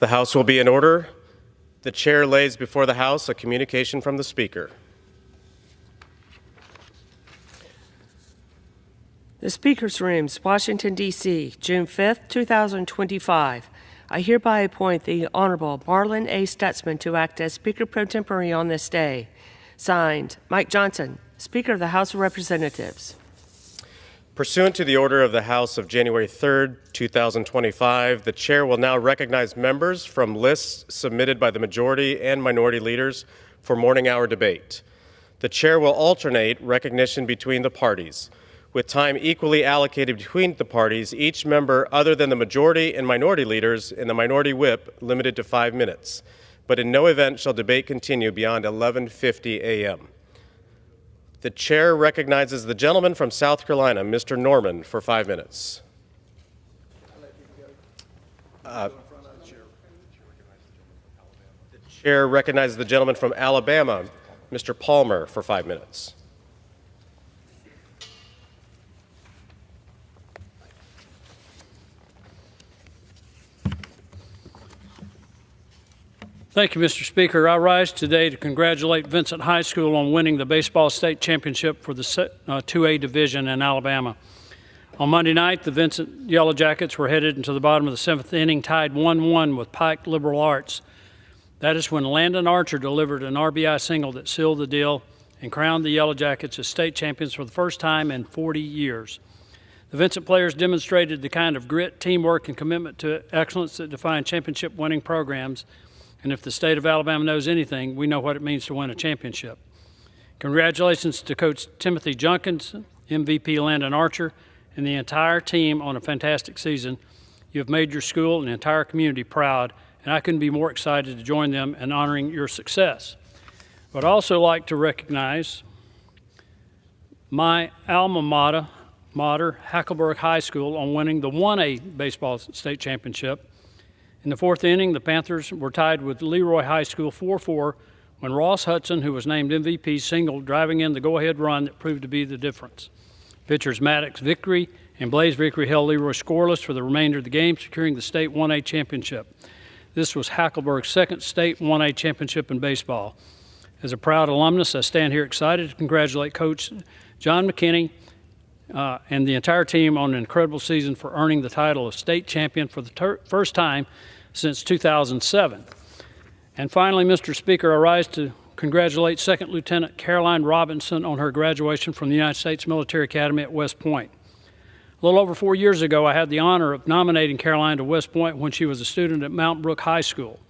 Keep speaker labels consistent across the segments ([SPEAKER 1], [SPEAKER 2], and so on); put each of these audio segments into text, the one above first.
[SPEAKER 1] The House will be in order. The chair lays before the House a communication from the Speaker.
[SPEAKER 2] The Speaker's Rooms, Washington, D.C., June 5, 2025. I hereby appoint the Honorable Marlon A. Stutzman to act as Speaker pro tempore on this day. Signed, Mike Johnson, Speaker of the House of Representatives.
[SPEAKER 1] Pursuant to the order of the House of January 3, 2025, the Chair will now recognize members from lists submitted by the majority and minority leaders for morning hour debate. The Chair will alternate recognition between the parties. With time equally allocated between the parties, each member other than the majority and minority leaders and the minority whip limited to 5 minutes. But in no event shall debate continue beyond 11:50 a.m. The chair recognizes the gentleman from South Carolina, Mr. Norman, for 5 minutes. The chair recognizes the gentleman from Alabama, Mr. Palmer, for 5 minutes.
[SPEAKER 3] Thank you, Mr. Speaker. I rise today to congratulate Vincent High School on winning the baseball state championship for the 2A division in Alabama. On Monday night, the Vincent Yellow Jackets were headed into the bottom of the 7th inning, tied 1-1 with Pike Liberal Arts. That is when Landon Archer delivered an RBI single that sealed the deal and crowned the Yellow Jackets as state champions for the first time in 40 years. The Vincent players demonstrated the kind of grit, teamwork, and commitment to excellence that define championship-winning programs. And if the state of Alabama knows anything, we know what it means to win a championship. Congratulations to Coach Timothy Junkins, MVP Landon Archer, and the entire team on a fantastic season. You have made your school and the entire community proud, and I couldn't be more excited to join them in honoring your success. But I'd also like to recognize my alma mater, Hackleburg High School, on winning the 1A baseball state championship. In the 4th inning, the Panthers were tied with Leroy High School 4-4 when Ross Hudson, who was named MVP, singled, driving in the go-ahead run that proved to be the difference. Pitchers Maddox Vickery and Blaze Vickery held Leroy scoreless for the remainder of the game, securing the state 1A championship. This was Hackleburg's second state 1A championship in baseball. As a proud alumnus, I stand here excited to congratulate Coach John McKinney and the entire team on an incredible season for earning the title of state champion for the first time since 2007. And finally, Mr. Speaker, I rise to congratulate Second Lieutenant Caroline Robinson on her graduation from the United States Military Academy at West Point. A little over 4 years ago, I had the honor of nominating Caroline to West Point when she was a student at Mount Brook High School.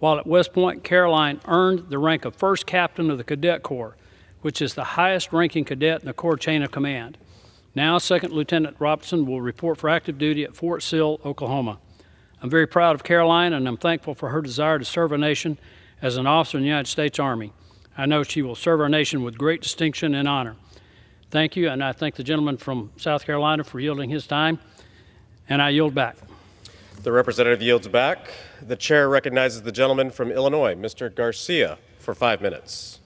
[SPEAKER 3] While at West Point, Caroline earned the rank of First Captain of the Cadet Corps, which is the highest-ranking cadet in the Corps chain of command. Now, Second Lieutenant Robinson will report for active duty at Fort Sill, Oklahoma. I'm very proud of Caroline, and I'm thankful for her desire to serve our nation as an officer in the United States Army. I know she will serve our nation with great distinction and honor. Thank you, and I thank the gentleman from South Carolina for yielding his time, and I yield back.
[SPEAKER 1] The representative yields back. The chair recognizes the gentleman from Illinois, Mr. Garcia, for 5 minutes.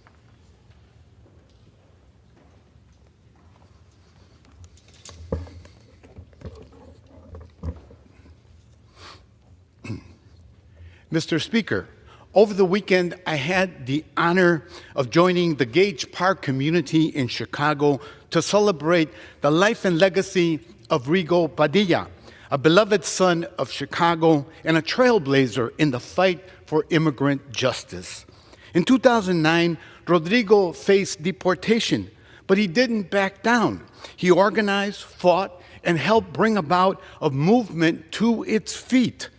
[SPEAKER 4] Mr. Speaker, over the weekend, I had the honor of joining the Gage Park community in Chicago to celebrate the life and legacy of Rigo Padilla, a beloved son of Chicago and a trailblazer in the fight for immigrant justice. In 2009, Rodrigo faced deportation, but he didn't back down. He organized, fought, and helped bring about a movement to its feet.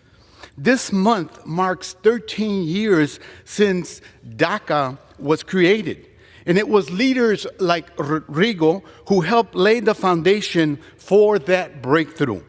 [SPEAKER 4] This month marks 13 years since DACA was created, and it was leaders like Rodrigo who helped lay the foundation for that breakthrough.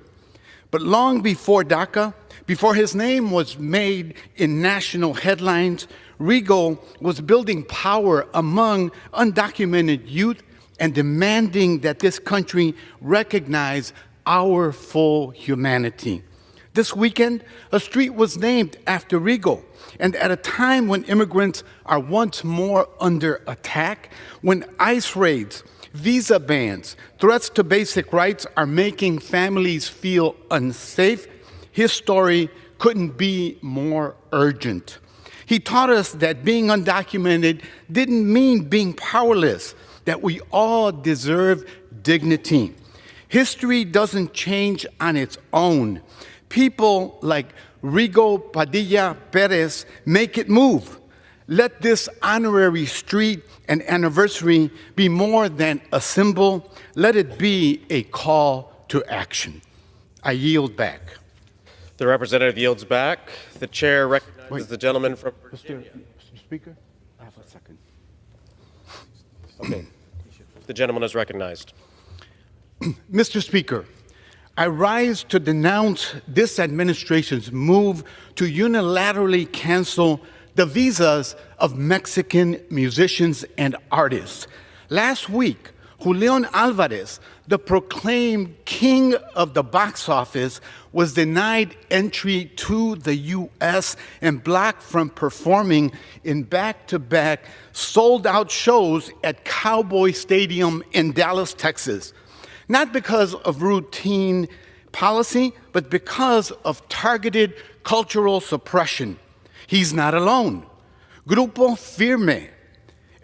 [SPEAKER 4] But long before DACA, before his name was made in national headlines, Rigo was building power among undocumented youth and demanding that this country recognize our full humanity. This weekend, a street was named after Rigo, and at a time when immigrants are once more under attack, when ICE raids, visa bans, threats to basic rights are making families feel unsafe, his story couldn't be more urgent. He taught us that being undocumented didn't mean being powerless, that we all deserve dignity. History doesn't change on its own. People like Rigo Padilla Perez make it move. Let this honorary street and anniversary be more than a symbol. Let it be a call to action. I yield back.
[SPEAKER 1] The representative yields back. The chair recognizes the gentleman from Virginia.
[SPEAKER 4] Mr. Speaker, I have a second.
[SPEAKER 1] Okay. The gentleman is recognized.
[SPEAKER 4] Mr. Speaker, I rise to denounce this administration's move to unilaterally cancel the visas of Mexican musicians and artists. Last week, Julian Alvarez, the proclaimed king of the box office, was denied entry to the U.S. and blocked from performing in back-to-back sold-out shows at Cowboy Stadium in Dallas, Texas. Not because of routine policy, but because of targeted cultural suppression. He's not alone. Grupo Firme,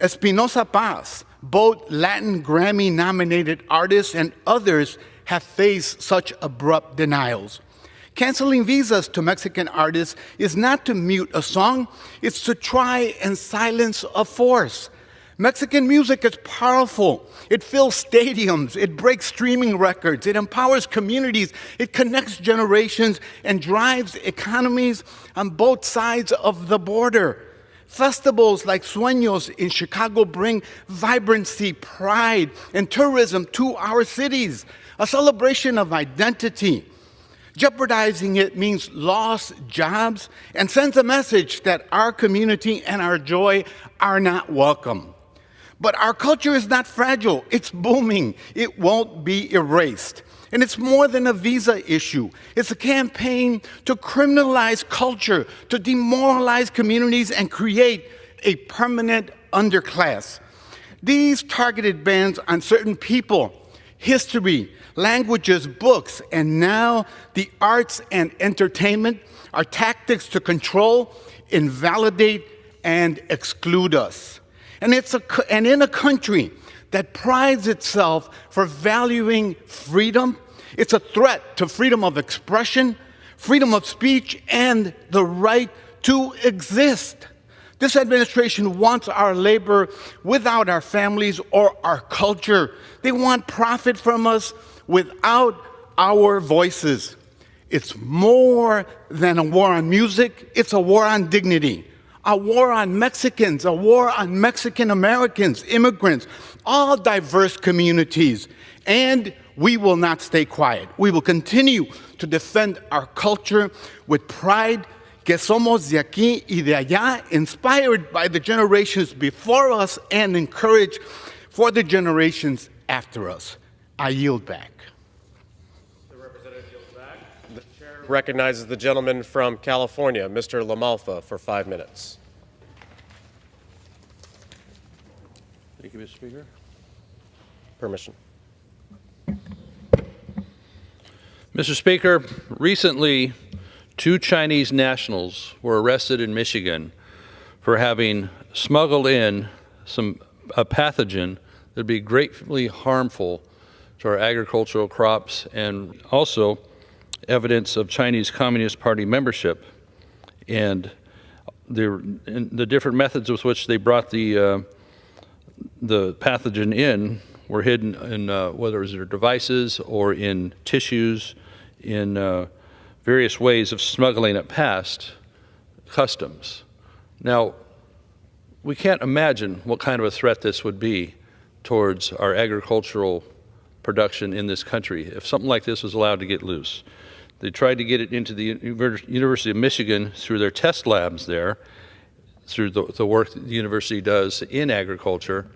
[SPEAKER 4] Espinosa Paz, both Latin Grammy-nominated artists and others have faced such abrupt denials. Canceling visas to Mexican artists is not to mute a song, it's to try and silence a force. Mexican music is powerful. It fills stadiums, it breaks streaming records, it empowers communities, it connects generations, and drives economies on both sides of the border. Festivals like Sueños in Chicago bring vibrancy, pride, and tourism to our cities, a celebration of identity. Jeopardizing it means lost jobs and sends a message that our community and our joy are not welcome. But our culture is not fragile. It's booming. It won't be erased. And it's more than a visa issue. It's a campaign to criminalize culture, to demoralize communities, and create a permanent underclass. These targeted bans on certain people, history, languages, books, and now the arts and entertainment are tactics to control, invalidate, and exclude us. And in a country that prides itself for valuing freedom, it's a threat to freedom of expression, freedom of speech, and the right to exist. This administration wants our labor without our families or our culture. They want profit from us without our voices. It's more than a war on music, it's a war on dignity. A war on Mexicans, a war on Mexican Americans, immigrants, all diverse communities. And we will not stay quiet. We will continue to defend our culture with pride, que somos de aquí y de allá, inspired by the generations before us and encouraged for the generations after us. I yield back.
[SPEAKER 1] The representative yields back. The chair recognizes the gentleman from California, Mr. LaMalfa, for 5 minutes.
[SPEAKER 5] Thank you, Mr. Speaker.
[SPEAKER 1] Permission.
[SPEAKER 5] Mr. Speaker, recently 2 Chinese nationals were arrested in Michigan for having smuggled in a pathogen that would be greatly harmful to our agricultural crops and also evidence of Chinese Communist Party membership and the different methods with which they brought the pathogen in were hidden in whether it was their devices or in tissues, in various ways of smuggling it past customs. Now, we can't imagine what kind of a threat this would be towards our agricultural production in this country if something like this was allowed to get loose. They tried to get it into the University of Michigan through their test labs there, through the work that the university does in agriculture,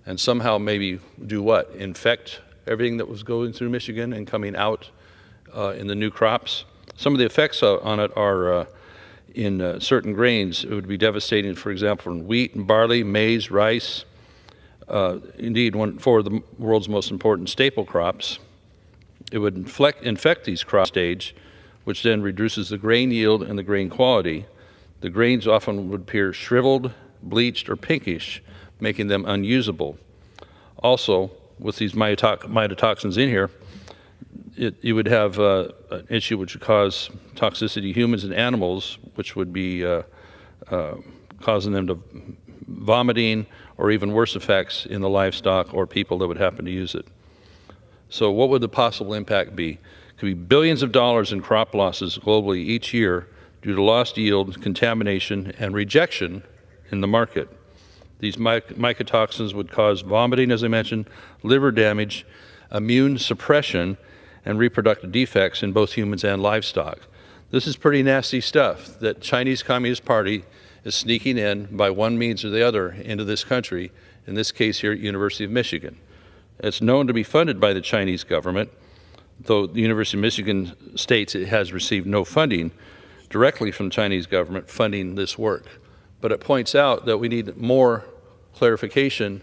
[SPEAKER 5] and somehow maybe do what? Infect everything that was going through Michigan and coming out in the new crops. Some of the effects on it are in certain grains. It would be devastating, for example, in wheat and barley, maize, rice, indeed for the world's most important staple crops. It would infect these crop stage, which then reduces the grain yield and the grain quality. The grains often would appear shriveled, bleached, or pinkish, making them unusable. Also, with these mycotoxins in here, you would have an issue which would cause toxicity to humans and animals, which would be causing them to vomiting or even worse effects in the livestock or people that would happen to use it. So what would the possible impact be? It could be billions of dollars in crop losses globally each year due to lost yield, contamination, and rejection in the market. These mycotoxins would cause vomiting, as I mentioned, liver damage, immune suppression, and reproductive defects in both humans and livestock. This is pretty nasty stuff that Chinese Communist Party is sneaking in by one means or the other into this country, in this case here at University of Michigan. It's known to be funded by the Chinese government, though the University of Michigan states it has received no funding directly from the Chinese government funding this work. But it points out that we need more clarification,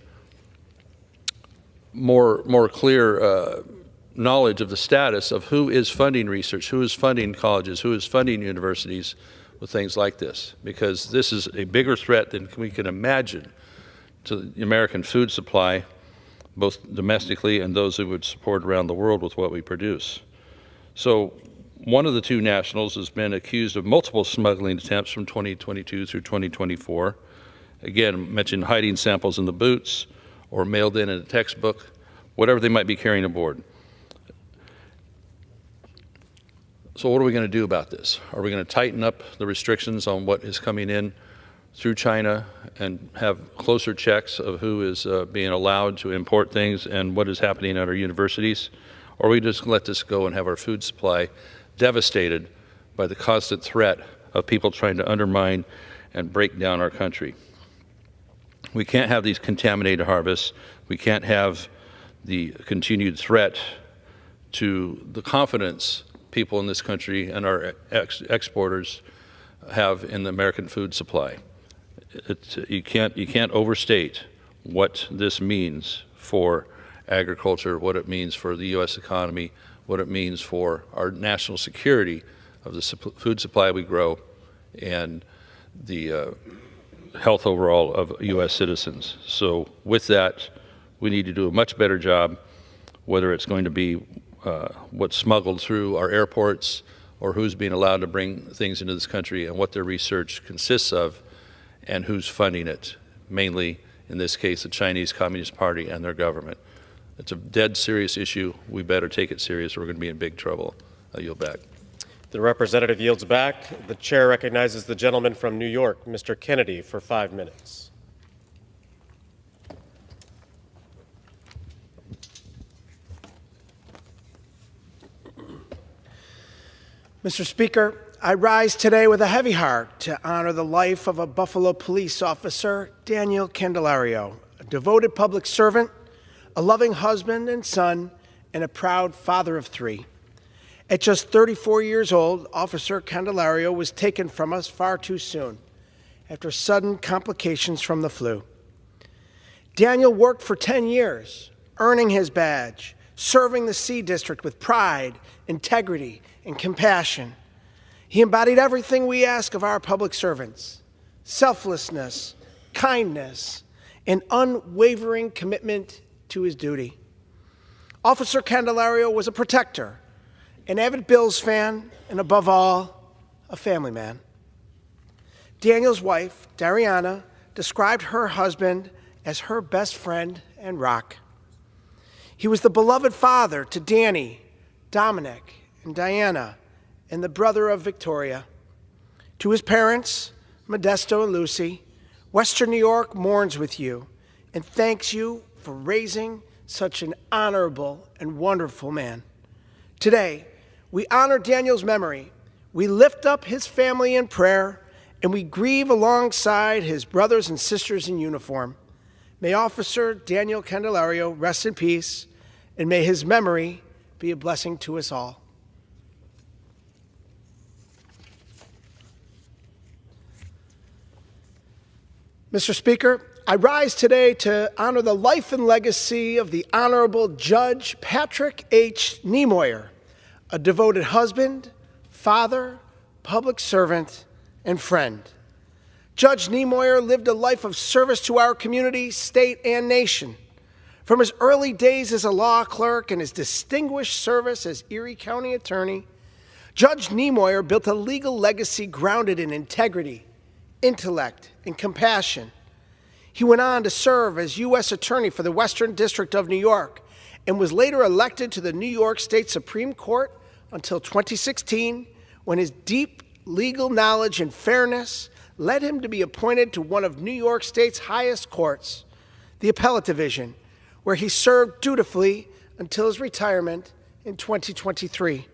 [SPEAKER 5] more clear knowledge of the status of who is funding research, who is funding colleges, who is funding universities with things like this, because this is a bigger threat than we can imagine to the American food supply, both domestically and those who would support around the world with what we produce. So one of the two nationals has been accused of multiple smuggling attempts from 2022 through 2024. Again, mentioned hiding samples in the boots or mailed in a textbook, whatever they might be carrying aboard. So what are we going to do about this? Are we going to tighten up the restrictions on what is coming in through China and have closer checks of who is being allowed to import things and what is happening at our universities? Or are we just let this go and have our food supply devastated by the constant threat of people trying to undermine and break down our country? We can't have these contaminated harvests. We can't have the continued threat to the confidence people in this country and our exporters have in the American food supply. You can't overstate what this means for agriculture, what it means for the U.S. economy, what it means for our national security of the food supply we grow and the health overall of U.S. citizens. So with that, we need to do a much better job, whether it's going to be what's smuggled through our airports or who's being allowed to bring things into this country and what their research consists of and who's funding it, mainly, in this case, the Chinese Communist Party and their government. It's a dead serious issue. We better take it serious or we're going to be in big trouble. I yield back.
[SPEAKER 1] The representative yields back. The chair recognizes the gentleman from New York, Mr. Kennedy, for 5 minutes.
[SPEAKER 6] Mr. Speaker, I rise today with a heavy heart to honor the life of a Buffalo police officer, Daniel Candelario, a devoted public servant, a loving husband and son, and a proud father of 3. At just 34 years old, Officer Candelario was taken from us far too soon after sudden complications from the flu. Daniel worked for 10 years, earning his badge, serving the C District with pride, integrity, and compassion. He embodied everything we ask of our public servants: selflessness, kindness, and unwavering commitment to his duty. Officer Candelario was a protector, an avid Bills fan, and above all, a family man. Daniel's wife, Dariana, described her husband as her best friend and rock. He was the beloved father to Danny, Dominic, and Diana, and the brother of Victoria. To his parents, Modesto and Lucy, Western New York mourns with you and thanks you for raising such an honorable and wonderful man. Today, we honor Daniel's memory, we lift up his family in prayer, and we grieve alongside his brothers and sisters in uniform. May Officer Daniel Candelario rest in peace, and may his memory be a blessing to us all. Mr. Speaker, I rise today to honor the life and legacy of the Honorable Judge Patrick H. Niemoyer, a devoted husband, father, public servant, and friend. Judge Niemoyer lived a life of service to our community, state, and nation. From his early days as a law clerk and his distinguished service as Erie County Attorney, Judge Niemoyer built a legal legacy grounded in integrity, intellect, and compassion. He went on to serve as U.S. Attorney for the Western District of New York and was later elected to the New York State Supreme Court until 2016, when his deep legal knowledge and fairness led him to be appointed to one of New York State's highest courts, the Appellate Division, where he served dutifully until his retirement in 2023.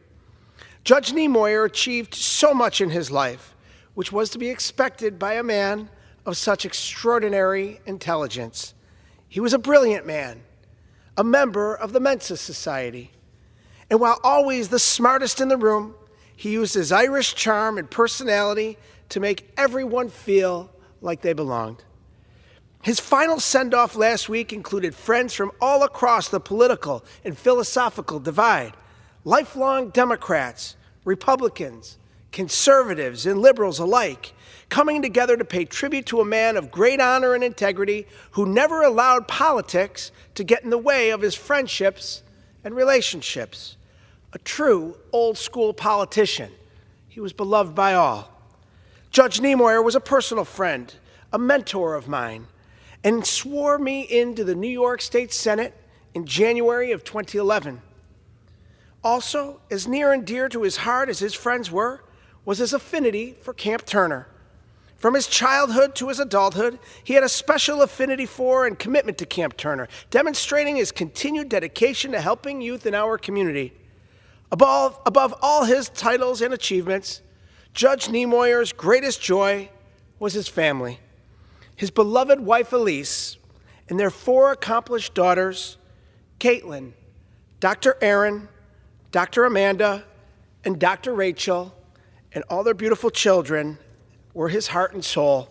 [SPEAKER 6] Judge Niemoyer achieved so much in his life, which was to be expected by a man of such extraordinary intelligence. He was a brilliant man, a member of the Mensa Society, and while always the smartest in the room, he used his Irish charm and personality to make everyone feel like they belonged. His final send-off last week included friends from all across the political and philosophical divide, lifelong Democrats, Republicans, conservatives, and liberals alike, coming together to pay tribute to a man of great honor and integrity who never allowed politics to get in the way of his friendships and relationships. A true old-school politician. He was beloved by all. Judge Niemoyer was a personal friend, a mentor of mine, and swore me into the New York State Senate in January of 2011. Also, as near and dear to his heart as his friends were, was his affinity for Camp Turner. From his childhood to his adulthood, he had a special affinity for and commitment to Camp Turner, demonstrating his continued dedication to helping youth in our community. Above all his titles and achievements, Judge Niemoyer's greatest joy was his family. His beloved wife Elise and their 4 accomplished daughters, Caitlin, Dr. Aaron, Dr. Amanda, and Dr. Rachel, and all their beautiful children were his heart and soul.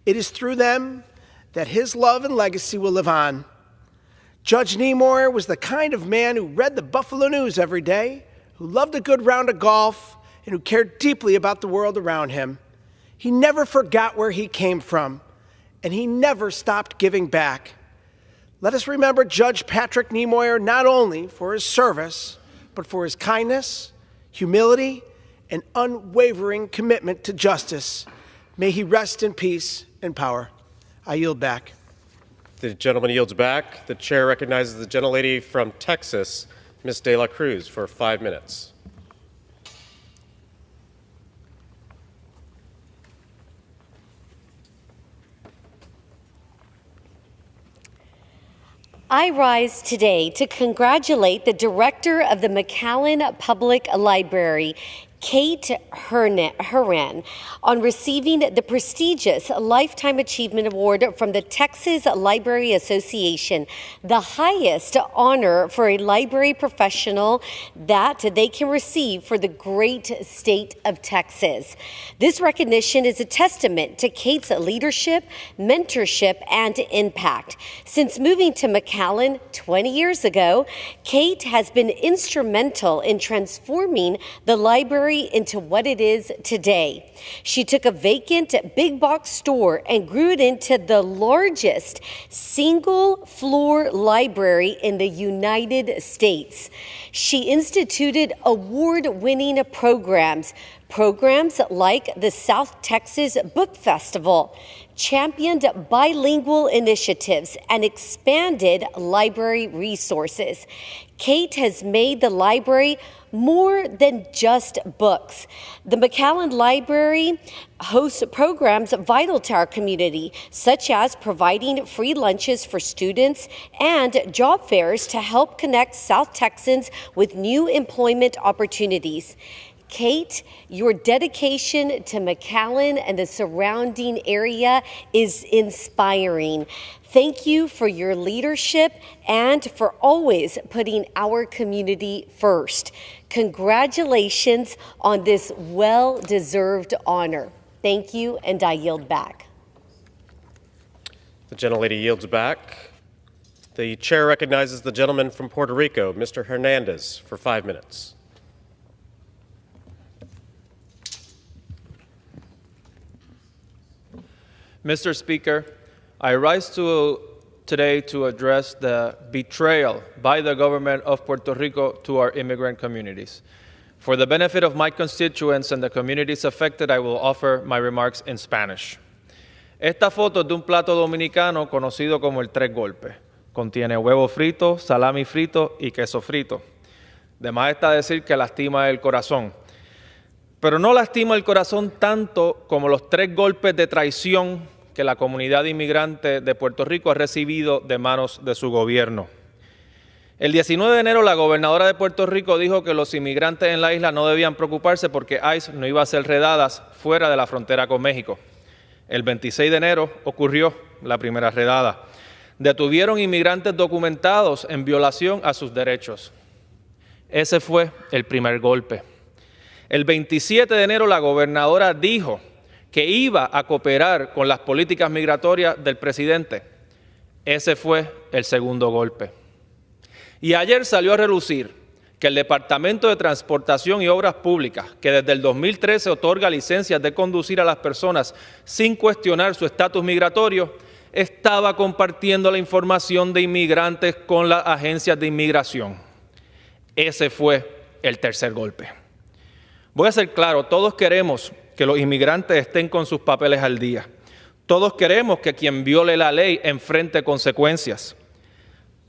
[SPEAKER 6] It is through them that his love and legacy will live on. Judge Niemoyer was the kind of man who read the Buffalo News every day, who loved a good round of golf, and who cared deeply about the world around him. He never forgot where he came from, and he never stopped giving back. Let us remember Judge Patrick Niemoyer not only for his service, but for his kindness, humility, and unwavering commitment to justice. May he rest in peace and power. I yield back.
[SPEAKER 1] The gentleman yields back. The chair recognizes the gentlelady from Texas, Ms. De La Cruz, for 5 minutes.
[SPEAKER 7] I rise today to congratulate the director of the McAllen Public Library, Kate Herran, on receiving the prestigious Lifetime Achievement Award from the Texas Library Association, the highest honor for a library professional that they can receive for the great state of Texas. This recognition is a testament to Kate's leadership, mentorship, and impact. Since moving to McAllen 20 years ago, Kate has been instrumental in transforming the library into what it is today. She took a vacant big box store and grew it into the largest single floor library in the United States. She instituted award-winning programs like the South Texas Book Festival, championed bilingual initiatives, and expanded library resources. Kate has made the library more than just books. The McAllen Library hosts programs vital to our community, such as providing free lunches for students and job fairs to help connect South Texans with new employment opportunities. Kate, your dedication to McAllen and the surrounding area is inspiring. Thank you for your leadership and for always putting our community first. Congratulations on this well-deserved honor. Thank you, and I yield back.
[SPEAKER 1] The gentlelady yields back. The chair recognizes the gentleman from Puerto Rico, Mr. Hernandez, for 5 minutes.
[SPEAKER 8] Mr. Speaker, I rise today to address the betrayal by the government of Puerto Rico to our immigrant communities. For the benefit of my constituents and the communities affected, I will offer my remarks in Spanish. Esta foto es de un plato dominicano conocido como el tres golpes. Contiene huevo frito, salami frito y queso frito. De más está decir que lastima el corazón. Pero no lastima el corazón tanto como los tres golpes de traición que la comunidad inmigrante de Puerto Rico ha recibido de manos de su gobierno. El 19 de enero, la gobernadora de Puerto Rico dijo que los inmigrantes en la isla no debían preocuparse porque ICE no iba a ser redadas fuera de la frontera con México. El 26 de enero ocurrió la primera redada. Detuvieron inmigrantes documentados en violación a sus derechos. Ese fue el primer golpe. El 27 de enero, la gobernadora dijo que iba a cooperar con las políticas migratorias del presidente. Ese fue el segundo golpe. Y ayer salió a relucir que el Departamento de Transportación y Obras Públicas, que desde el 2013 otorga licencias de conducir a las personas sin cuestionar su estatus migratorio, estaba compartiendo la información de inmigrantes con las agencias de inmigración. Ese fue el tercer golpe. Voy a ser claro, todos queremos que los inmigrantes estén con sus papeles al día. Todos queremos que quien viole la ley enfrente consecuencias.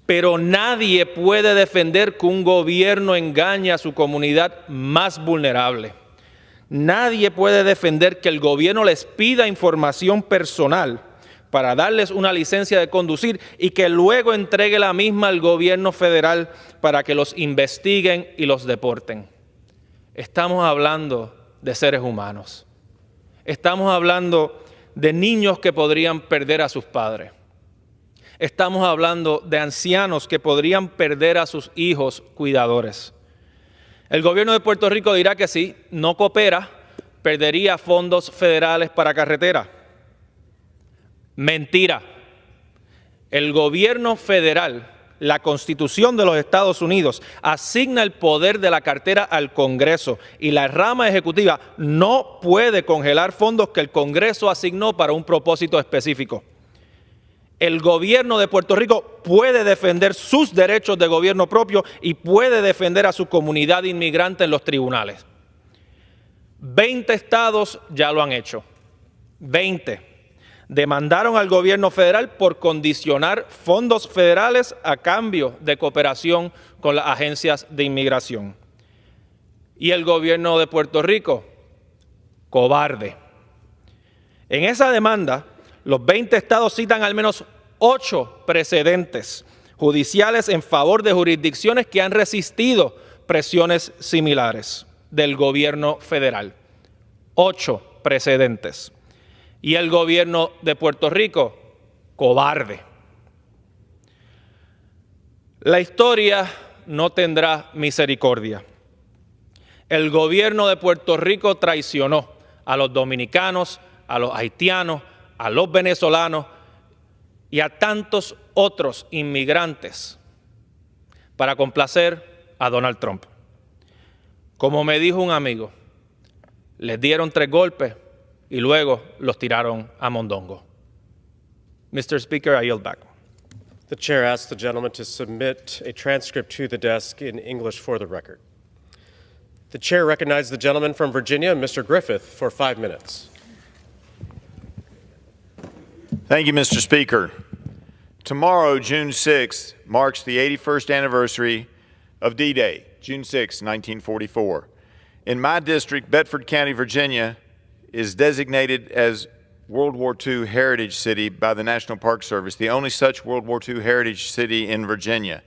[SPEAKER 8] Pero nadie puede defender que un gobierno engañe a su comunidad más vulnerable. Nadie puede defender que el gobierno les pida información personal para darles una licencia de conducir y que luego entregue la misma al gobierno federal para que los investiguen y los deporten. Estamos hablando de seres humanos. Estamos hablando de niños que podrían perder a sus padres. Estamos hablando de ancianos que podrían perder a sus hijos cuidadores. El gobierno de Puerto Rico dirá que si no coopera, perdería fondos federales para carretera. Mentira. El gobierno federal, la Constitución de los Estados Unidos, asigna el poder de la cartera al Congreso y la rama ejecutiva no puede congelar fondos que el Congreso asignó para un propósito específico. El gobierno de Puerto Rico puede defender sus derechos de gobierno propio y puede defender a su comunidad inmigrante en los tribunales. 20 estados ya lo han hecho. 20. Demandaron al gobierno federal por condicionar fondos federales a cambio de cooperación con las agencias de inmigración. Y el gobierno de Puerto Rico, cobarde. En esa demanda, los 20 estados citan al menos 8 precedentes judiciales en favor de jurisdicciones que han resistido presiones similares del gobierno federal. 8 precedentes. Y el gobierno de Puerto Rico, cobarde. La historia no tendrá misericordia. El gobierno de Puerto Rico traicionó a los dominicanos, a los haitianos, a los venezolanos y a tantos otros inmigrantes para complacer a Donald Trump. Como me dijo un amigo, les dieron 3 golpes y luego los tiraron a mondongo. Mr. Speaker, I yield back.
[SPEAKER 1] The chair asks the gentleman to submit a transcript to the desk in English for the record. The chair recognizes the gentleman from Virginia, Mr. Griffith, for 5 minutes.
[SPEAKER 9] Thank you, Mr. Speaker. Tomorrow, June 6th, marks the 81st anniversary of D-Day, June 6, 1944. In my district, Bedford County, Virginia, is designated as World War II Heritage City by the National Park Service, the only such World War II heritage city in Virginia.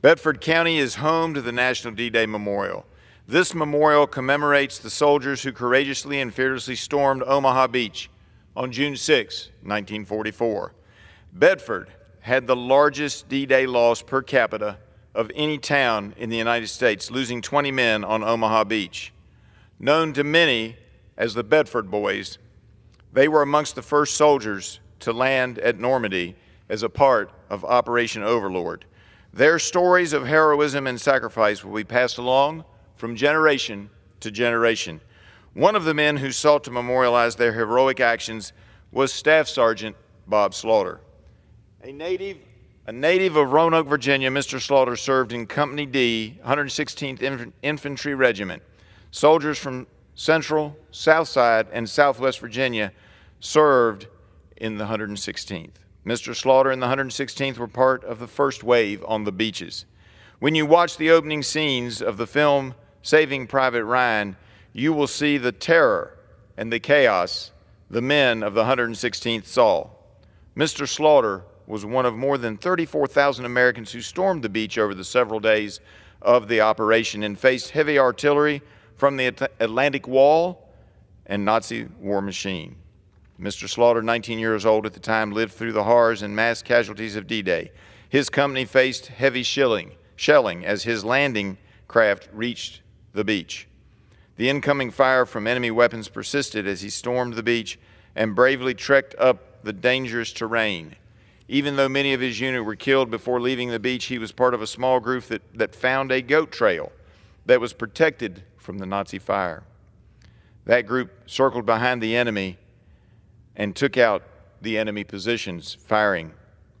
[SPEAKER 9] Bedford County is home to the National D-Day Memorial. This memorial commemorates the soldiers who courageously and fearlessly stormed Omaha Beach on June 6, 1944. Bedford had the largest D-Day loss per capita of any town in the United States, losing 20 men on Omaha Beach. Known to many as the Bedford Boys, they were amongst the first soldiers to land at Normandy as a part of Operation Overlord. Their stories of heroism and sacrifice will be passed along from generation to generation. One of the men who sought to memorialize their heroic actions was Staff Sergeant Bob Slaughter. A native of Roanoke, Virginia, Mr. Slaughter served in Company D, 116th Infantry Regiment. Soldiers from Central, Southside, and Southwest Virginia served in the 116th. Mr. Slaughter and the 116th were part of the first wave on the beaches. When you watch the opening scenes of the film Saving Private Ryan, you will see the terror and the chaos the men of the 116th saw. Mr. Slaughter was one of more than 34,000 Americans who stormed the beach over the several days of the operation and faced heavy artillery from the Atlantic Wall and Nazi war machine. Mr. Slaughter, 19 years old at the time, lived through the horrors and mass casualties of D-Day. His company faced heavy shelling as his landing craft reached the beach. The incoming fire from enemy weapons persisted as he stormed the beach and bravely trekked up the dangerous terrain. Even though many of his unit were killed before leaving the beach, he was part of a small group that found a goat trail that was protected from the Nazi fire. That group circled behind the enemy and took out the enemy positions, firing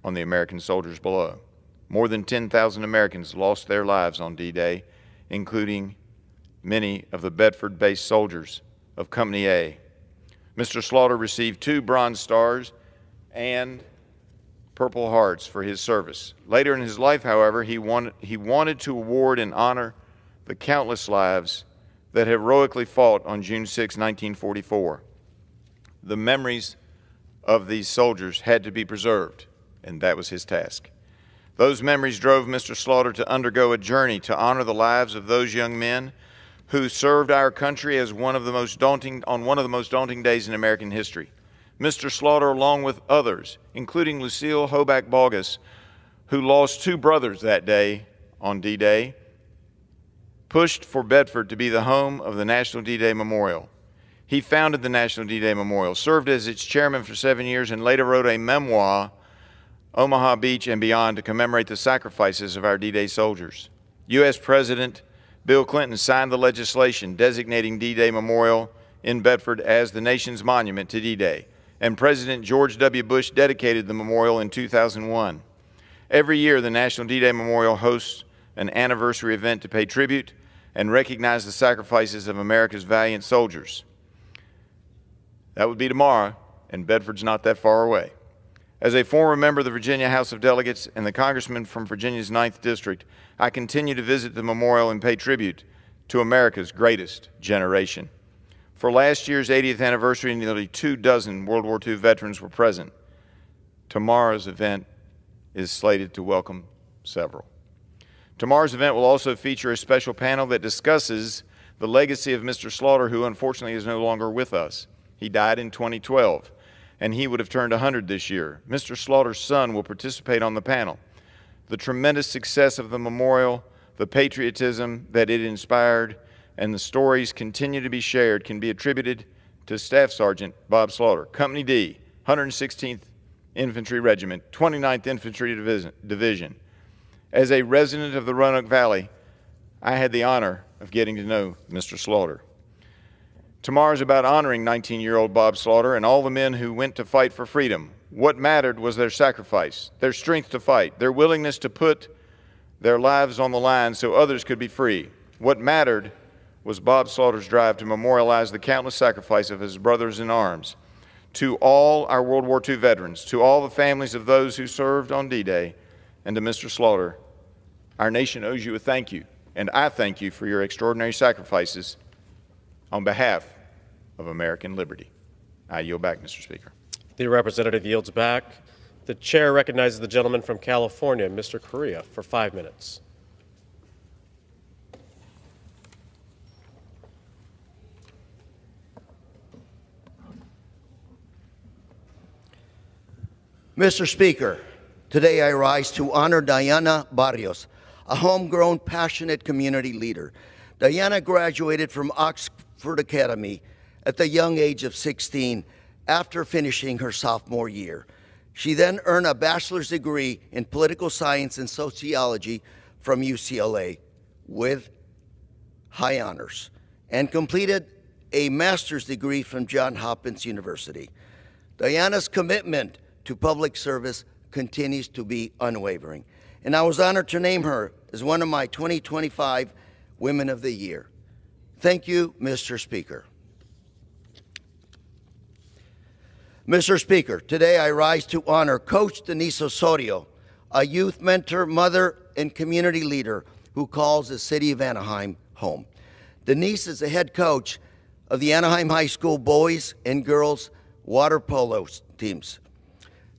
[SPEAKER 9] on the American soldiers below. More than 10,000 Americans lost their lives on D-Day, including many of the Bedford-based soldiers of Company A. Mr. Slaughter received 2 Bronze Stars and Purple Hearts for his service. Later in his life, however, he wanted to award and honor the countless lives that heroically fought on June 6, 1944. The memories of these soldiers had to be preserved, and that was his task. Those memories drove Mr. Slaughter to undergo a journey to honor the lives of those young men who served our country as on one of the most daunting days in American history. Mr. Slaughter, along with others, including Lucille Hoback Bogus, who lost 2 brothers that day on D-Day, pushed for Bedford to be the home of the National D-Day Memorial. He founded the National D-Day Memorial, served as its chairman for 7 years, and later wrote a memoir, Omaha Beach and Beyond, to commemorate the sacrifices of our D-Day soldiers. U.S. President Bill Clinton signed the legislation designating D-Day Memorial in Bedford as the nation's monument to D-Day, and President George W. Bush dedicated the memorial in 2001. Every year, the National D-Day Memorial hosts an anniversary event to pay tribute and recognize the sacrifices of America's valiant soldiers. That would be tomorrow, and Bedford's not that far away. As a former member of the Virginia House of Delegates and the congressman from Virginia's 9th District, I continue to visit the memorial and pay tribute to America's greatest generation. For last year's 80th anniversary, nearly 24 World War II veterans were present. Tomorrow's event is slated to welcome several. Tomorrow's event will also feature a special panel that discusses the legacy of Mr. Slaughter, who unfortunately is no longer with us. He died in 2012, and he would have turned 100 this year. Mr. Slaughter's son will participate on the panel. The tremendous success of the memorial, the patriotism that it inspired, and the stories continue to be shared can be attributed to Staff Sergeant Bob Slaughter, Company D, 116th Infantry Regiment, 29th Infantry Division. As a resident of the Roanoke Valley, I had the honor of getting to know Mr. Slaughter. Tomorrow is about honoring 19-year-old Bob Slaughter and all the men who went to fight for freedom. What mattered was their sacrifice, their strength to fight, their willingness to put their lives on the line so others could be free. What mattered was Bob Slaughter's drive to memorialize the countless sacrifice of his brothers in arms. To all our World War II veterans, to all the families of those who served on D-Day, and to Mr. Slaughter, our nation owes you a thank you, and I thank you for your extraordinary sacrifices on behalf of American liberty. I yield back, Mr. Speaker.
[SPEAKER 1] The representative yields back. The chair recognizes the gentleman from California, Mr. Correa, for 5 minutes.
[SPEAKER 10] Mr. Speaker, today I rise to honor Diana Barrios, a homegrown, passionate community leader. Diana graduated from Oxford Academy at the young age of 16 after finishing her sophomore year. She then earned a bachelor's degree in political science and sociology from UCLA with high honors and completed a master's degree from Johns Hopkins University. Diana's commitment to public service continues to be unwavering, and I was honored to name her as one of my 2025 Women of the Year. Thank you, Mr. Speaker. Mr. Speaker, today I rise to honor Coach Denise Osorio, a youth mentor, mother, and community leader who calls the city of Anaheim home. Denise is the head coach of the Anaheim High School boys and girls water polo teams.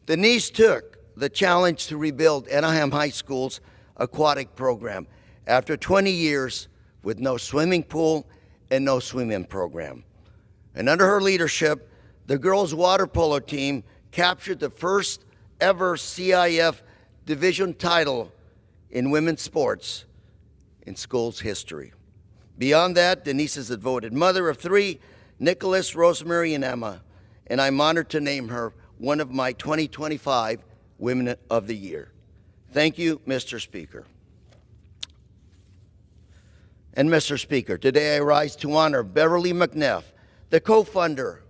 [SPEAKER 10] Denise took the challenge to rebuild Anaheim High School's aquatic program after 20 years with no swimming pool and no swim-in program. And under her leadership, the girls' water polo team captured the first ever CIF division title in women's sports in school's history. Beyond that, Denise is a devoted mother of three, Nicholas, Rosemary, and Emma, and I'm honored to name her one of my 2025 Women of the Year. Thank you, Mr. Speaker. And Mr. Speaker, today I rise to honor Beverly McNeff, the co-founder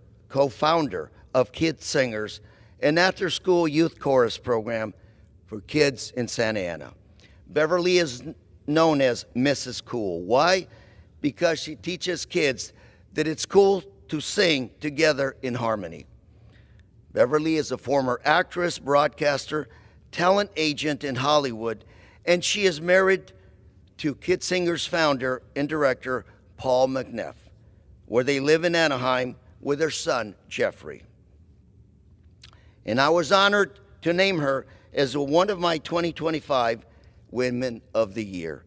[SPEAKER 10] of Kids Singers, an after-school youth chorus program for kids in Santa Ana. Beverly is known as Mrs. Cool. Why? Because she teaches kids that it's cool to sing together in harmony. Beverly is a former actress, broadcaster, talent agent in Hollywood, and she is married to Kids Singers founder and director Paul McNeff, where they live in Anaheim with their son, Jeffrey. And I was honored to name her as one of my 2025 Women of the Year.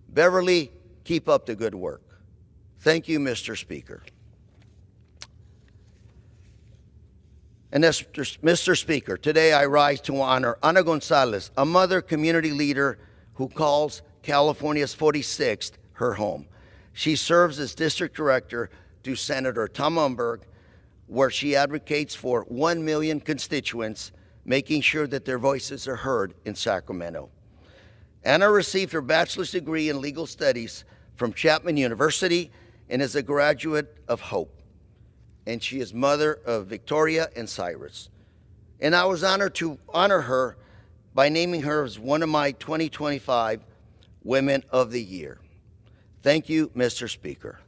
[SPEAKER 10] Beverly, keep up the good work. Thank you, Mr. Speaker. And Mr. Speaker, today I rise to honor Ana Gonzalez, a mother community leader who calls California's 46th her home. She serves as district director to Senator Tom Umberg, where she advocates for 1 million constituents, making sure that their voices are heard in Sacramento. Anna received her bachelor's degree in legal studies from Chapman University and is a graduate of Hope. And she is mother of Victoria and Cyrus. And I was honored to honor her by naming her as one of my 2025 Women of the Year. Thank you, Mr. Speaker.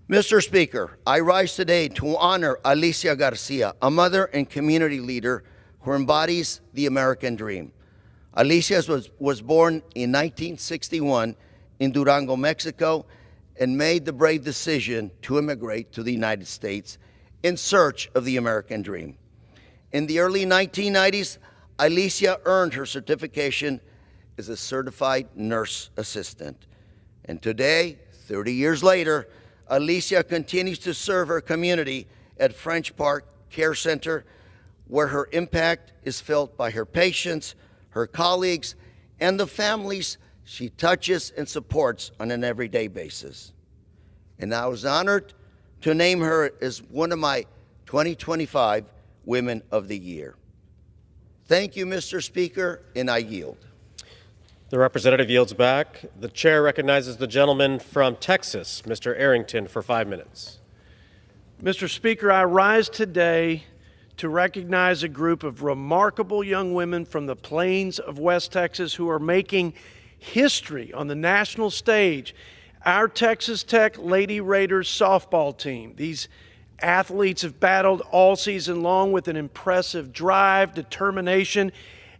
[SPEAKER 10] Mr. Speaker, I rise today to honor Alicia Garcia, a mother and community leader who embodies the American dream. Alicia was born in 1961 in Durango, Mexico, and made the brave decision to immigrate to the United States in search of the American dream. In the early 1990s, Alicia earned her certification as a certified nurse assistant. And today, 30 years later, Alicia continues to serve her community at French Park Care Center, where her impact is felt by her patients, her colleagues, and the families she touches and supports on an everyday basis. And I was honored to name her as one of my 2025 Women of the Year. Thank you, Mr. Speaker, and I yield.
[SPEAKER 1] The representative yields back. The chair recognizes the gentleman from Texas, Mr. Arrington, for 5 minutes.
[SPEAKER 6] Mr. Speaker, I rise today to recognize a group of remarkable young women from the plains of West Texas who are making history on the national stage. Our Texas Tech Lady Raiders softball team. These athletes have battled all season long with an impressive drive, determination,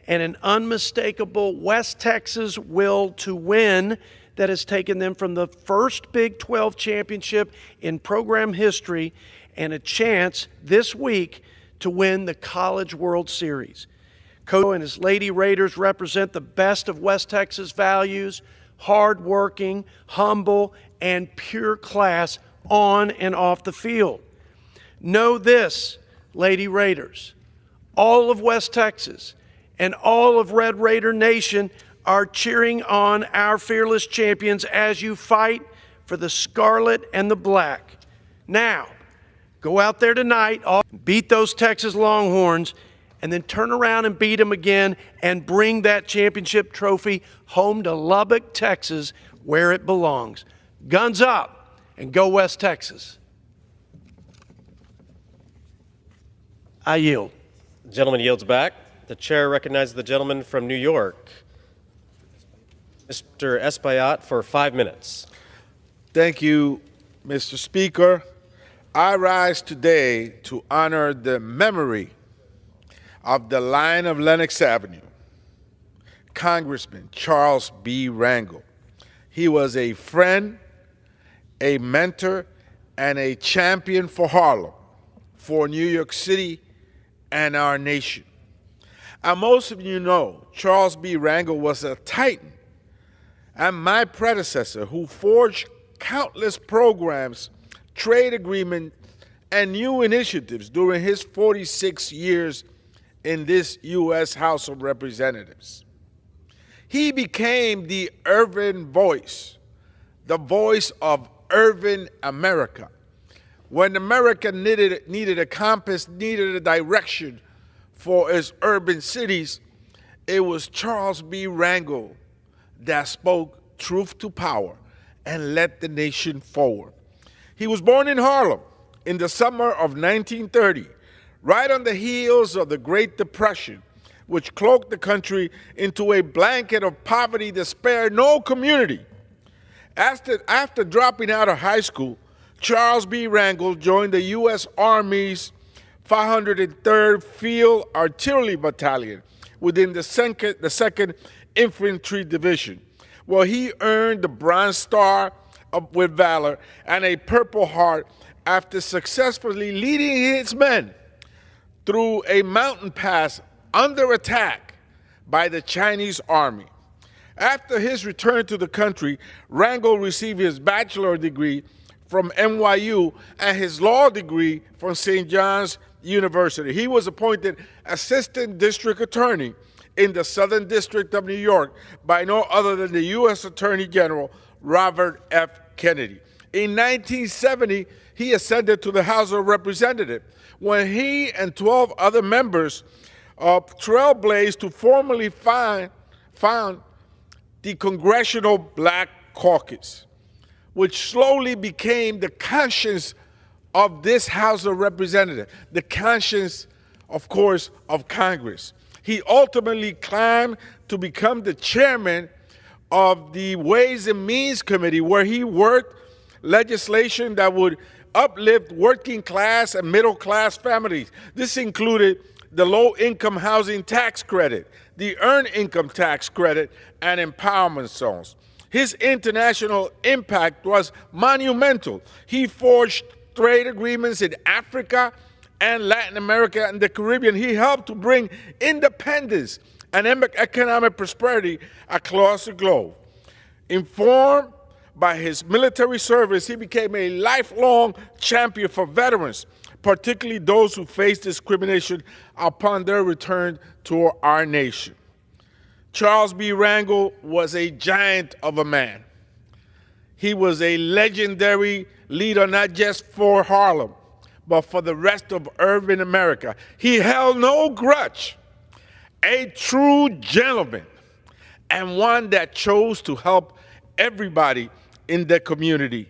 [SPEAKER 6] and an unmistakable West Texas will to win that has taken them from the first Big 12 championship in program history and a chance this week to win the College World Series. Coach and his Lady Raiders represent the best of West Texas values, hardworking, humble, and pure class on and off the field. Know this, Lady Raiders, all of West Texas and all of Red Raider Nation are cheering on our fearless champions as you fight for the scarlet and the black. Now, go out there tonight, beat those Texas Longhorns, and then turn around and beat them again and bring that championship trophy home to Lubbock, Texas, where it belongs. Guns up and go West Texas. I yield.
[SPEAKER 1] The gentleman yields back. The chair recognizes the gentleman from New York, Mr. Espaillat, for 5 minutes.
[SPEAKER 11] Thank you, Mr. Speaker. I rise today to honor the memory of the Lion of Lenox Avenue, Congressman Charles B. Rangel. He was a friend, a mentor, and a champion for Harlem, for New York City, and our nation. And most of you know Charles B. Rangel was a titan and my predecessor who forged countless programs, trade agreements, and new initiatives during his 46 years in this U.S. House of Representatives. He became the urban voice, the voice of urban America. When America needed a compass, needed a direction for its urban cities, it was Charles B. Rangel that spoke truth to power and led the nation forward. He was born in Harlem in the summer of 1930, right on the heels of the Great Depression, which cloaked the country into a blanket of poverty that spared no community. After dropping out of high school, Charles B. Rangel joined the U.S. Army's 503rd Field Artillery Battalion within the 2nd Infantry Division, where he earned the Bronze Star with Valor and a Purple Heart after successfully leading his men through a mountain pass under attack by the Chinese army. After his return to the country, Rangel received his bachelor's degree from NYU and his law degree from St. John's University. He was appointed Assistant District Attorney in the Southern District of New York by no other than the U.S. Attorney General Robert F. Kennedy. In 1970, he ascended to the House of Representatives when he and 12 other members trailblazed to formally found the Congressional Black Caucus, which slowly became the conscience of this House of Representatives, the conscience, of course, of Congress. He ultimately climbed to become the chairman of the Ways and Means Committee, where he worked legislation that would uplift working class and middle class families. This included the low-income housing tax credit, the earned income tax credit, and empowerment zones. His international impact was monumental. He forged trade agreements in Africa and Latin America and the Caribbean. He helped to bring independence and economic prosperity across the globe. Informed by his military service, he became a lifelong champion for veterans, particularly those who faced discrimination upon their return to our nation. Charles B. Rangel was a giant of a man. He was a legendary leader, not just for Harlem, but for the rest of urban America. He held no grudge, a true gentleman, and one that chose to help everybody in the community.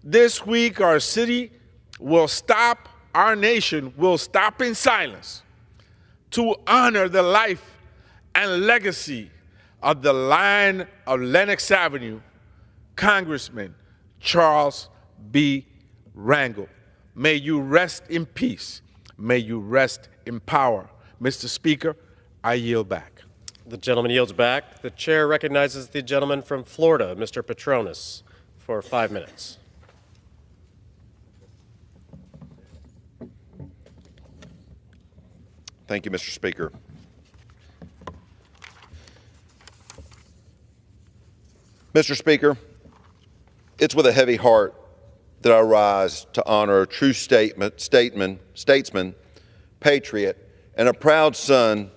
[SPEAKER 11] This week, our city will stop, our nation will stop in silence to honor the life and legacy of the Lion of Lenox Avenue, Congressman Charles B. Rangel. May you rest in peace. May you rest in power. Mr. Speaker, I yield back.
[SPEAKER 1] The gentleman yields back. The chair recognizes the gentleman from Florida, Mr. Petronis, for 5 minutes.
[SPEAKER 12] Thank you, Mr. Speaker. Mr. Speaker, it's with a heavy heart that I rise to honor a true statesman, patriot, and a proud son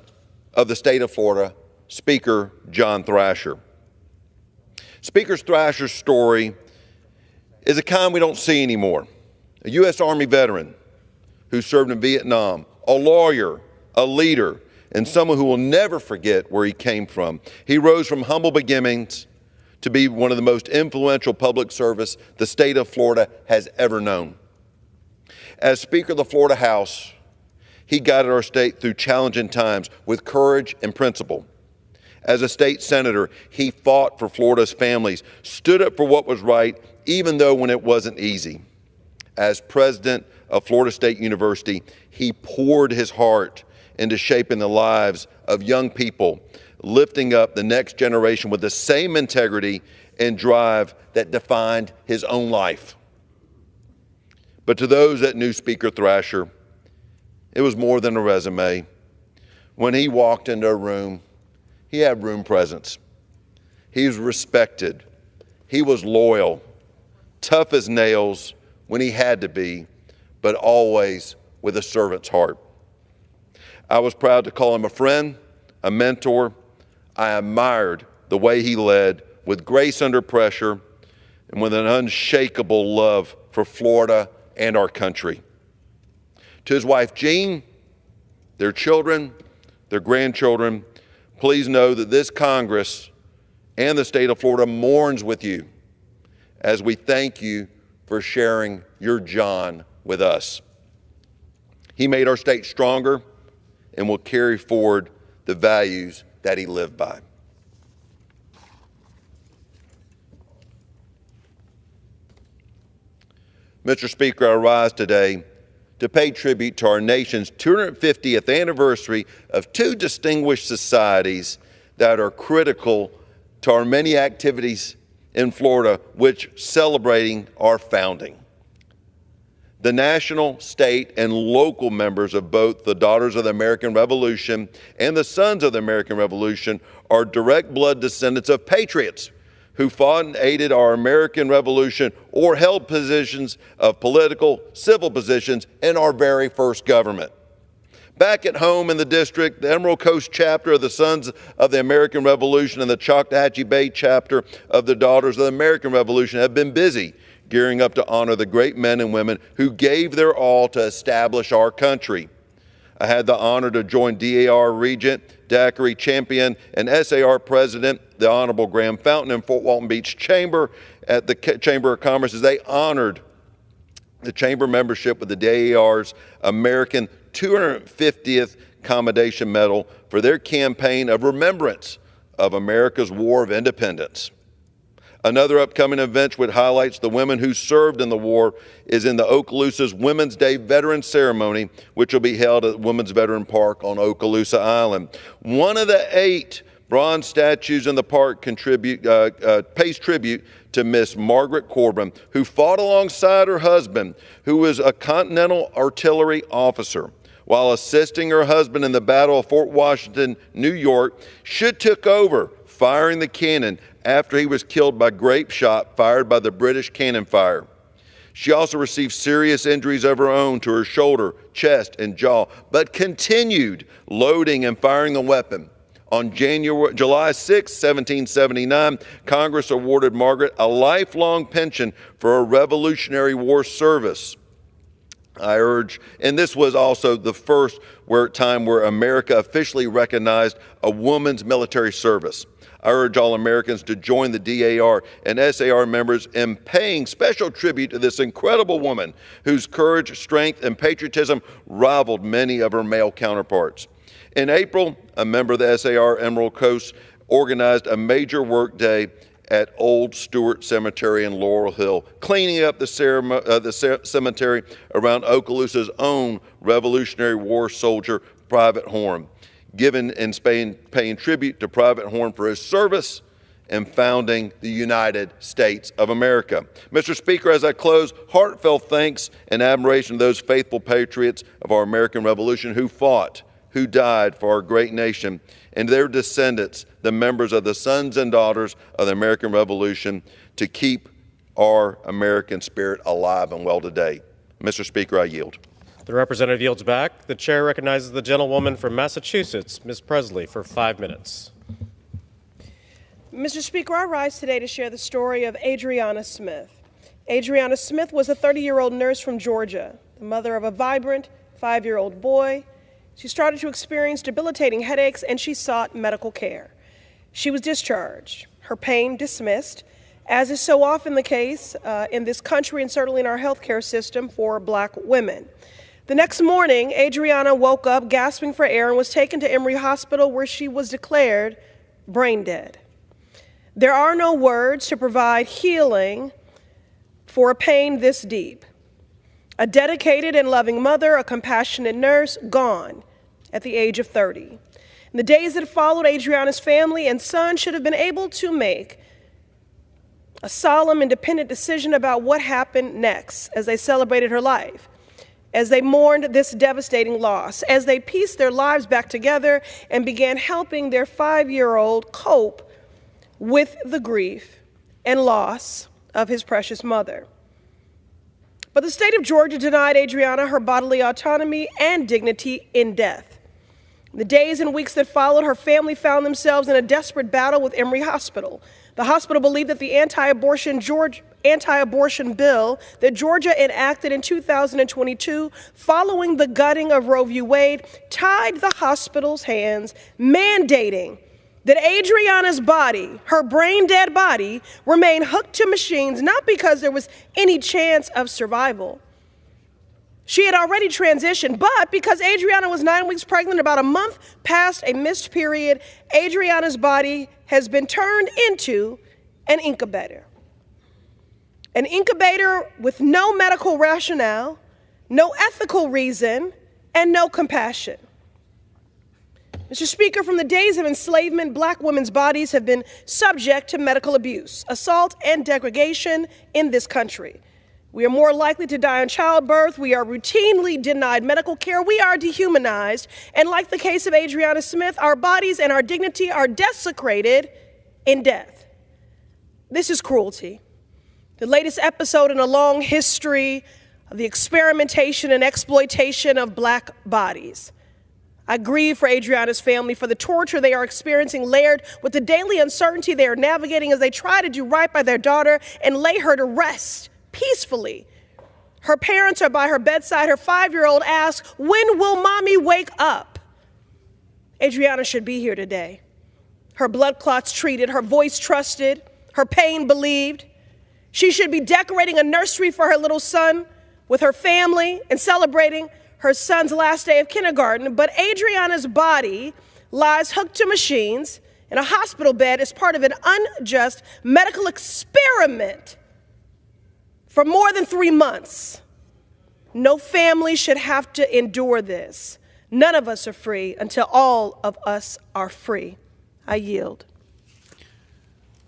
[SPEAKER 12] of the state of Florida, Speaker John Thrasher. Speaker Thrasher's story is a kind we don't see anymore. A U.S. Army veteran who served in Vietnam, a lawyer, a leader, and someone who will never forget where he came from. He rose from humble beginnings to be one of the most influential public service the state of Florida has ever known. As Speaker of the Florida House, he guided our state through challenging times with courage and principle. As a state senator, he fought for Florida's families, stood up for what was right, even though when it wasn't easy. As president of Florida State University, he poured his heart into shaping the lives of young people, lifting up the next generation with the same integrity and drive that defined his own life. But to those that knew Speaker Thrasher, it was more than a resume. When he walked into a room, he had room presence. He was respected. He was loyal, tough as nails when he had to be, but always with a servant's heart. I was proud to call him a friend, a mentor. I admired the way he led with grace under pressure and with an unshakable love for Florida and our country. To his wife, Jean, their children, their grandchildren, please know that this Congress and the state of Florida mourns with you as we thank you for sharing your John with us. He made our state stronger and will carry forward the values that he lived by. Mr. Speaker, I rise today to pay tribute to our nation's 250th anniversary of two distinguished societies that are critical to our many activities in Florida, which celebrating our founding. The national, state, and local members of both the Daughters of the American Revolution and the Sons of the American Revolution are direct blood descendants of patriots who fought and aided our American Revolution or held positions of political, civil positions in our very first government. Back at home in the district, the Emerald Coast chapter of the Sons of the American Revolution and the Choctawhatchee Bay chapter of the Daughters of the American Revolution have been busy gearing up to honor the great men and women who gave their all to establish our country. I had the honor to join DAR Regent, Daiquiri Champion, and SAR President, the Honorable Graham Fountain in Fort Walton Beach Chamber at the Chamber of Commerce as they honored the Chamber membership with the DAR's American 250th Commendation Medal for their campaign of remembrance of America's War of Independence. Another upcoming event which highlights the women who served in the war is in the Okaloosa's Women's Day Veteran Ceremony, which will be held at Women's Veteran Park on Okaloosa Island. One of the 8 bronze statues in the park pays tribute to Miss Margaret Corbin, who fought alongside her husband, who was a Continental Artillery officer. While assisting her husband in the Battle of Fort Washington, New York, she took over firing the cannon after he was killed by grape shot fired by the British cannon fire. She also received serious injuries of her own to her shoulder, chest, and jaw, but continued loading and firing the weapon. On July 6, 1779, Congress awarded Margaret a lifelong pension for her Revolutionary War service. I urge, and this was also the first time where America officially recognized a woman's military service. I urge all Americans to join the DAR and SAR members in paying special tribute to this incredible woman whose courage, strength, and patriotism rivaled many of her male counterparts. In April, a member of the SAR Emerald Coast organized a major work day at Old Stewart Cemetery in Laurel Hill, cleaning up the cemetery around Okaloosa's own Revolutionary War soldier, Private Horn, given in Spain, paying tribute to Private Horn for his service in founding the United States of America. Mr. Speaker, as I close, heartfelt thanks and admiration to those faithful patriots of our American Revolution who fought, who died for our great nation, and their descendants, the members of the Sons and Daughters of the American Revolution, to keep our American spirit alive and well today. Mr. Speaker, I yield.
[SPEAKER 1] The representative yields back. The chair recognizes the gentlewoman from Massachusetts, Ms. Presley, for 5 minutes.
[SPEAKER 13] Mr. Speaker, I rise today to share the story of Adriana Smith. Adriana Smith was a 30-year-old nurse from Georgia, the mother of a vibrant 5-year-old boy. She started to experience debilitating headaches and she sought medical care. She was discharged. her pain dismissed, as is so often the case in this country and certainly in our healthcare system for Black women. The next morning, Adriana woke up gasping for air and was taken to Emory Hospital, where she was declared brain dead. There are no words to provide healing for a pain this deep. A dedicated and loving mother, a compassionate nurse, gone at the age of 30. In the days that followed, Adriana's family and son should have been able to make a solemn, independent decision about what happened next as they celebrated her life, as they mourned this devastating loss, as they pieced their lives back together and began helping their 5-year-old cope with the grief and loss of his precious mother. But the state of Georgia denied Adriana her bodily autonomy and dignity in death. In the days and weeks that followed, her family found themselves in a desperate battle with Emory Hospital. The hospital believed that the anti-abortion bill that Georgia enacted in 2022, following the gutting of Roe v. Wade, tied the hospital's hands, mandating that Adriana's body, her brain-dead body, remain hooked to machines, not because there was any chance of survival. She had already transitioned, but because Adriana was 9 weeks pregnant, about a month past a missed period, Adriana's body has been turned into an incubator. An incubator with no medical rationale, no ethical reason, and no compassion. Mr. Speaker, from the days of enslavement, Black women's bodies have been subject to medical abuse, assault, and degradation in this country. We are more likely to die in childbirth. We are routinely denied medical care. We are dehumanized. And like the case of Adriana Smith, our bodies and our dignity are desecrated in death. This is cruelty. The latest episode in a long history of the experimentation and exploitation of Black bodies. I grieve for Adriana's family, for the torture they are experiencing, layered with the daily uncertainty they are navigating as they try to do right by their daughter and lay her to rest peacefully. Her parents are by her bedside. Her 5-year-old asks, "When will mommy wake up?" Adriana should be here today. Her blood clots treated, her voice trusted, her pain believed. She should be decorating a nursery for her little son with her family and celebrating her son's last day of kindergarten, but Adriana's body lies hooked to machines in a hospital bed as part of an unjust medical experiment for more than 3 months. No family should have to endure this. None of us are free until all of us are free. I yield.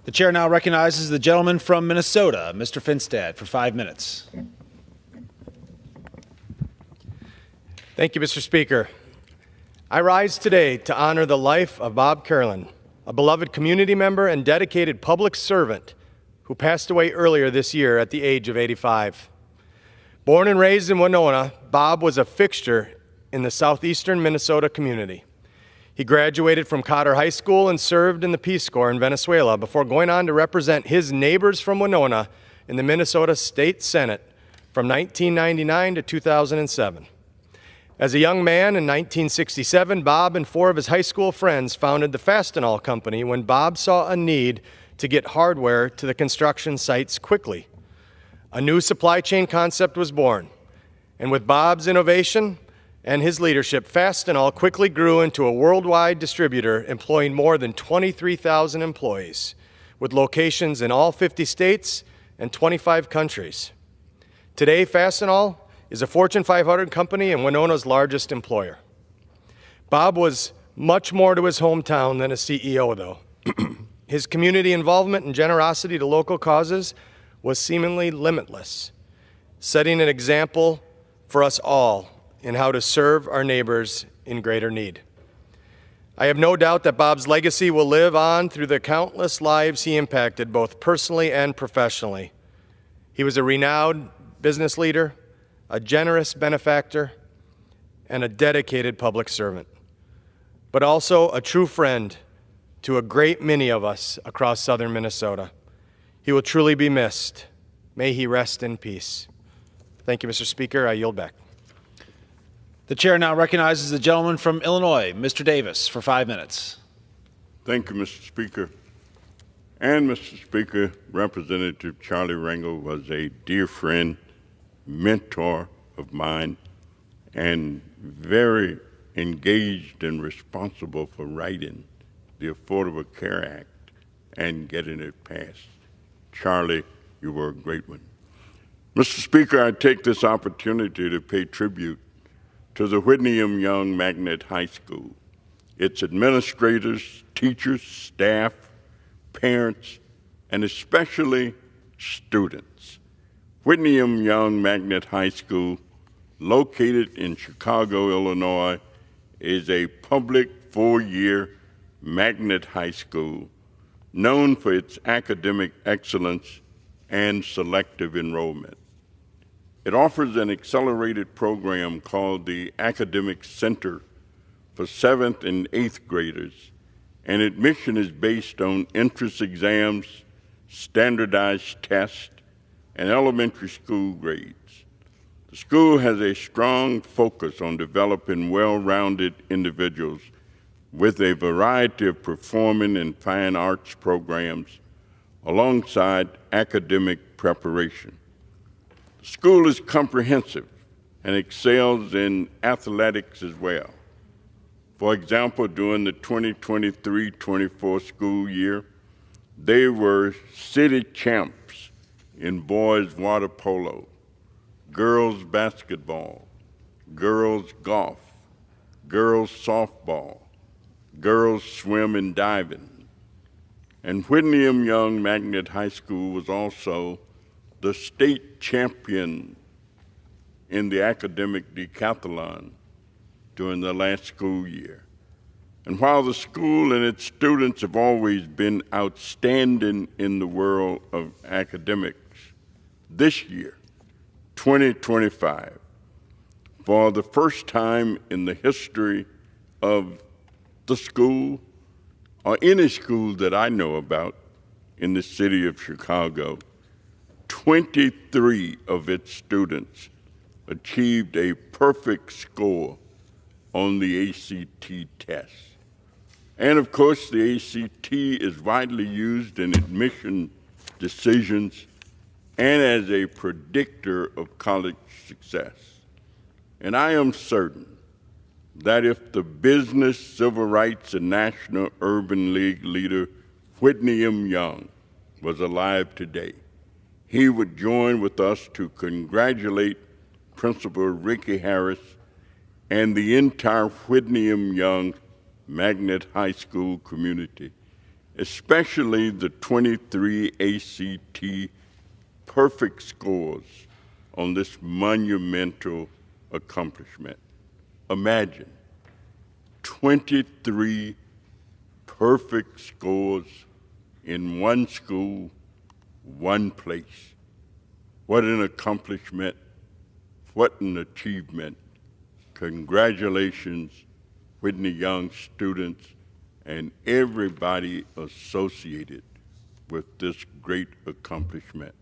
[SPEAKER 14] The chair now recognizes the gentleman from Minnesota, Mr. Finstad, for 5 minutes.
[SPEAKER 1] Thank you, Mr. Speaker. I rise today to honor the life of Bob Curlin, a beloved community member and dedicated public servant who passed away earlier this year at the age of 85. Born and raised in Winona, Bob was a fixture in the southeastern Minnesota community. He graduated from Cotter High School and served in the Peace Corps in Venezuela before going on to represent his neighbors from Winona in the Minnesota State Senate from 1999 to 2007. As a young man in 1967, Bob and 4 of his high school friends founded the Fastenal Company when Bob saw a need to get hardware to the construction sites quickly. A new supply chain concept was born, and with Bob's innovation and his leadership, Fastenal quickly grew into a worldwide distributor employing more than 23,000 employees, with locations in all 50 states and 25 countries. Today, Fastenal is a Fortune 500 company and Winona's largest employer. Bob was much more to his hometown than a CEO, though. His community involvement and generosity to local causes was seemingly limitless, setting an example for us all in how to serve our neighbors in greater need. I have no doubt that Bob's legacy will live on through the countless lives he impacted, both personally and professionally. He was a renowned business leader, a generous benefactor, and a dedicated public servant, but also a true friend to a great many of us across southern Minnesota. He will truly be missed. May he rest in peace. Thank you, Mr. Speaker. I yield back.
[SPEAKER 14] The chair now recognizes the gentleman from Illinois, Mr. Davis, for 5 minutes.
[SPEAKER 15] Thank you, Mr. Speaker. And Mr. Speaker, Representative Charlie Rangel was a dear friend, mentor of mine, and very engaged and responsible for writing the Affordable Care Act and getting it passed. Charlie, you were a great one. Mr. Speaker, I take this opportunity to pay tribute to the Whitney M. Young Magnet High School, its administrators, teachers, staff, parents, and especially students. Whitney M. Young Magnet High School, located in Chicago, Illinois, is a public four-year magnet high school known for its academic excellence and selective enrollment. It offers an accelerated program called the Academic Center for 7th and 8th graders, and admission is based on entrance exams, standardized tests, and elementary school grades. The school has a strong focus on developing well-rounded individuals with a variety of performing and fine arts programs alongside academic preparation. The school is comprehensive and excels in athletics as well. For example, during the 2023-24 school year, they were city champs in boys water polo, girls basketball, girls golf, girls softball, girls swim and diving. And Whitney M. Young Magnet High School was also the state champion in the academic decathlon during the last school year. And while the school and its students have always been outstanding in the world of academics, this year, 2025, for the first time in the history of the school, or any school that I know about in the city of Chicago, 23 of its students achieved a perfect score on the ACT test. And of course, the ACT is widely used in admission decisions and as a predictor of college success. And I am certain that if the business, civil rights, and National Urban League leader Whitney M. Young was alive today, he would join with us to congratulate Principal Ricky Harris and the entire Whitney M. Young Magnet High School community, especially the 23 ACT perfect scores on this monumental accomplishment. Imagine 23 perfect scores in one school, one place. What an accomplishment, what an achievement. Congratulations, Whitney Young students and everybody associated with this great accomplishment.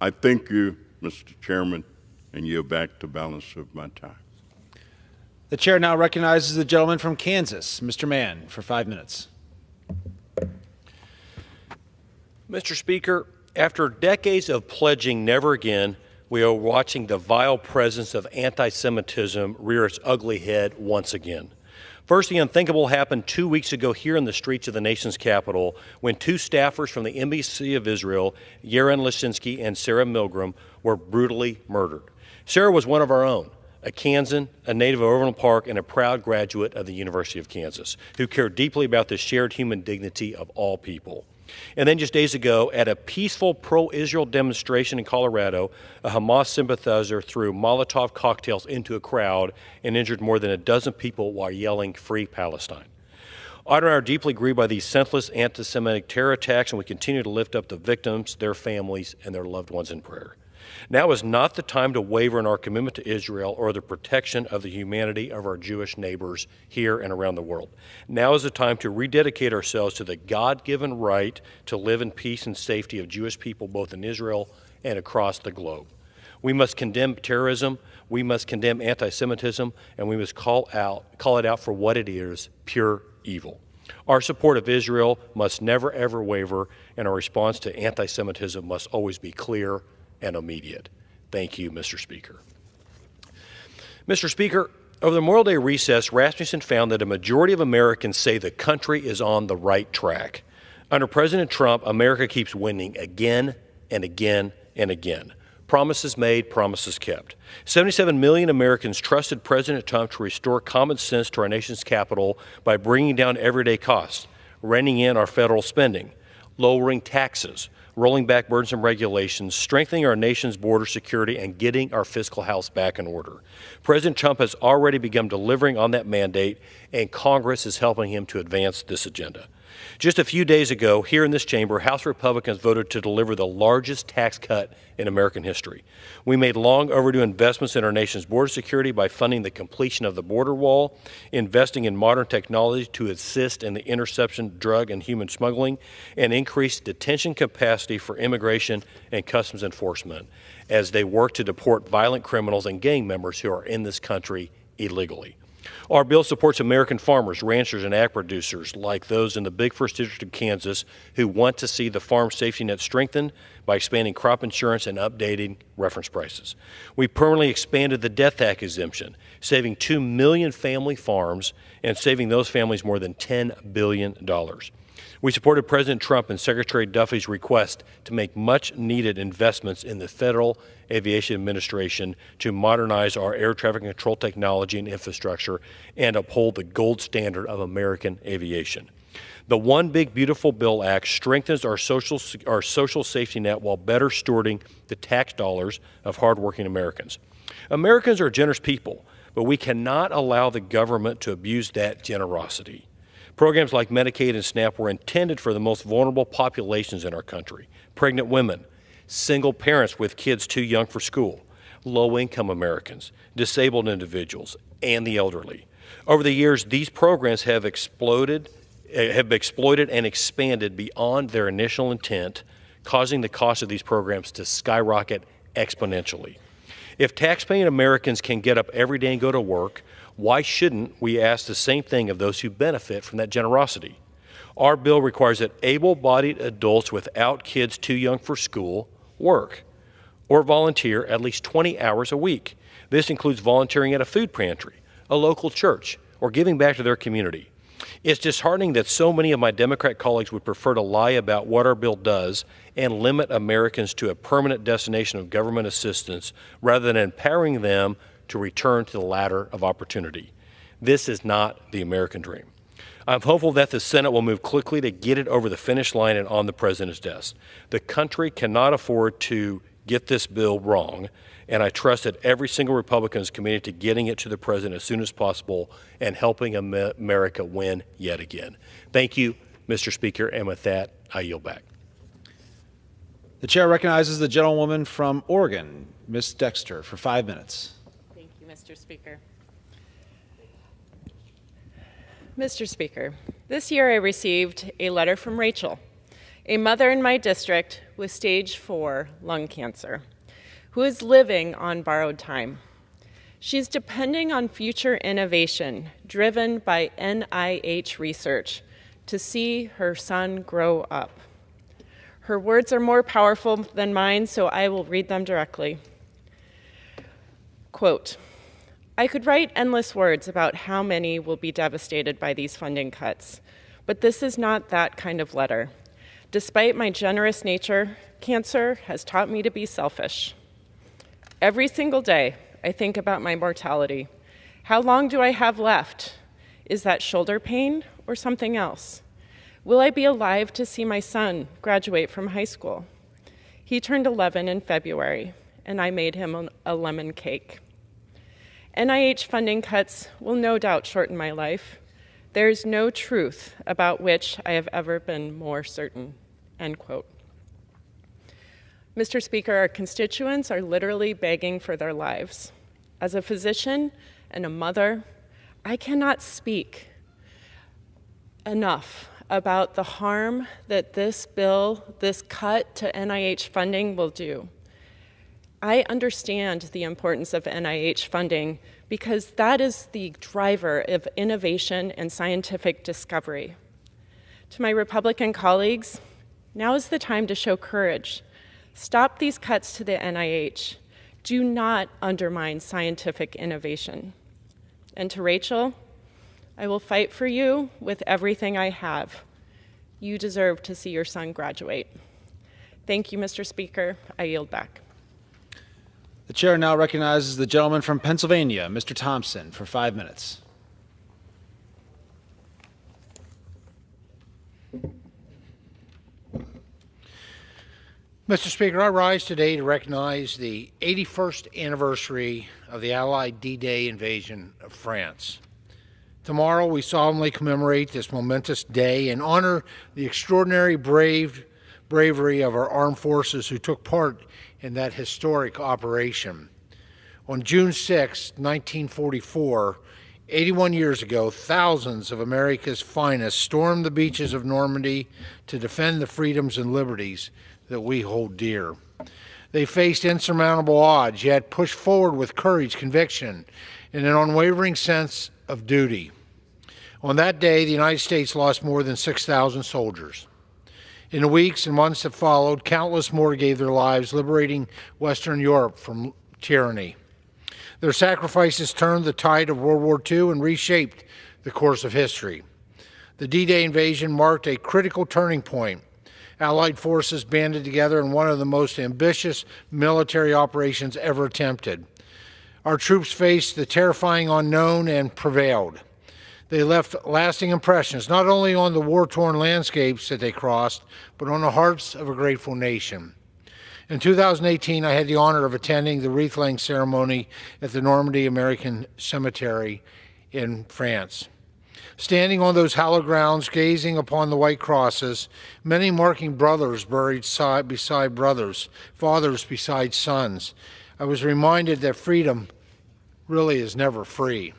[SPEAKER 15] I thank you, Mr. Chairman, and yield back the balance of my time.
[SPEAKER 14] The chair now recognizes the gentleman from Kansas, Mr. Mann, for 5 minutes.
[SPEAKER 16] Mr. Speaker, after decades of pledging never again, we are watching the vile presence of anti-Semitism rear its ugly head once again. First, the unthinkable happened 2 weeks ago here in the streets of the nation's capital when two staffers from the Embassy of Israel, Yaron Leshinsky and Sarah Milgram, were brutally murdered. Sarah was one of our own, a Kansan, a native of Overland Park, and a proud graduate of the University of Kansas, who cared deeply about the shared human dignity of all people. And then just days ago, at a peaceful pro-Israel demonstration in Colorado, a Hamas sympathizer threw Molotov cocktails into a crowd and injured more than a dozen people while yelling, "Free Palestine." Audra and I are deeply grieved by these senseless anti-Semitic terror attacks, and we continue to lift up the victims, their families, and their loved ones in prayer. Now is not the time to waver in our commitment to Israel or the protection of the humanity of our Jewish neighbors here and around the world. Now is the time to rededicate ourselves to the God-given right to live in peace and safety of Jewish people both in Israel and across the globe. We must condemn terrorism, we must condemn anti-Semitism, and we must call it out for what it is, pure evil. Our support of Israel must never, ever waver, and our response to anti-Semitism must always be clear and immediate. Thank you, Mr. Speaker. Mr. Speaker, over the Memorial Day recess, Rasmussen found that a majority of Americans say the country is on the right track. Under President Trump, America keeps winning again and again and again. Promises made, promises kept. 77 million Americans trusted President Trump to restore common sense to our nation's capital by bringing down everyday costs, reining in our federal spending, lowering taxes, rolling back burdensome regulations, strengthening our nation's border security, and getting our fiscal house back in order. President Trump has already begun delivering on that mandate, and Congress is helping him to advance this agenda. Just a few days ago, here in this chamber, House Republicans voted to deliver the largest tax cut in American history. We made long overdue investments in our nation's border security by funding the completion of the border wall, investing in modern technology to assist in the interception of drug and human smuggling, and increased detention capacity for immigration and customs enforcement as they work to deport violent criminals and gang members who are in this country illegally. Our bill supports American farmers, ranchers, and ag producers like those in the Big First District of Kansas who want to see the farm safety net strengthened by expanding crop insurance and updating reference prices. We permanently expanded the death tax exemption, saving 2 million family farms and saving those families more than $10 billion. We supported President Trump and Secretary Duffy's request to make much-needed investments in the Federal Aviation Administration to modernize our air traffic control technology and infrastructure and uphold the gold standard of American aviation. The One Big Beautiful Bill Act strengthens our social safety net while better stewarding the tax dollars of hardworking Americans. Americans are generous people, but we cannot allow the government to abuse that generosity. Programs like Medicaid and SNAP were intended for the most vulnerable populations in our country: pregnant women, single parents with kids too young for school, low-income Americans, disabled individuals, and the elderly. Over the years, these programs have exploited and expanded beyond their initial intent, causing the cost of these programs to skyrocket exponentially. If taxpaying Americans can get up every day and go to work, why shouldn't we ask the same thing of those who benefit from that generosity? Our bill requires that able-bodied adults without kids too young for school work or volunteer at least 20 hours a week. This includes volunteering at a food pantry, a local church, or giving back to their community. It's disheartening that so many of my Democrat colleagues would prefer to lie about what our bill does and limit Americans to a permanent destination of government assistance rather than empowering them to return to the ladder of opportunity. This is not the American dream. I'm hopeful that the Senate will move quickly to get it over the finish line and on the President's desk. The country cannot afford to get this bill wrong, and I trust that every single Republican is committed to getting it to the President as soon as possible and helping America win yet again. Thank you, Mr. Speaker, and with that, I yield back.
[SPEAKER 14] The chair recognizes the gentlewoman from Oregon, Ms. Dexter, for 5 minutes.
[SPEAKER 17] Thank you, Mr. Speaker. Mr. Speaker, this year I received a letter from Rachel, a mother in my district with stage 4 lung cancer, who is living on borrowed time. She's depending on future innovation driven by NIH research to see her son grow up. Her words are more powerful than mine, so I will read them directly. Quote, I could write endless words about how many will be devastated by these funding cuts, but this is not that kind of letter. Despite my generous nature, cancer has taught me to be selfish. Every single day, I think about my mortality. How long do I have left? Is that shoulder pain or something else? Will I be alive to see my son graduate from high school? He turned 11 in February, and I made him a lemon cake. NIH funding cuts will no doubt shorten my life. There is no truth about which I have ever been more certain, end quote. Mr. Speaker, our constituents are literally begging for their lives. As a physician and a mother, I cannot speak enough about the harm that this bill, this cut to NIH funding will do. I understand the importance of NIH funding because that is the driver of innovation and scientific discovery. To my Republican colleagues, now is the time to show courage. Stop these cuts to the NIH. Do not undermine scientific innovation. And to Rachel, I will fight for you with everything I have. You deserve to see your son graduate. Thank you, Mr. Speaker. I yield back.
[SPEAKER 14] The chair now recognizes the gentleman from Pennsylvania, Mr. Thompson, for 5 minutes.
[SPEAKER 18] Mr. Speaker, I rise today to recognize the 81st anniversary of the Allied D-Day invasion of France. Tomorrow, we solemnly commemorate this momentous day and honor the extraordinary bravery of our armed forces who took part in that historic operation. On June 6, 1944, 81 years ago, thousands of America's finest stormed the beaches of Normandy to defend the freedoms and liberties that we hold dear. They faced insurmountable odds, yet pushed forward with courage, conviction, and an unwavering sense of duty. On that day, the United States lost more than 6,000 soldiers. In the weeks and months that followed, countless more gave their lives liberating Western Europe from tyranny. Their sacrifices turned the tide of World War II and reshaped the course of history. The D-Day invasion marked a critical turning point. Allied forces banded together in one of the most ambitious military operations ever attempted. Our troops faced the terrifying unknown and prevailed. They left lasting impressions, not only on the war-torn landscapes that they crossed, but on the hearts of a grateful nation. In 2018, I had the honor of attending the wreath-laying ceremony at the Normandy American Cemetery in France. Standing on those hallowed grounds, gazing upon the white crosses, many marking brothers buried side beside brothers, fathers beside sons, I was reminded that freedom really is never free.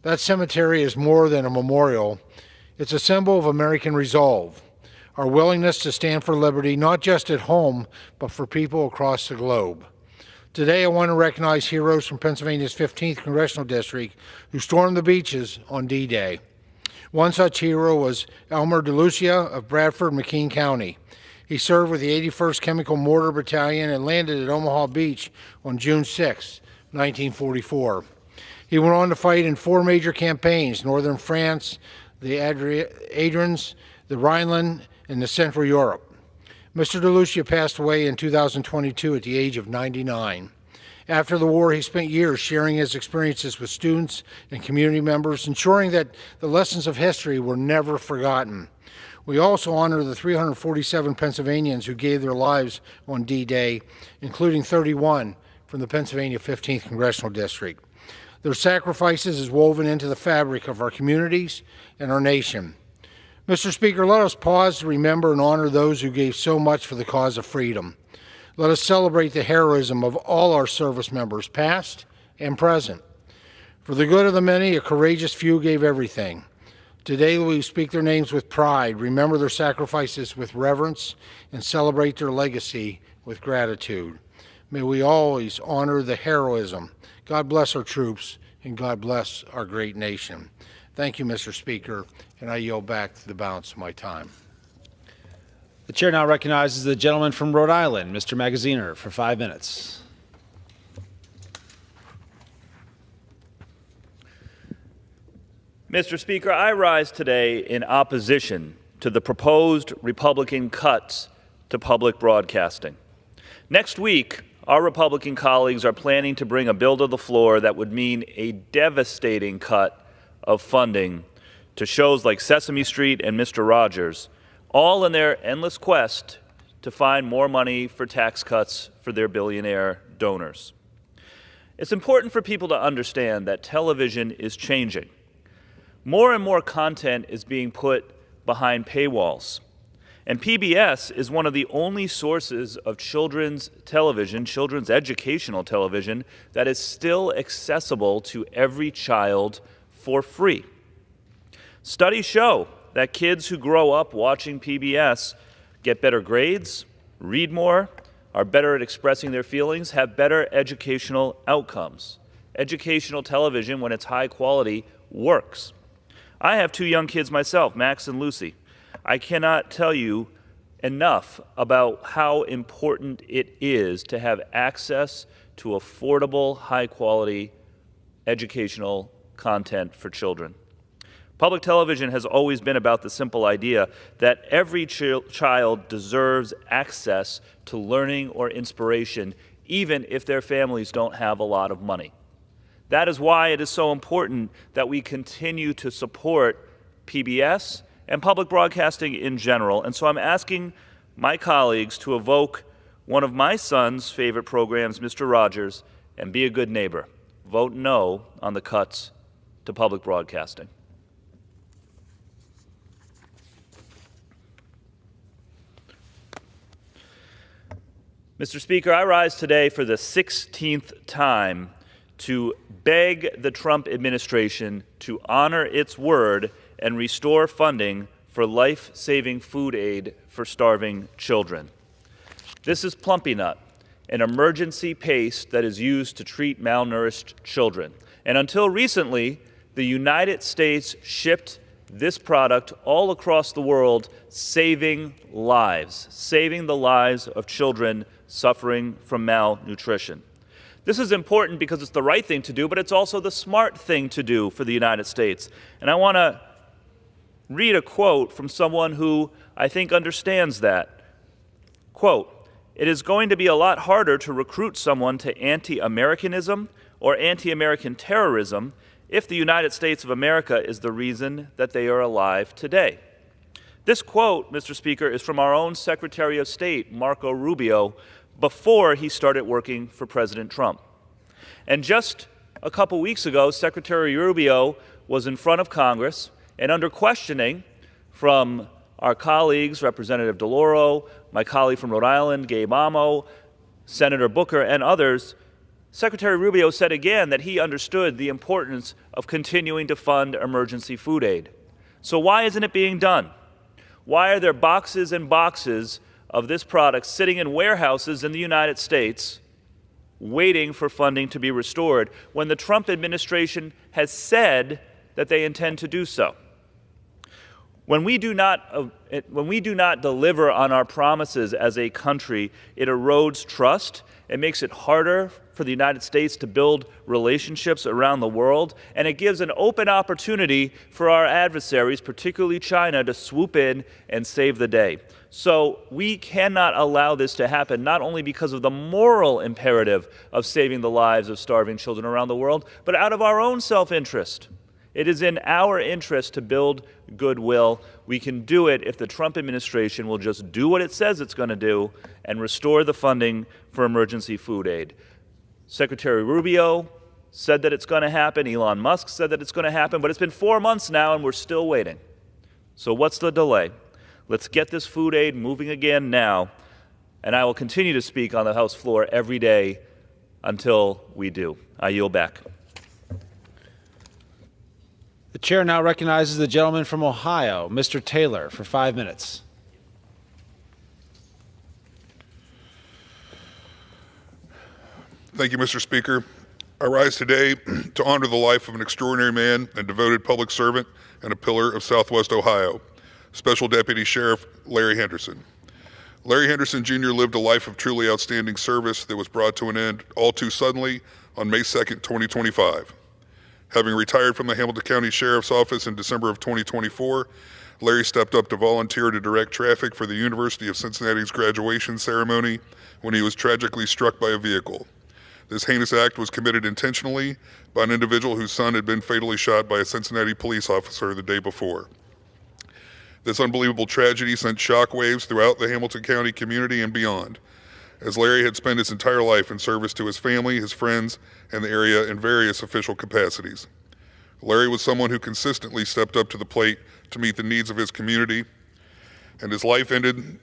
[SPEAKER 18] That cemetery is more than a memorial. It's a symbol of American resolve, our willingness to stand for liberty, not just at home, but for people across the globe. Today, I want to recognize heroes from Pennsylvania's 15th Congressional District who stormed the beaches on D-Day. One such hero was Elmer DeLucia of Bradford, McKean County. He served with the 81st Chemical Mortar Battalion and landed at Omaha Beach on June 6, 1944. He went on to fight in 4 major campaigns: northern France, the Ardennes, the Rhineland, and the Central Europe. Mr. DeLucia passed away in 2022 at the age of 99. After the war, he spent years sharing his experiences with students and community members, ensuring that the lessons of history were never forgotten. We also honor the 347 Pennsylvanians who gave their lives on D-Day, including 31 from the Pennsylvania 15th Congressional District. Their sacrifices is woven into the fabric of our communities and our nation. Mr. Speaker, let us pause to remember and honor those who gave so much for the cause of freedom. Let us celebrate the heroism of all our service members, past and present. For the good of the many, a courageous few gave everything. Today we speak their names with pride, remember their sacrifices with reverence, and celebrate their legacy with gratitude. May we always honor the heroism. God bless our troops, and God bless our great nation. Thank you, Mr. Speaker, and I yield back the balance of my time.
[SPEAKER 14] The chair now recognizes the gentleman from Rhode Island, Mr. Magaziner, for 5 minutes.
[SPEAKER 19] Mr. Speaker, I rise today in opposition to the proposed Republican cuts to public broadcasting. Next week, our Republican colleagues are planning to bring a bill to the floor that would mean a devastating cut of funding to shows like Sesame Street and Mr. Rogers, all in their endless quest to find more money for tax cuts for their billionaire donors. It's important for people to understand that television is changing. More and more content is being put behind paywalls. And PBS is one of the only sources of children's television, children's educational television, that is still accessible to every child for free. Studies show that kids who grow up watching PBS get better grades, read more, are better at expressing their feelings, have better educational outcomes. Educational television, when it's high quality, works. I have 2 young kids myself, Max and Lucy. I cannot tell you enough about how important it is to have access to affordable, high-quality educational content for children. Public television has always been about the simple idea that every child deserves access to learning or inspiration, even if their families don't have a lot of money. That is why it is so important that we continue to support PBS and public broadcasting in general. And so I'm asking my colleagues to evoke one of my son's favorite programs, Mr. Rogers, and be a good neighbor. Vote no on the cuts to public broadcasting. Mr. Speaker, I rise today for the 16th time to beg the Trump administration to honor its word and restore funding for life-saving food aid for starving children. This is Plumpy Nut, an emergency paste that is used to treat malnourished children. And until recently, the United States shipped this product all across the world, saving the lives of children suffering from malnutrition. This is important because it's the right thing to do, but it's also the smart thing to do for the United States. And I want to read a quote from someone who I think understands that. Quote, "It is going to be a lot harder to recruit someone to anti-Americanism or anti-American terrorism if the United States of America is the reason that they are alive today." This quote, Mr. Speaker, is from our own Secretary of State, Marco Rubio, before he started working for President Trump. And just a couple weeks ago, Secretary Rubio was in front of Congress, and under questioning from our colleagues, Representative DeLauro, my colleague from Rhode Island, Gabe Amo, Senator Booker, and others, Secretary Rubio said again that he understood the importance of continuing to fund emergency food aid. So why isn't it being done? Why are there boxes and boxes of this product sitting in warehouses in the United States waiting for funding to be restored when the Trump administration has said that they intend to do so? When we do not deliver on our promises as a country, it erodes trust. It makes it harder for the United States to build relationships around the world, and it gives an open opportunity for our adversaries, particularly China, to swoop in and save the day. So we cannot allow this to happen, not only because of the moral imperative of saving the lives of starving children around the world, but out of our own self-interest. It is in our interest to build goodwill. We can do it if the Trump administration will just do what it says it's going to do and restore the funding for emergency food aid. Secretary Rubio said that it's going to happen. Elon Musk said that it's going to happen, but it's been 4 months now and we're still waiting. So what's the delay? Let's get this food aid moving again now, and I will continue to speak on the House floor every day until we do. I yield back.
[SPEAKER 14] The chair now recognizes the gentleman from Ohio, Mr. Taylor, for 5 minutes.
[SPEAKER 20] Thank you, Mr. Speaker. I rise today to honor the life of an extraordinary man and devoted public servant and a pillar of Southwest Ohio, Special Deputy Sheriff Larry Henderson. Larry Henderson, Jr. lived a life of truly outstanding service that was brought to an end all too suddenly on May 2nd, 2025. Having retired from the Hamilton County Sheriff's Office in December of 2024, Larry stepped up to volunteer to direct traffic for the University of Cincinnati's graduation ceremony when he was tragically struck by a vehicle. This heinous act was committed intentionally by an individual whose son had been fatally shot by a Cincinnati police officer the day before. This unbelievable tragedy sent shockwaves throughout the Hamilton County community and beyond, as Larry had spent his entire life in service to his family, his friends, and the area in various official capacities. Larry was someone who consistently stepped up to the plate to meet the needs of his community, and his life ended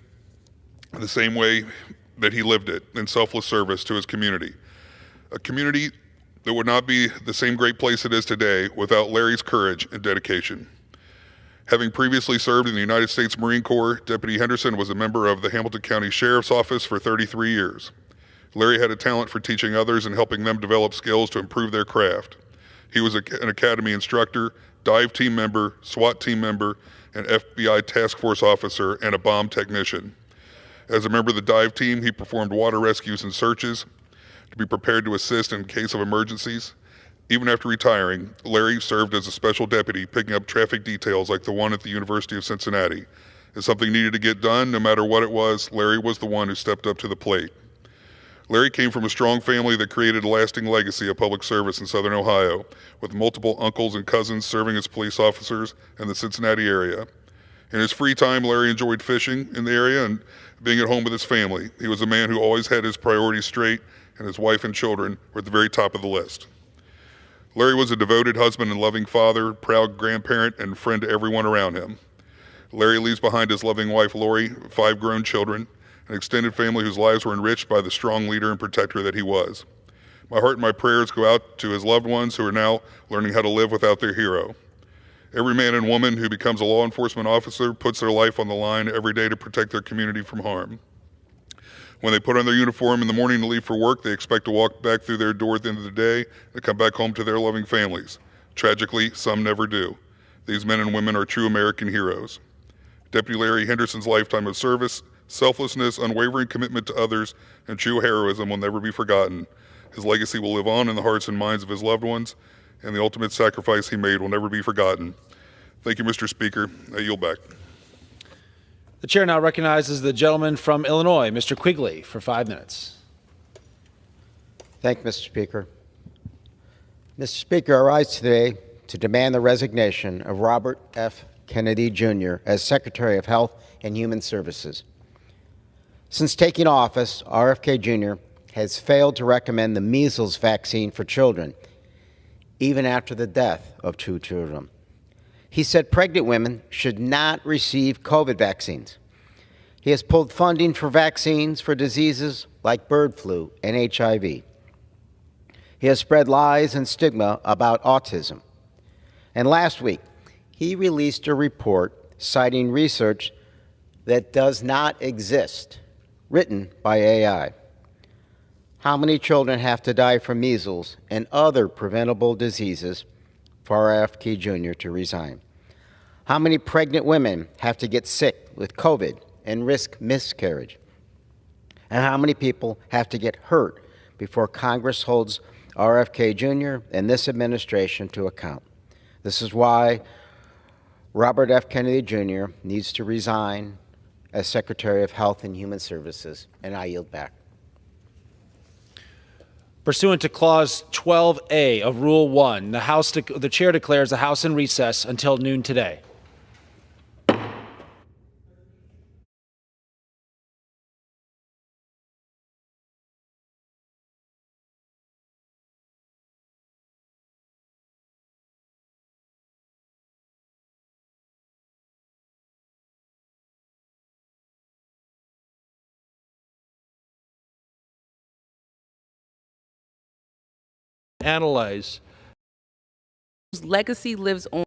[SPEAKER 20] the same way that he lived it, in selfless service to his community. A community that would not be the same great place it is today without Larry's courage and dedication. Having previously served in the United States Marine Corps, Deputy Henderson was a member of the Hamilton County Sheriff's Office for 33 years. Larry had a talent for teaching others and helping them develop skills to improve their craft. He was an academy instructor, dive team member, SWAT team member, an FBI task force officer, and a bomb technician. As a member of the dive team, he performed water rescues and searches to be prepared to assist in case of emergencies. Even after retiring, Larry served as a special deputy, picking up traffic details like the one at the University of Cincinnati. If something needed to get done, no matter what it was, Larry was the one who stepped up to the plate. Larry came from a strong family that created a lasting legacy of public service in Southern Ohio, with multiple uncles and cousins serving as police officers in the Cincinnati area. In his free time, Larry enjoyed fishing in the area and being at home with his family. He was a man who always had his priorities straight, and his wife and children were at the very top of the list. Larry was a devoted husband and loving father, proud grandparent, and friend to everyone around him. Larry leaves behind his loving wife, Lori, 5 grown children, an extended family whose lives were enriched by the strong leader and protector that he was. My heart and my prayers go out to his loved ones who are now learning how to live without their hero. Every man and woman who becomes a law enforcement officer puts their life on the line every day to protect their community from harm. When they put on their uniform in the morning to leave for work, they expect to walk back through their door at the end of the day and come back home to their loving families. Tragically, some never do. These men and women are true American heroes. Deputy Larry Henderson's lifetime of service, selflessness, unwavering commitment to others, and true heroism will never be forgotten. His legacy will live on in the hearts and minds of his loved ones, and the ultimate sacrifice he made will never be forgotten. Thank you, Mr. Speaker. I yield back.
[SPEAKER 14] The chair now recognizes the gentleman from Illinois, Mr. Quigley, for 5 minutes.
[SPEAKER 21] Thank you, Mr. Speaker. Mr. Speaker, I rise today to demand the resignation of Robert F. Kennedy, Jr. as Secretary of Health and Human Services. Since taking office, RFK Jr. has failed to recommend the measles vaccine for children, even after the death of 2 children. He said pregnant women should not receive COVID vaccines. He has pulled funding for vaccines for diseases like bird flu and HIV. He has spread lies and stigma about autism. And last week, he released a report citing research that does not exist, written by AI. How many children have to die from measles and other preventable diseases for RFK Jr. to resign? How many pregnant women have to get sick with COVID and risk miscarriage? And how many people have to get hurt before Congress holds RFK Jr. and this administration to account? This is why Robert F. Kennedy Jr. needs to resign as Secretary of Health and Human Services, and I yield back.
[SPEAKER 14] Pursuant to Clause 12A of Rule 1, the chair declares the House in recess until noon today.
[SPEAKER 5] Analyze.
[SPEAKER 22] Whose legacy lives on.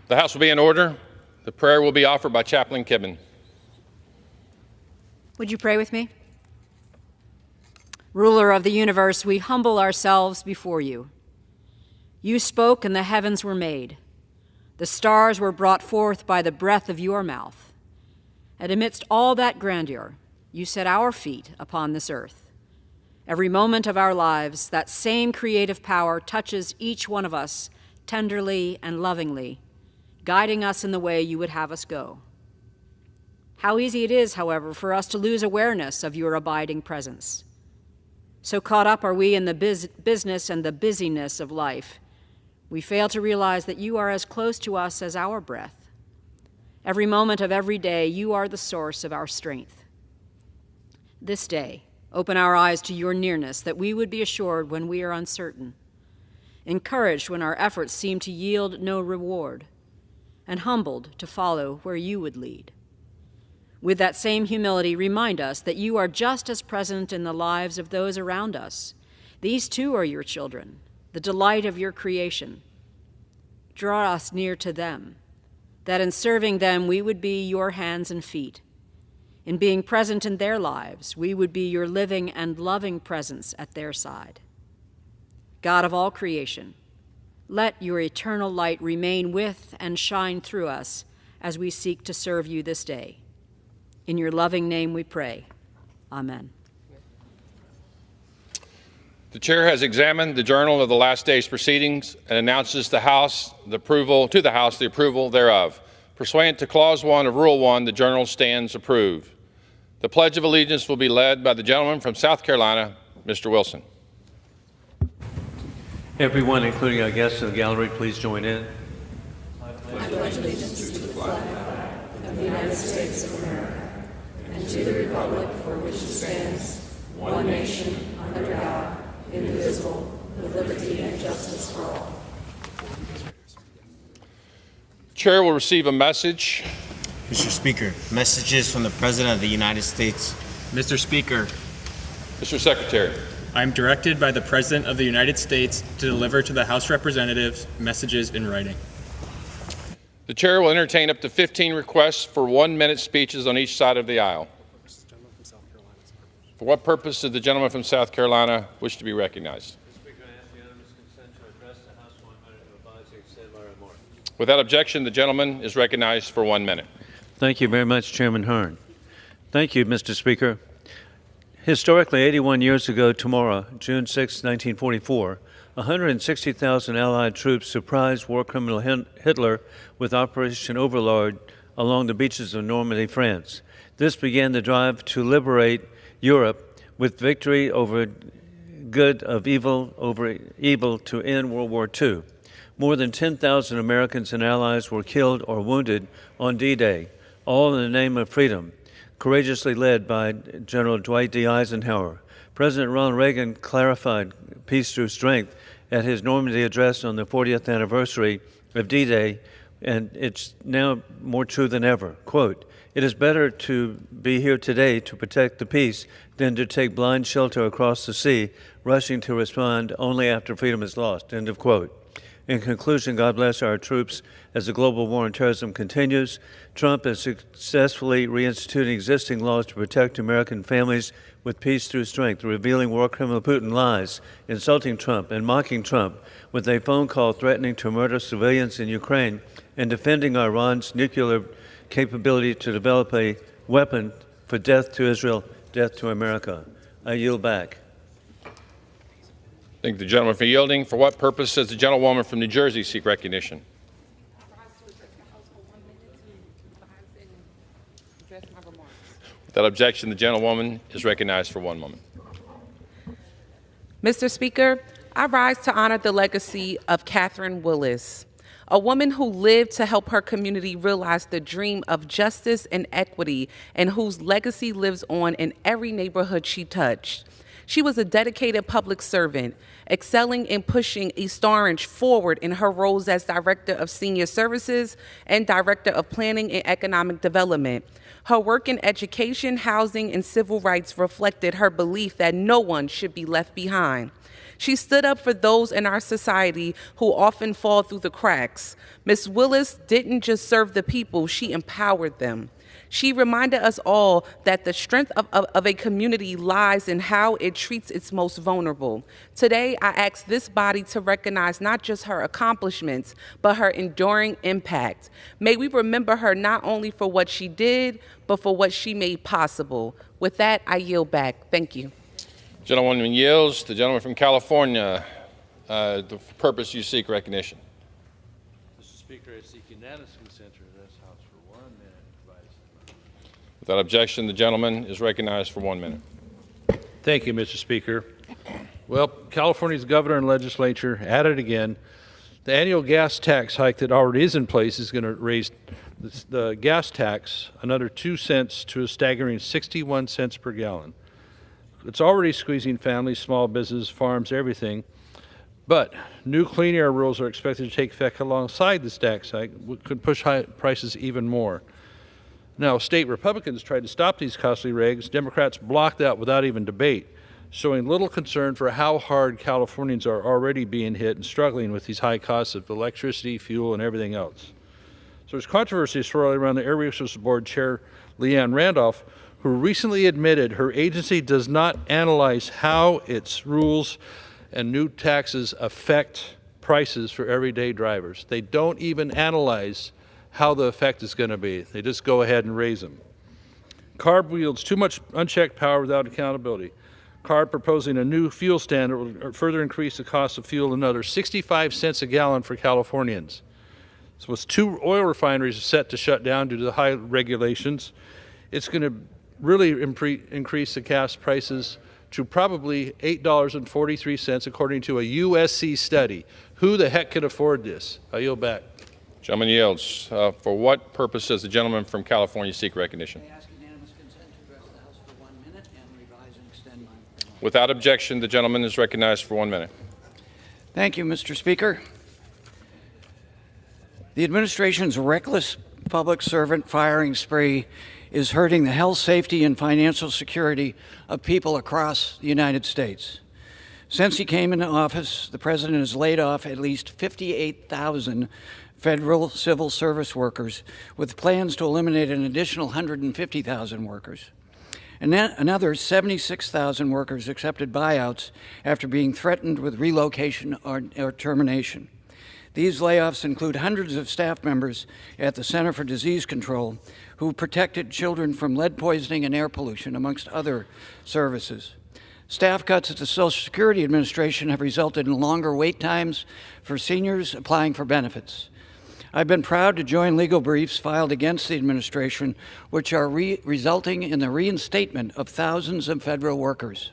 [SPEAKER 23] The House will be in order. The prayer will be offered by Chaplain Kibben.
[SPEAKER 24] Would you pray with me? Ruler of the universe, we humble ourselves before you. You spoke and the heavens were made. The stars were brought forth by the breath of your mouth. And amidst all that grandeur, you set our feet upon this earth. Every moment of our lives, that same creative power touches each one of us tenderly and lovingly, guiding us in the way you would have us go. How easy it is, however, for us to lose awareness of your abiding presence. So caught up are we in the business and the busyness of life, we fail to realize that you are as close to us as our breath. Every moment of every day, you are the source of our strength. This day, open our eyes to your nearness, that we would be assured when we are uncertain, encouraged when our efforts seem to yield no reward, and humbled to follow where you would lead. With that same humility, remind us that you are just as present in the lives of those around us. These too are your children, the delight of your creation. Draw us near to them, that in serving them we would be your hands and feet. In being present in their lives, we would be your living and loving presence at their side. God of all creation, let your eternal light remain with and shine through us as we seek to serve you this day. In your loving name we pray. Amen.
[SPEAKER 23] The chair has examined the journal of the last day's proceedings and announces to the House the approval thereof. Pursuant to Clause 1 of Rule 1, the journal stands approved. The Pledge of Allegiance will be led by the gentleman from South Carolina, Mr. Wilson.
[SPEAKER 2] Everyone, including our guests in the gallery, please join in.
[SPEAKER 3] I pledge allegiance to the flag of the United States of America and to the republic for which it stands, one nation, under God, indivisible, with liberty and justice for all.
[SPEAKER 23] Chair will receive a message.
[SPEAKER 4] Mr. Speaker, messages from the President of the United States.
[SPEAKER 7] Mr. Speaker.
[SPEAKER 23] Mr. Secretary.
[SPEAKER 7] I am directed by the President of the United States to deliver to the House Representatives messages in writing.
[SPEAKER 23] The chair will entertain up to 15 requests for 1-minute speeches on each side of the aisle. For what purpose does the gentleman from South Carolina wish to be recognized?
[SPEAKER 2] Mr. Speaker, I ask unanimous consent to address the House 1 minute to advise and extend my remarks.
[SPEAKER 23] Without objection, the gentleman is recognized for 1 minute.
[SPEAKER 2] Thank you very much, Chairman Hearn. Thank you, Mr. Speaker. Historically, 81 years ago tomorrow, June 6, 1944, 160,000 Allied troops surprised war criminal Hitler with Operation Overlord along the beaches of Normandy, France. This began the drive to liberate Europe with victory over good of evil over evil to end World War II. More than 10,000 Americans and Allies were killed or wounded on D-Day, all in the name of freedom, courageously led by General Dwight D. Eisenhower. President Ronald Reagan clarified peace through strength at his Normandy address on the 40th anniversary of D-Day, and it's now more true than ever. Quote, "It is better to be here today to protect the peace than to take blind shelter across the sea, rushing to respond only after freedom is lost." End of quote. In conclusion, God bless our troops as the global war on terrorism continues. Trump is successfully reinstituting existing laws to protect American families with peace through strength, revealing war criminal Putin lies, insulting Trump and mocking Trump with a phone call threatening to murder civilians in Ukraine, and defending Iran's nuclear capability to develop a weapon for death to Israel, death to America. I yield back.
[SPEAKER 23] Thank the gentleman for yielding. For what purpose does the gentlewoman from New Jersey seek recognition? Without objection, the gentlewoman is recognized for 1 moment.
[SPEAKER 25] Mr. Speaker, I rise to honor the legacy of Catherine Willis, a woman who lived to help her community realize the dream of justice and equity, and whose legacy lives on in every neighborhood she touched. She was a dedicated public servant, excelling in pushing East Orange forward in her roles as Director of Senior Services and Director of Planning and Economic Development. Her work in education, housing, and civil rights reflected her belief that no one should be left behind. She stood up for those in our society who often fall through the cracks. Ms. Willis didn't just serve the people, she empowered them. She reminded us all that the strength of a community lies in how it treats its most vulnerable. Today, I ask this body to recognize not just her accomplishments, but her enduring impact. May we remember her not only for what she did, but for what she made possible. With that, I yield back. Thank you.
[SPEAKER 23] Gentlewoman yields. The gentleman from California, the purpose you seek recognition.
[SPEAKER 5] Mr. Speaker, I seek unanimous consent to address the House for 1 minute.
[SPEAKER 23] Without objection, the gentleman is recognized for 1 minute.
[SPEAKER 5] Thank you, Mr. Speaker. Well, California's governor and legislature at it again. The annual gas tax hike that already is in place is going to raise the gas tax another 2 cents to a staggering 61 cents per gallon. It's already squeezing families, small business, farms, everything. But new clean air rules are expected to take effect alongside this tax hike, which could push high prices even more. Now, state Republicans tried to stop these costly regs. Democrats blocked that without even debate, showing little concern for how hard Californians are already being hit and struggling with these high costs of electricity, fuel, and everything else. So there's controversy swirling around the Air Resources Board Chair Leanne Randolph, who recently admitted her agency does not analyze how its rules and new taxes affect prices for everyday drivers. They don't even analyze how the effect is going to be. They just go ahead and raise them. CARB wields too much unchecked power without accountability. CARB proposing a new fuel standard will further increase the cost of fuel another 65 cents a gallon for Californians. So with 2 oil refineries set to shut down due to the high regulations, it's going to really increase the gas prices to probably $8.43, according to a USC study. Who the heck can afford this? I yield back.
[SPEAKER 23] Gentleman yields. For what purpose does the gentleman from California seek recognition? Without objection, the gentleman is recognized for 1 minute.
[SPEAKER 6] Thank you, Mr. Speaker. The administration's reckless public servant firing spree is hurting the health, safety, and financial security of people across the United States. Since he came into office, the president has laid off at least 58,000 federal civil service workers, with plans to eliminate an additional 150,000 workers. And another 76,000 workers accepted buyouts after being threatened with relocation or termination. These layoffs include hundreds of staff members at the Center for Disease Control who protected children from lead poisoning and air pollution, amongst other services. Staff cuts at the Social Security Administration have resulted in longer wait times for seniors applying for benefits. I've been proud to join legal briefs filed against the administration, which are resulting in the reinstatement of thousands of federal workers.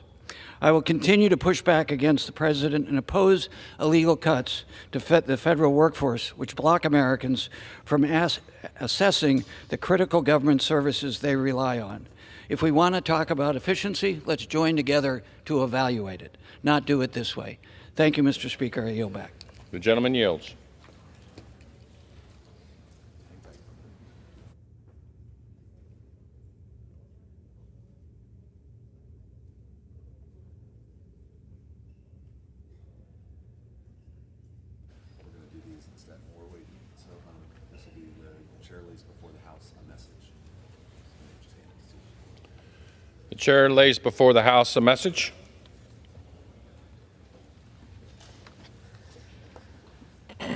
[SPEAKER 6] I will continue to push back against the president and oppose illegal cuts to the federal workforce, which block Americans from assessing the critical government services they rely on. If we want to talk about efficiency, let's join together to evaluate it, not do it this way. Thank you, Mr. Speaker. I yield back.
[SPEAKER 23] The gentleman yields. The chair lays before the House a message.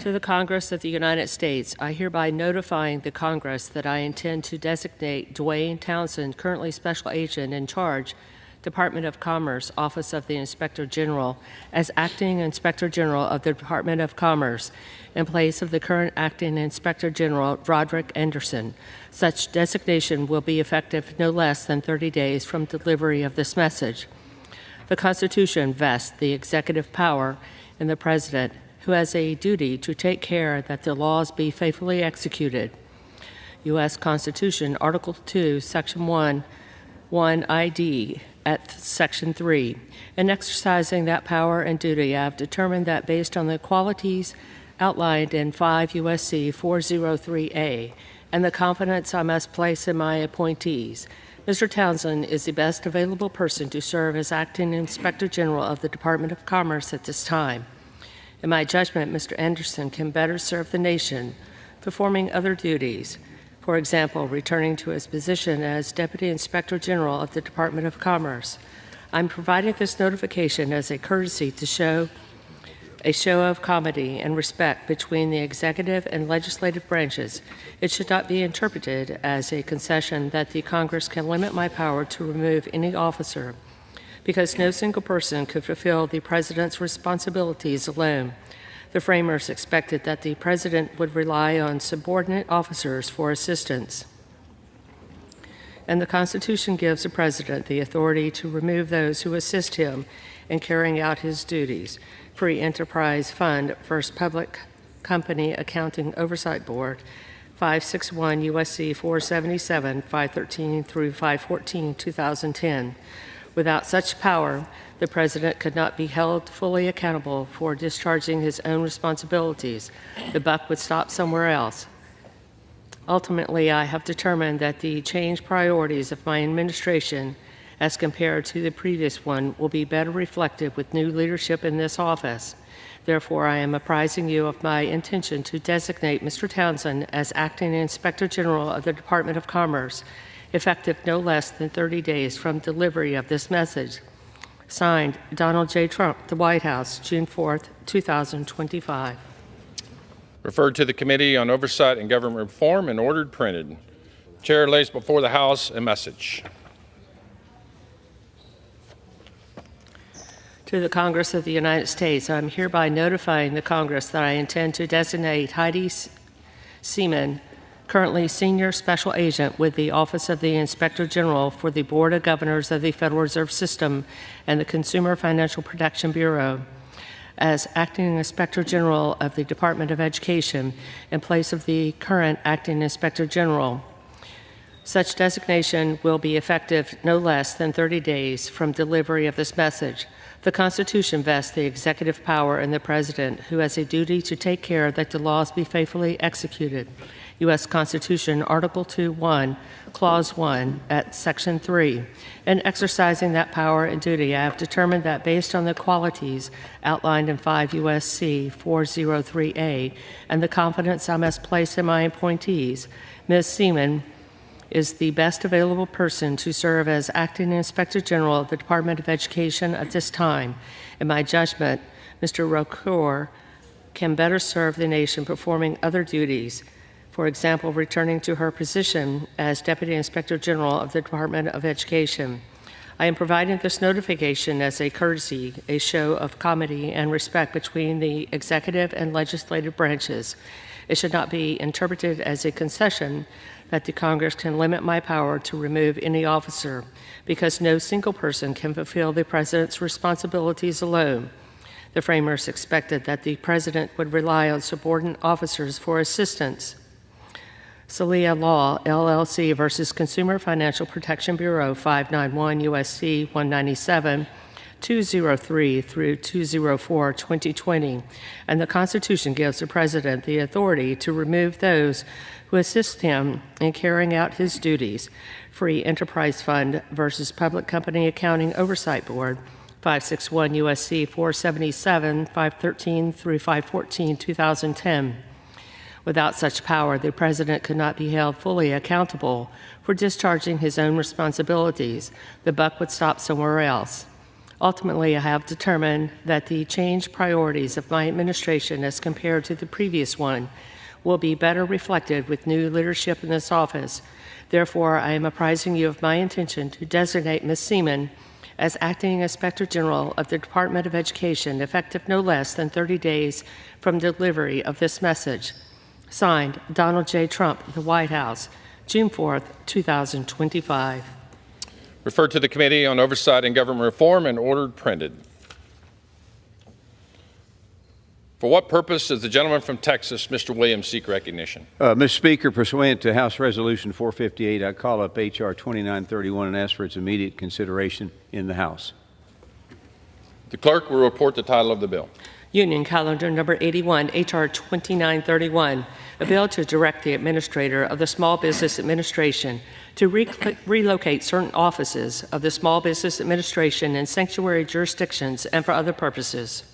[SPEAKER 8] To the Congress of the United States, I hereby notifying the Congress that I intend to designate Dwayne Townsend, currently Special Agent in Charge, Department of Commerce, Office of the Inspector General, as Acting Inspector General of the Department of Commerce in place of the current Acting Inspector General, Roderick Anderson. Such designation will be effective no less than 30 days from delivery of this message. The Constitution vests the executive power in the President, who has a duty to take care that the laws be faithfully executed. U.S. Constitution, Article 2, Section 1 ID, at Section 3. In exercising that power and duty, I have determined that based on the qualities outlined in 5 U.S.C. 403A and the confidence I must place in my appointees, Mr. Townsend is the best available person to serve as Acting Inspector General of the Department of Commerce at this time. In my judgment, Mr. Anderson can better serve the nation, performing other duties, for example, returning to his position as Deputy Inspector General of the Department of Commerce. I'm providing this notification as a courtesy to show a show of comedy and respect between the executive and legislative branches. It should not be interpreted as a concession that the Congress can limit my power to remove any officer, because no single person could fulfill the President's responsibilities alone. The framers expected that the President would rely on subordinate officers for assistance. and the Constitution gives the President the authority to remove those who assist him in carrying out his duties. Free Enterprise Fund, First Public Company Accounting Oversight Board, 561 U.S.C. 477, 513 through 514, 2010. Without such power, the President could not be held fully accountable for discharging his own responsibilities. The buck would stop somewhere else. Ultimately, I have determined that the changed priorities of my administration as compared to the previous one will be better reflected with new leadership in this office. Therefore, I am apprising you of my intention to designate Mr. Townsend as Acting Inspector General of the Department of Commerce, effective no less than 30 days from delivery of this message. Signed, Donald J. Trump, the White House, June 4th, 2025.
[SPEAKER 23] Referred to the Committee on Oversight and Government Reform and ordered printed. Chair lays before the House a message.
[SPEAKER 8] To the Congress of the United States, I am hereby notifying the Congress that I intend to designate Heidi Seaman, currently Senior Special Agent with the Office of the Inspector General for the Board of Governors of the Federal Reserve System and the Consumer Financial Protection Bureau, as Acting Inspector General of the Department of Education in place of the current Acting Inspector General. Such designation will be effective no less than 30 days from delivery of this message. The Constitution vests the executive power in the President, who has a duty to take care that the laws be faithfully executed. U.S. Constitution, Article 2:1, Clause 1, at Section 3. In exercising that power and duty, I have determined that based on the qualities outlined in 5 U.S.C. 403A and the confidence I must place in my appointees, Ms. Seaman is the best available person to serve as Acting Inspector General of the Department of Education at this time. In my judgment, Mr. Rocor can better serve the nation performing other duties, for example, returning to her position as Deputy Inspector General of the Department of Education. I am providing this notification as a courtesy, a show of comity and respect between the executive and legislative branches. It should not be interpreted as a concession that the Congress can limit my power to remove any officer, because no single person can fulfill the President's responsibilities alone. The framers expected that the President would rely on subordinate officers for assistance. Salia Law, LLC versus Consumer Financial Protection Bureau, 591 U.S.C. 197, 203 through 204, 2020, and the Constitution gives the President the authority to remove those who assist him in carrying out his duties. Free Enterprise Fund versus Public Company Accounting Oversight Board, 561 U.S.C. 477, 513 through 514, 2010. Without such power, the President could not be held fully accountable for discharging his own responsibilities. The buck would stop somewhere else. Ultimately, I have determined that the changed priorities of my administration as compared to the previous one will be better reflected with new leadership in this office. Therefore, I am apprising you of my intention to designate Ms. Seaman as Acting Inspector General of the Department of Education, effective no less than 30 days from delivery of this message. Signed, Donald J. Trump, the White House, June 4th, 2025.
[SPEAKER 23] Referred to the Committee on Oversight and Government Reform and ordered printed. For what purpose does the gentleman from Texas, Mr. Williams, seek recognition?
[SPEAKER 9] Mr. Speaker, pursuant to House Resolution 458, I call up H.R. 2931 and ask for its immediate consideration in the House.
[SPEAKER 23] The clerk will report the title of the bill.
[SPEAKER 8] Union Calendar Number 81, H.R. 2931, a bill to direct the Administrator of the Small Business Administration to relocate certain offices of the Small Business Administration in sanctuary jurisdictions and for other purposes.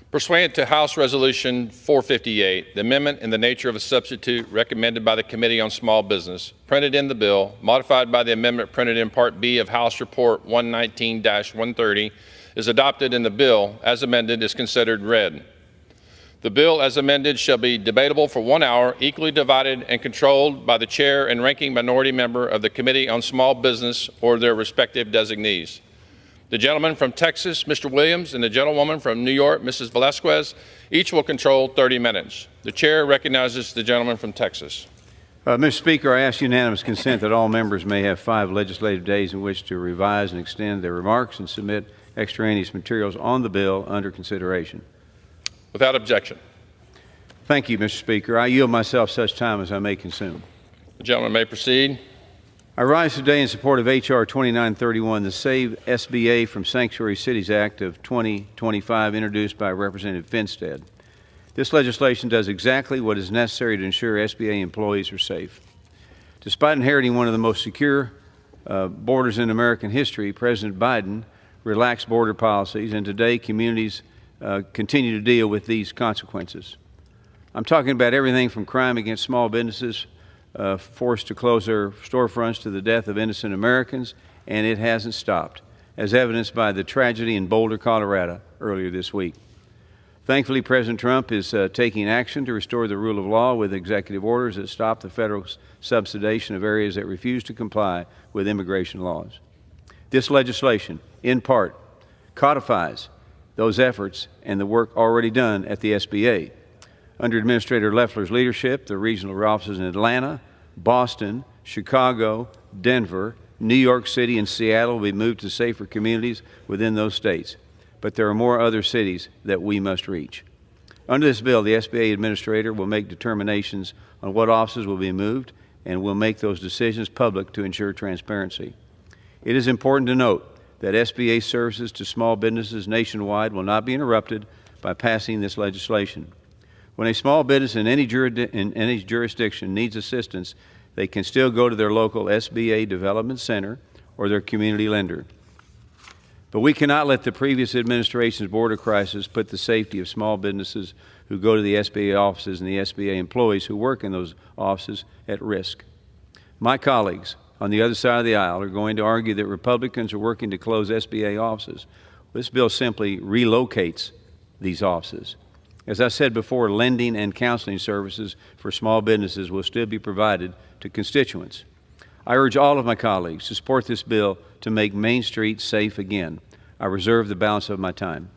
[SPEAKER 23] Pursuant to House Resolution 458, the amendment in the nature of a substitute recommended by the Committee on Small Business, printed in the bill, modified by the amendment printed in Part B of House Report 119-130, is adopted, and the bill, as amended, is considered read. The bill, as amended, shall be debatable for 1 hour, equally divided and controlled by the chair and ranking minority member of the Committee on Small Business or their respective designees. The gentleman from Texas, Mr. Williams, and the gentlewoman from New York, Mrs. Velasquez, each will control 30 minutes. The chair recognizes the gentleman from Texas.
[SPEAKER 9] Mr. Speaker, I ask unanimous consent that all members may have 5 legislative days in which to revise and extend their remarks and submit extraneous materials on the bill under consideration.
[SPEAKER 23] Without objection.
[SPEAKER 9] Thank you, Mr. Speaker. I yield myself such time as I may consume.
[SPEAKER 23] The gentleman may proceed.
[SPEAKER 9] I rise today in support of H.R. 2931, the Save SBA from Sanctuary Cities Act of 2025, introduced by Representative Finstead. This legislation does exactly what is necessary to ensure SBA employees are safe. Despite inheriting one of the most secure borders in American history, President Biden relaxed border policies, and today communities continue to deal with these consequences. I'm talking about everything from crime against small businesses forced to close their storefronts to the death of innocent Americans, and it hasn't stopped, as evidenced by the tragedy in Boulder, Colorado earlier this week. Thankfully, President Trump is taking action to restore the rule of law with executive orders that stop the federal subsidization of areas that refuse to comply with immigration laws. This legislation, in part, codifies those efforts and the work already done at the SBA. Under Administrator Loeffler's leadership, the regional offices in Atlanta, Boston, Chicago, Denver, New York City, and Seattle will be moved to safer communities within those states. But there are more other cities that we must reach. Under this bill, the SBA administrator will make determinations on what offices will be moved and will make those decisions public to ensure transparency. It is important to note that SBA services to small businesses nationwide will not be interrupted by passing this legislation. When a small business in any jurisdiction needs assistance, they can still go to their local SBA Development Center or their community lender. But we cannot let the previous administration's border crisis put the safety of small businesses who go to the SBA offices and the SBA employees who work in those offices at risk. My colleagues on the other side of the aisle are going to argue that Republicans are working to close SBA offices. This bill simply relocates these offices. As I said before, lending and counseling services for small businesses will still be provided to constituents. I urge all of my colleagues to support this bill to make Main Street safe again. I reserve the balance of my time.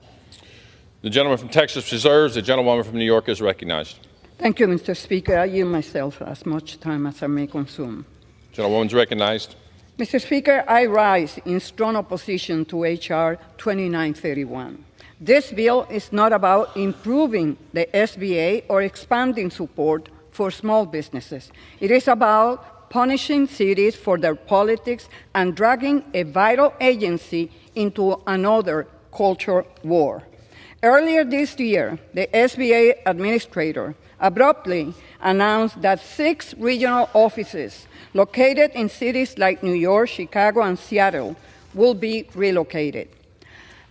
[SPEAKER 23] The gentleman from Texas reserves. The gentlewoman from New York is recognized.
[SPEAKER 1] Thank you, Mr. Speaker. I yield myself as much time as I may consume.
[SPEAKER 23] Gentlewoman is recognized.
[SPEAKER 1] Mr. Speaker, I rise in strong opposition to H.R. 2931. This bill is not about improving the SBA or expanding support for small businesses. It is about punishing cities for their politics and dragging a vital agency into another culture war. Earlier this year, the SBA administrator abruptly announced that 6 regional offices located in cities like New York, Chicago, and Seattle will be relocated.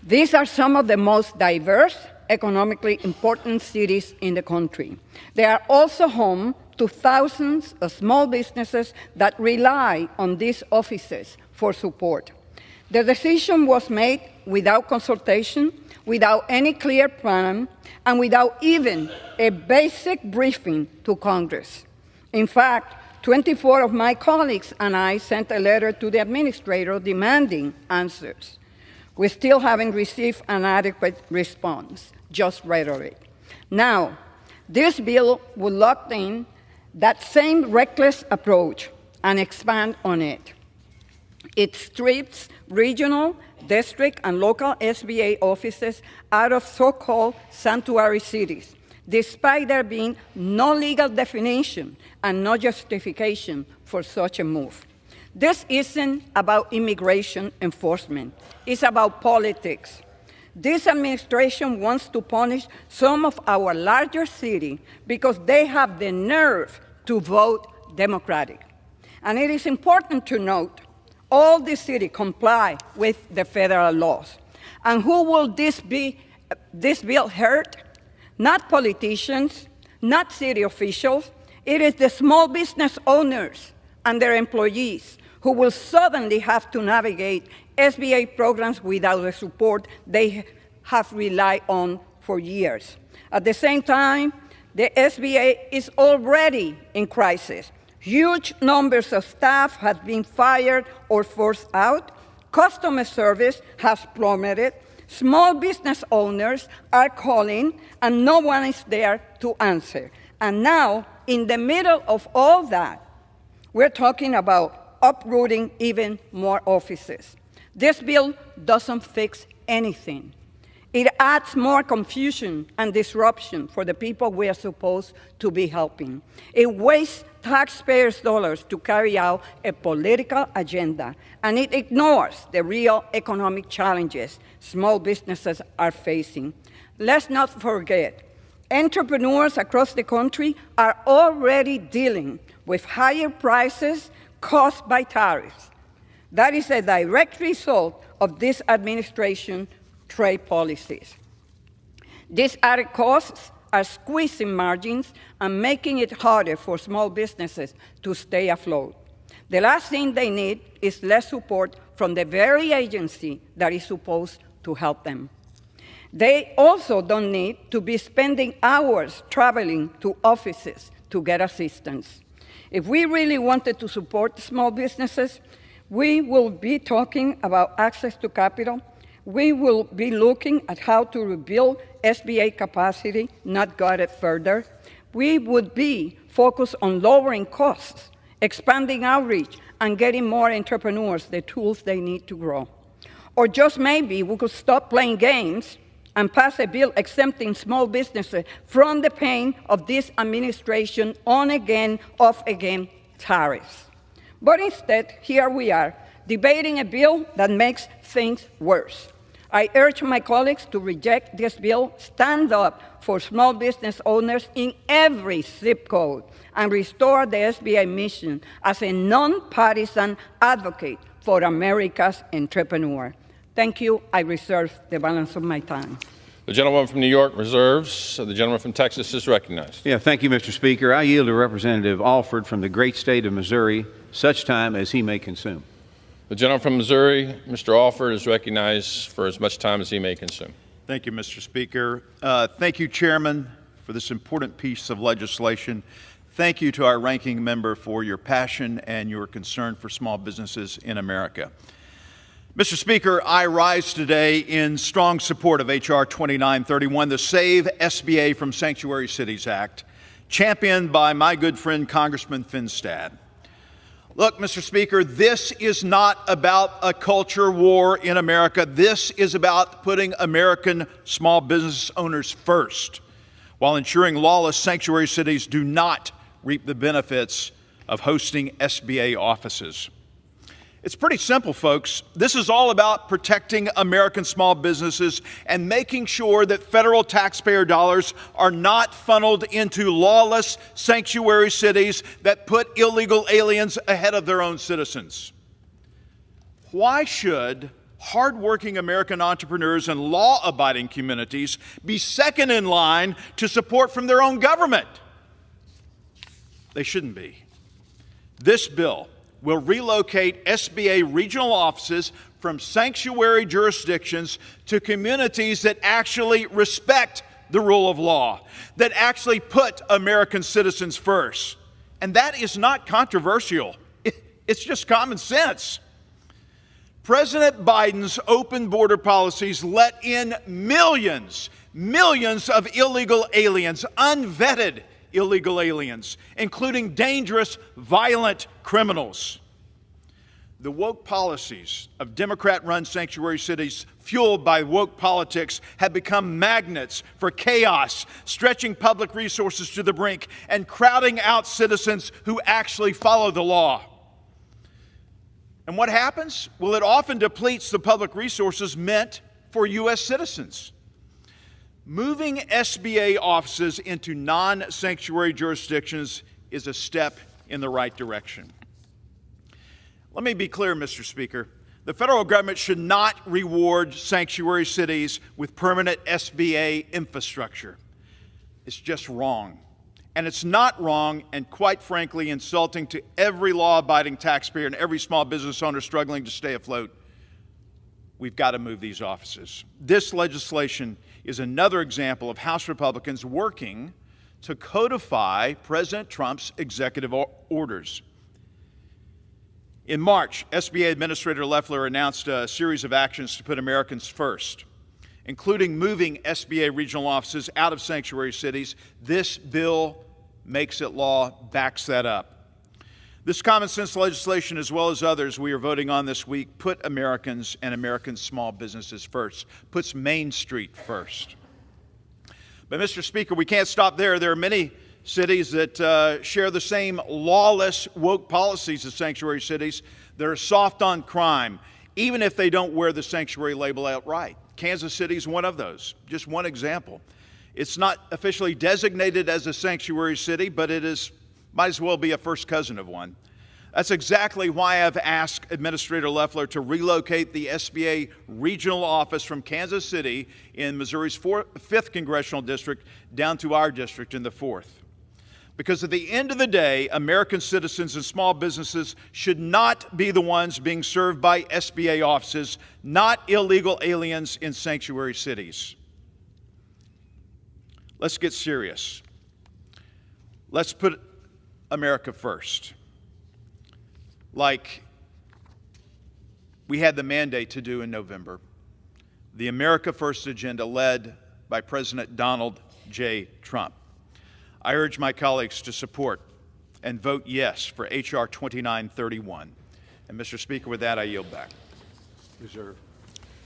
[SPEAKER 1] These are some of the most diverse, economically important cities in the country. They are also home to thousands of small businesses that rely on these offices for support. The decision was made without consultation, without any clear plan, and without even a basic briefing to Congress. In fact, 24 of my colleagues and I sent a letter to the administrator demanding answers. We still haven't received an adequate response, just rhetoric. Now, this bill will lock in that same reckless approach and expand on it. It strips regional, district, and local SBA offices out of so-called sanctuary cities, despite there being no legal definition and no justification for such a move. This isn't about immigration enforcement. It's about politics. This administration wants to punish some of our larger cities because they have the nerve to vote Democratic. And it is important to note, all these cities comply with the federal laws. And who will this bill hurt? Not politicians, not city officials. It is the small business owners and their employees who will suddenly have to navigate SBA programs without the support they have relied on for years. At the same time, the SBA is already in crisis. Huge numbers of staff have been fired or forced out. Customer service has plummeted. Small business owners are calling, and no one is there to answer. And now, in the middle of all that, We're talking about uprooting even more offices. This bill doesn't fix anything. It adds more confusion and disruption for the people we are supposed to be helping. It wastes taxpayers' dollars to carry out a political agenda, and it ignores the real economic challenges small businesses are facing. Let's not forget, entrepreneurs across the country are already dealing with higher prices caused by tariffs. That is a direct result of this administration's trade policies. These added costs are squeezing margins and making it harder for small businesses to stay afloat. The last thing they need is less support from the very agency that is supposed to help them. They also don't need to be spending hours traveling to offices to get assistance. If we really wanted to support small businesses, we will be talking about access to capital. We will be looking at how to rebuild SBA capacity, not gut it further. We would be focused on lowering costs, expanding outreach, and getting more entrepreneurs the tools they need to grow. Or just maybe we could stop playing games and pass a bill exempting small businesses from the pain of this administration on-again, off-again tariffs. But instead, here we are, debating a bill that makes things worse. I urge my colleagues to reject this bill, stand up for small business owners in every zip code, and restore the SBA mission as a nonpartisan advocate for America's entrepreneur. Thank you. I reserve the balance of my time.
[SPEAKER 23] The gentleman from New York reserves. The gentleman from Texas is recognized.
[SPEAKER 9] Yeah, thank you, Mr. Speaker. I yield to Representative Alford from the great state of Missouri, such time as he may consume.
[SPEAKER 23] The gentleman from Missouri, Mr. Alford, is recognized for as much time as he may consume.
[SPEAKER 10] Thank you, Mr. Speaker. Thank you, Chairman, for this important piece of legislation. Thank you to our ranking member for your passion and your concern for small businesses in America. Mr. Speaker, I rise today in strong support of H.R. 2931, the Save SBA from Sanctuary Cities Act, championed by my good friend Congressman Finstad. Look, Mr. Speaker, this is not about a culture war in America. This is about putting American small business owners first, while ensuring lawless sanctuary cities do not reap the benefits of hosting SBA offices. It's pretty simple, folks. This is all about protecting American small businesses and making sure that federal taxpayer dollars are not funneled into lawless sanctuary cities that put illegal aliens ahead of their own citizens. Why should hardworking American entrepreneurs and law-abiding communities be second in line to support from their own government? They shouldn't be. This bill will relocate SBA regional offices from sanctuary jurisdictions to communities that actually respect the rule of law, that actually put American citizens first. And that is not controversial. It's just common sense. President Biden's open border policies let in millions of illegal aliens, unvetted illegal aliens, including dangerous, violent criminals. The woke policies of Democrat-run sanctuary cities, fueled by woke politics, have become magnets for chaos, stretching public resources to the brink and crowding out citizens who actually follow the law. And what happens? Well, it often depletes the public resources meant for U.S. citizens. Moving SBA offices into non-sanctuary jurisdictions is a step in the right direction. Let me be clear, Mr. Speaker. The federal government should not reward sanctuary cities with permanent SBA infrastructure. It's just wrong. And it's not wrong and, quite frankly, insulting to every law-abiding taxpayer and every small business owner struggling to stay afloat. We've got to move these offices. This legislation is another example of House Republicans working to codify President Trump's executive orders. In March, SBA Administrator Loeffler announced a series of actions to put Americans first, including moving SBA regional offices out of sanctuary cities. This bill makes it law, backs that up. This common sense legislation, as well as others we are voting on this week, put Americans and American small businesses first, puts Main Street first. But, Mr. Speaker, we can't stop there. There are many cities that share the same lawless, woke policies as sanctuary cities that are soft on crime, even if they don't wear the sanctuary label outright. Kansas City is one of those, just one example. It's not officially designated as a sanctuary city, but it might as well be a first cousin of one. That's exactly why I've asked Administrator Loeffler to relocate the SBA regional office from Kansas City in Missouri's 5th Congressional District down to our district in the 4th. Because at the end of the day, American citizens and small businesses should not be the ones being served by SBA offices, not illegal aliens in sanctuary cities. Let's get serious. Let's put America first, like we had the mandate to do in November. The America First agenda led by President Donald J. Trump. I urge my colleagues to support and vote yes for H.R. 2931. And, Mr. Speaker, with that, I yield back.
[SPEAKER 9] Reserve.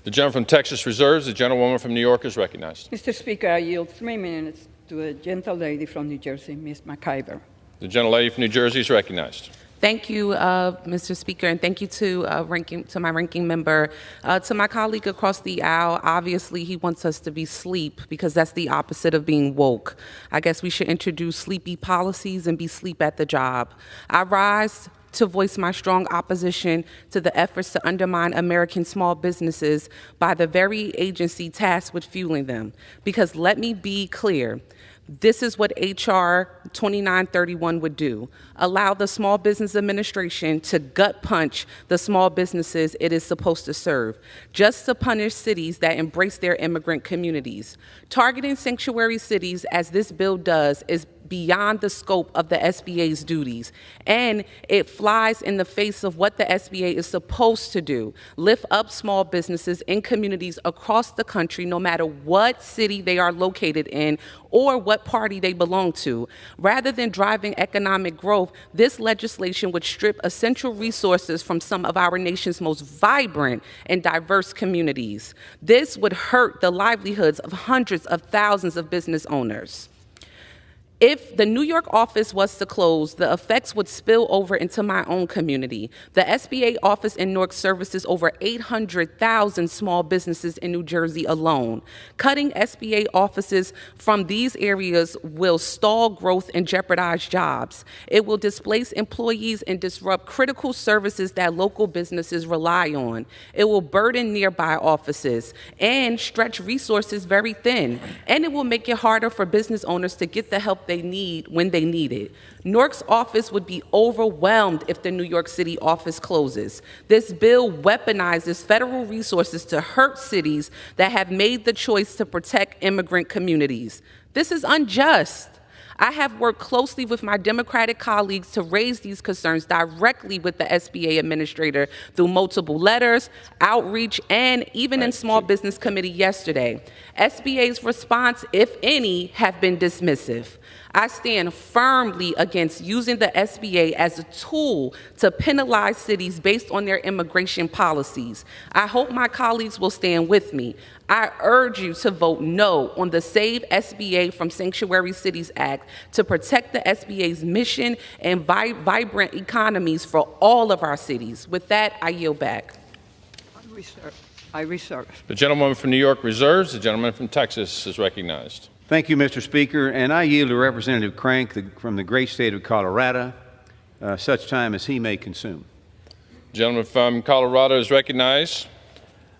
[SPEAKER 23] The gentleman from Texas reserves. The gentlewoman from New York is recognized.
[SPEAKER 1] Mr. Speaker, I yield 3 minutes to a gentle lady from New Jersey, Ms. McIver.
[SPEAKER 23] The gentlelady from New Jersey is recognized.
[SPEAKER 25] Thank you, Mr. Speaker, and thank you to my ranking member. To my colleague across the aisle, obviously he wants us to be sleep because that's the opposite of being woke. I guess we should introduce sleepy policies and be sleep at the job. I rise to voice my strong opposition to the efforts to undermine American small businesses by the very agency tasked with fueling them. Because let me be clear, this is what H.R. 2931 would do. Allow the Small Business Administration to gut punch the small businesses it is supposed to serve, just to punish cities that embrace their immigrant communities. Targeting sanctuary cities, as this bill does, is beyond the scope of the SBA's duties, and it flies in the face of what the SBA is supposed to do: lift up small businesses in communities across the country, no matter what city they are located in or what party they belong to. Rather than driving economic growth, this legislation would strip essential resources from some of our nation's most vibrant and diverse communities. This would hurt the livelihoods of hundreds of thousands of business owners. If the New York office was to close, the effects would spill over into my own community. The SBA office in Newark services over 800,000 small businesses in New Jersey alone. Cutting SBA offices from these areas will stall growth and jeopardize jobs. It will displace employees and disrupt critical services that local businesses rely on. It will burden nearby offices and stretch resources very thin. And it will make it harder for business owners to get the help they need when they need it. Newark's office would be overwhelmed if the New York City office closes. This bill weaponizes federal resources to hurt cities that have made the choice to protect immigrant communities. This is unjust. I have worked closely with my Democratic colleagues to raise these concerns directly with the SBA administrator through multiple letters, outreach, and even in Small Business Committee yesterday. SBA's response, if any, have been dismissive. I stand firmly against using the SBA as a tool to penalize cities based on their immigration policies. I hope my colleagues will stand with me. I urge you to vote no on the Save SBA from Sanctuary Cities Act to protect the SBA's mission and vibrant economies for all of our cities. With that, I yield back.
[SPEAKER 1] I reserve.
[SPEAKER 23] The gentlewoman from New York reserves. The gentleman from Texas is recognized.
[SPEAKER 9] Thank you, Mr. Speaker, and I yield to Representative Crank from the great state of Colorado, such time as he may consume.
[SPEAKER 23] The gentleman from Colorado is recognized.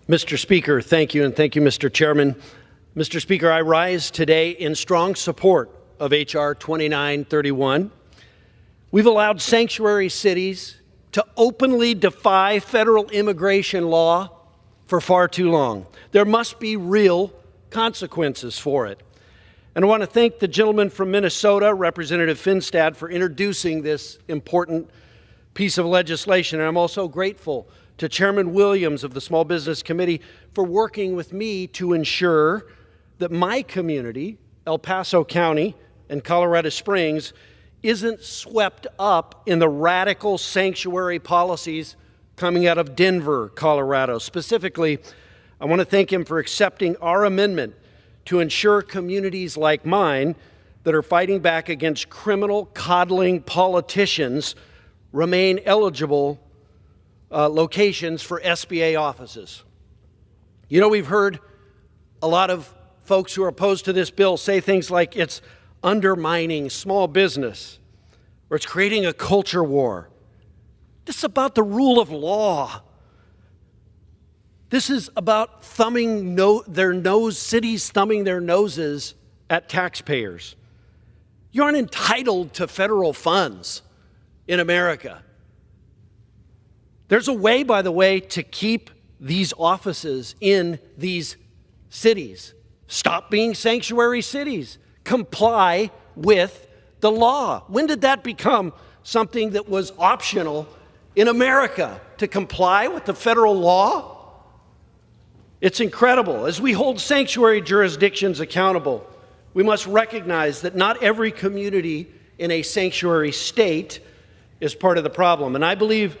[SPEAKER 11] Mr. Speaker, thank you, and thank you, Mr. Chairman. Mr. Speaker, I rise today in strong support of H.R. 2931. We've allowed sanctuary cities to openly defy federal immigration law for far too long. There must be real consequences for it. And I want to thank the gentleman from Minnesota, Representative Finstad, for introducing this important piece of legislation. And I'm also grateful to Chairman Williams of the Small Business Committee for working with me to ensure that my community, El Paso County and Colorado Springs, isn't swept up in the radical sanctuary policies coming out of Denver, Colorado. Specifically, I want to thank him for accepting our amendment to ensure communities like mine that are fighting back against criminal coddling politicians remain eligible locations for SBA offices. You know, we've heard a lot of folks who are opposed to this bill say things like it's undermining small business or it's creating a culture war. This is about the rule of law. This is about cities thumbing their noses at taxpayers. You aren't entitled to federal funds in America. There's a way, by the way, to keep these offices in these cities. Stop being sanctuary cities. Comply with the law. When did that become something that was optional in America, to comply with the federal law? It's incredible. As we hold sanctuary jurisdictions accountable, we must recognize that not every community in a sanctuary state is part of the problem. And I believe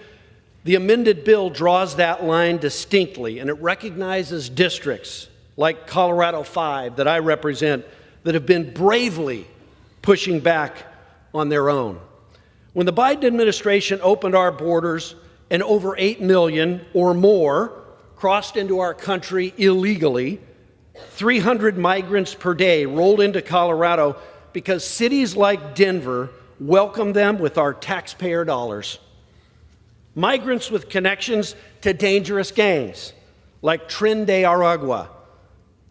[SPEAKER 11] the amended bill draws that line distinctly, and it recognizes districts like Colorado 5 that I represent that have been bravely pushing back on their own. When the Biden administration opened our borders and over 8 million or more crossed into our country illegally, 300 migrants per day rolled into Colorado because cities like Denver welcomed them with our taxpayer dollars. Migrants with connections to dangerous gangs like Tren de Aragua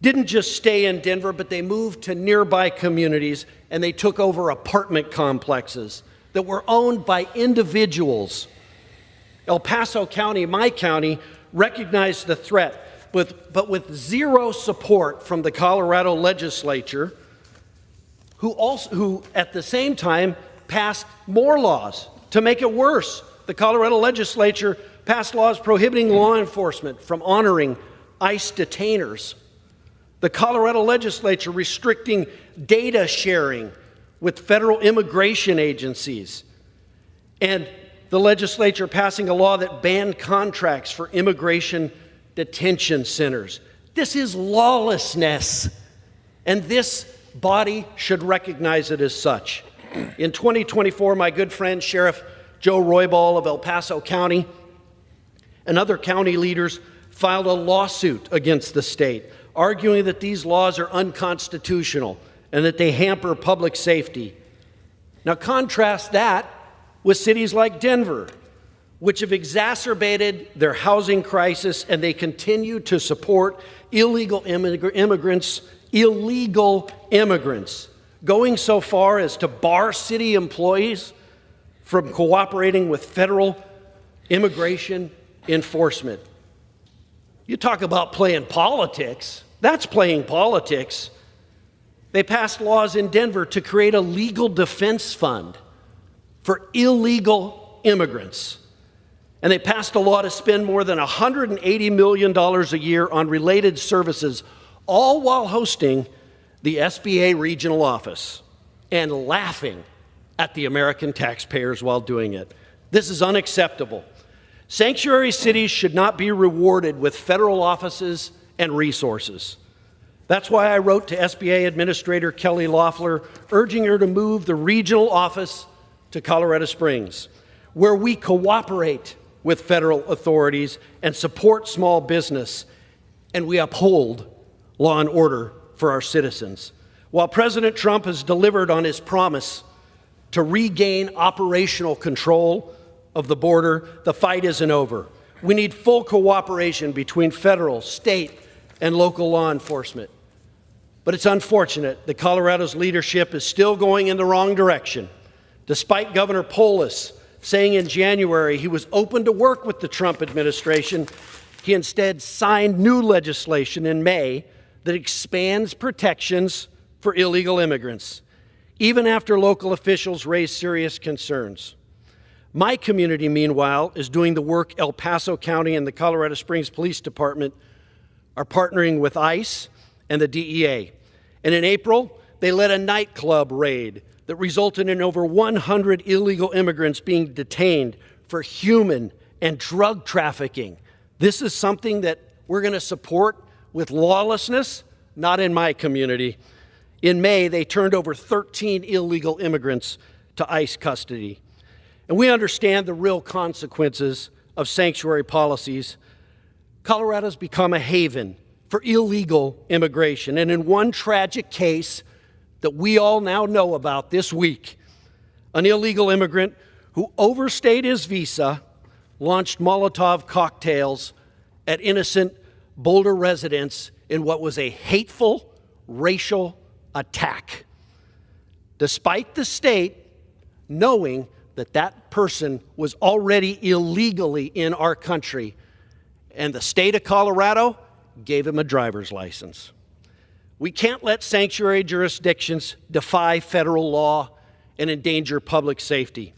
[SPEAKER 11] didn't just stay in Denver, but they moved to nearby communities and they took over apartment complexes that were owned by individuals. El Paso County, my county, recognized the threat, but with zero support from the Colorado legislature, who at the same time passed more laws to make it worse. The Colorado legislature passed laws prohibiting law enforcement from honoring ICE detainers. The Colorado legislature restricting data sharing with federal immigration agencies. And the legislature passing a law that banned contracts for immigration detention centers. This is lawlessness, and this body should recognize it as such. In 2024, my good friend Sheriff Joe Roybal of El Paso County and other county leaders filed a lawsuit against the state, arguing that these laws are unconstitutional and that they hamper public safety. Now contrast that with cities like Denver, which have exacerbated their housing crisis, and they continue to support illegal immigrants, going so far as to bar city employees from cooperating with federal immigration enforcement. You talk about playing politics. That's playing politics. They passed laws in Denver to create a legal defense fund for illegal immigrants. And they passed a law to spend more than $180 million a year on related services, all while hosting the SBA regional office and laughing at the American taxpayers while doing it. This is unacceptable. Sanctuary cities should not be rewarded with federal offices and resources. That's why I wrote to SBA Administrator Kelly Loeffler, urging her to move the regional office to Colorado Springs, where we cooperate with federal authorities and support small business, and we uphold law and order for our citizens. While President Trump has delivered on his promise to regain operational control of the border, the fight isn't over. We need full cooperation between federal, state, and local law enforcement. But it's unfortunate that Colorado's leadership is still going in the wrong direction. Despite Governor Polis saying in January he was open to work with the Trump administration, he instead signed new legislation in May that expands protections for illegal immigrants, even after local officials raised serious concerns. My community, meanwhile, is doing the work El Paso County and the Colorado Springs Police Department are partnering with ICE and the DEA. And in April, they led a nightclub raid that resulted in over 100 illegal immigrants being detained for human and drug trafficking. This is something that we're going to support with lawlessness, not in my community. In May, they turned over 13 illegal immigrants to ICE custody. And we understand the real consequences of sanctuary policies. Colorado's become a haven for illegal immigration. And in one tragic case that we all now know about this week, an illegal immigrant who overstayed his visa launched Molotov cocktails at innocent Boulder residents in what was a hateful racial attack. Despite the state knowing that that person was already illegally in our country, and the state of Colorado gave him a driver's license. We can't let sanctuary jurisdictions defy federal law and endanger public safety.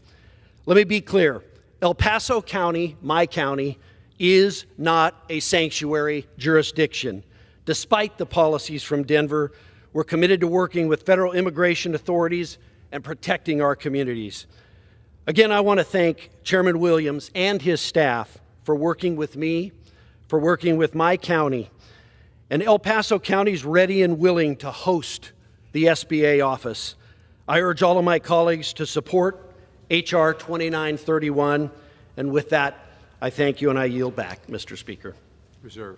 [SPEAKER 11] Let me be clear. El Paso County, my county, is not a sanctuary jurisdiction. Despite the policies from Denver, we're committed to working with federal immigration authorities and protecting our communities. Again, I want to thank Chairman Williams and his staff for working with me, for working with my county. And El Paso County is ready and willing to host the SBA office. I urge all of my colleagues to support H.R. 2931. And with that, I thank you and I yield back, Mr. Speaker.
[SPEAKER 14] Reserve.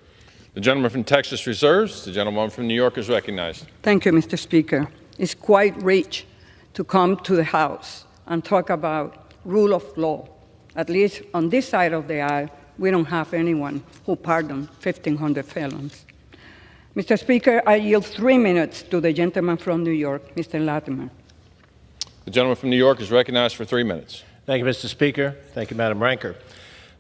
[SPEAKER 23] The gentleman from Texas reserves. The gentleman from New York is recognized.
[SPEAKER 1] Thank you, Mr. Speaker. It's quite rich to come to the House and talk about rule of law. At least on this side of the aisle, we don't have anyone who pardoned 1,500 felons. Mr. Speaker, I yield 3 minutes to the gentleman from New York, Mr. Latimer.
[SPEAKER 23] The gentleman from New York is recognized for 3 minutes.
[SPEAKER 12] Thank you, Mr. Speaker. Thank you, Madam Ranker.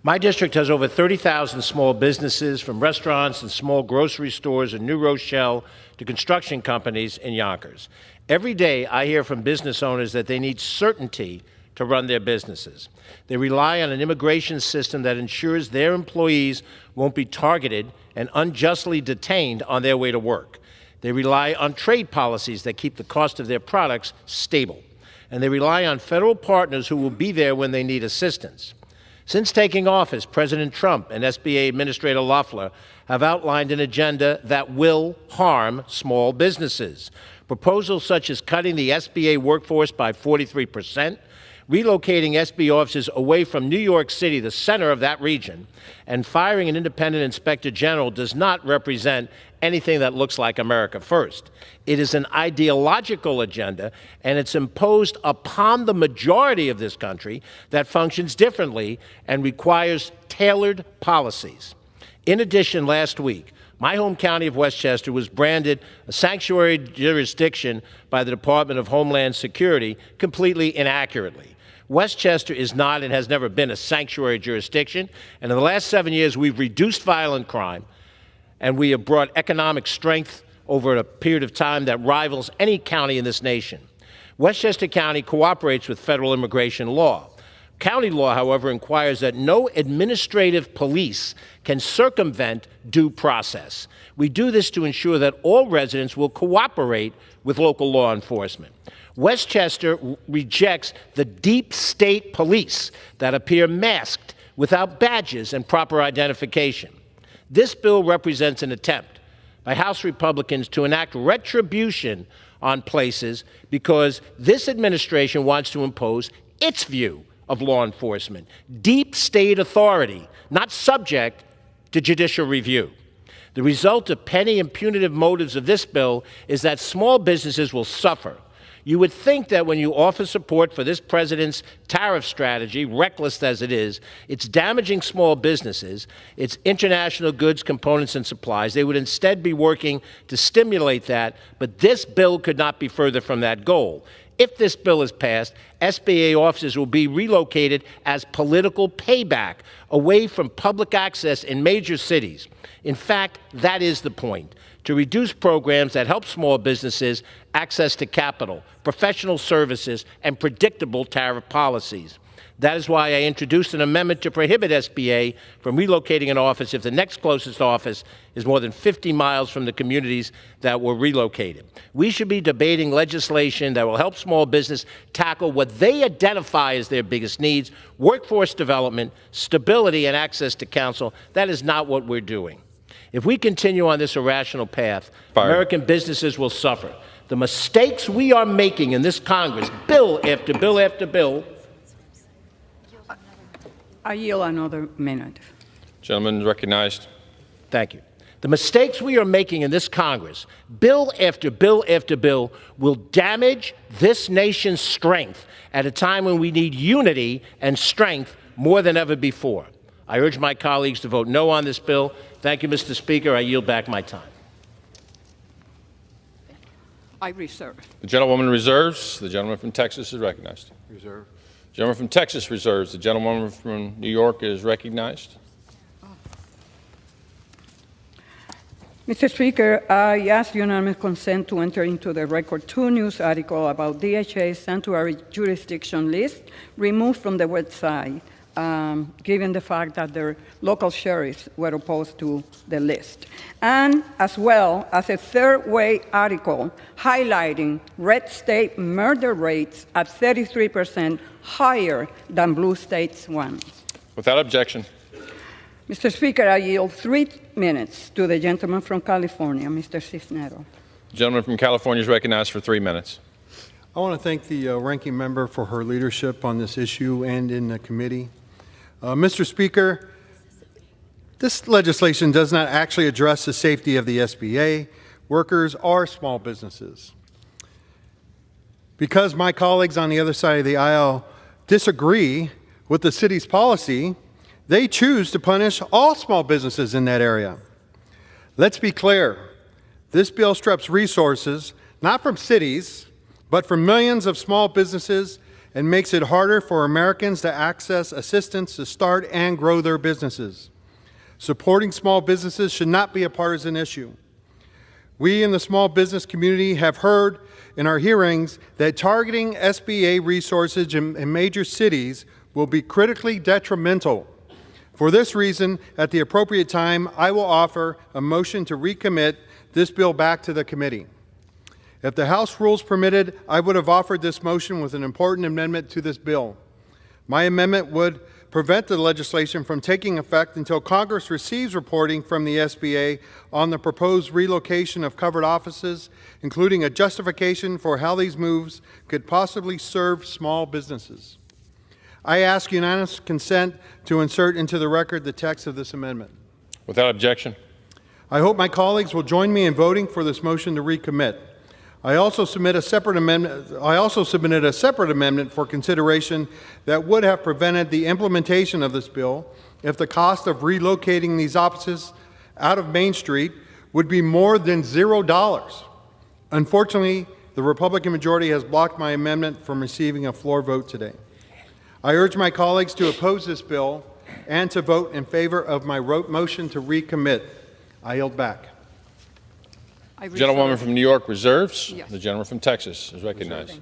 [SPEAKER 12] My district has over 30,000 small businesses, from restaurants and small grocery stores in New Rochelle to construction companies in Yonkers. Every day, I hear from business owners that they need certainty to run their businesses. They rely on an immigration system that ensures their employees won't be targeted and unjustly detained on their way to work. They rely on trade policies that keep the cost of their products stable. And they rely on federal partners who will be there when they need assistance. Since taking office, President Trump and SBA Administrator Loeffler have outlined an agenda that will harm small businesses. Proposals such as cutting the SBA workforce by 43%, relocating SBA offices away from New York City, the center of that region, and firing an independent inspector general does not represent anything that looks like America First. It is an ideological agenda, and it's imposed upon the majority of this country that functions differently and requires tailored policies. In addition, last week, my home county of Westchester was branded a sanctuary jurisdiction by the Department of Homeland Security completely inaccurately. Westchester is not and has never been a sanctuary jurisdiction, and in the last 7 years, we've reduced violent crime, and we have brought economic strength over a period of time that rivals any county in this nation. Westchester County cooperates with federal immigration law. County law, however, requires that no administrative police can circumvent due process. We do this to ensure that all residents will cooperate with local law enforcement. Westchester rejects the deep state police that appear masked without badges and proper identification. This bill represents an attempt by House Republicans to enact retribution on places because this administration wants to impose its view of law enforcement, deep state authority, not subject to judicial review. The result of petty and punitive motives of this bill is that small businesses will suffer. You would think that when you offer support for this president's tariff strategy, reckless as it is, it's damaging small businesses, it's international goods, components, and supplies. They would instead be working to stimulate that, but this bill could not be further from that goal. If this bill is passed, SBA offices will be relocated as political payback away from public access in major cities. In fact, that is the point, to reduce programs that help small businesses access to capital, professional services, and predictable tariff policies. That is why I introduced an amendment to prohibit SBA from relocating an office if the next closest office is more than 50 miles from the communities that were relocated. We should be debating legislation that will help small business tackle what they identify as their biggest needs: workforce development, stability, and access to counsel. That is not what we're doing. If we continue on this irrational path, American businesses will suffer. The mistakes we are making in this Congress, bill after bill after bill.
[SPEAKER 1] I yield another minute.
[SPEAKER 23] Gentleman recognized.
[SPEAKER 12] Thank you. The mistakes we are making in this Congress, bill after bill after bill, will damage this nation's strength at a time when we need unity and strength more than ever before. I urge my colleagues to vote no on this bill. Thank you, Mr. Speaker. I yield back my time.
[SPEAKER 1] I reserve.
[SPEAKER 23] The gentlewoman reserves. The gentleman from Texas is recognized.
[SPEAKER 14] Reserve.
[SPEAKER 23] The gentleman from Texas reserves. The gentlewoman from New York is recognized.
[SPEAKER 1] Mr. Speaker, I ask unanimous consent to enter into the record 2 news articles about DHA's sanctuary jurisdiction list removed from the website, given the fact that their local sheriffs were opposed to the list. And as well as a third-way article highlighting red state murder rates at 33% higher than blue states' ones.
[SPEAKER 23] Without objection.
[SPEAKER 1] Mr. Speaker, I yield 3 minutes to the gentleman from California, Mr. Cisneros.
[SPEAKER 23] The gentleman from California is recognized for 3 minutes.
[SPEAKER 13] I want to thank the ranking member for her leadership on this issue and in the committee. Mr. Speaker, this legislation does not actually address the safety of the SBA, workers, or small businesses. Because my colleagues on the other side of the aisle disagree with the city's policy, they choose to punish all small businesses in that area. Let's be clear. This bill strips resources, not from cities, but from millions of small businesses, and makes it harder for Americans to access assistance to start and grow their businesses. Supporting small businesses should not be a partisan issue. We in the small business community have heard in our hearings that targeting SBA resources in major cities will be critically detrimental. For this reason, at the appropriate time, I will offer a motion to recommit this bill back to the committee. If the House rules permitted, I would have offered this motion with an important amendment to this bill. My amendment would prevent the legislation from taking effect until Congress receives reporting from the SBA on the proposed relocation of covered offices, including a justification for how these moves could possibly serve small businesses. I ask unanimous consent to insert into the record the text of this amendment.
[SPEAKER 23] Without objection.
[SPEAKER 13] I hope my colleagues will join me in voting for this motion to recommit. I also submitted a separate amendment for consideration that would have prevented the implementation of this bill if the cost of relocating these offices out of Main Street would be more than $0. Unfortunately, the Republican majority has blocked my amendment from receiving a floor vote today. I urge my colleagues to oppose this bill and to vote in favor of my motion to recommit. I yield back.
[SPEAKER 23] The gentlewoman from New York reserves.
[SPEAKER 1] Yes.
[SPEAKER 23] The gentleman from Texas is recognized.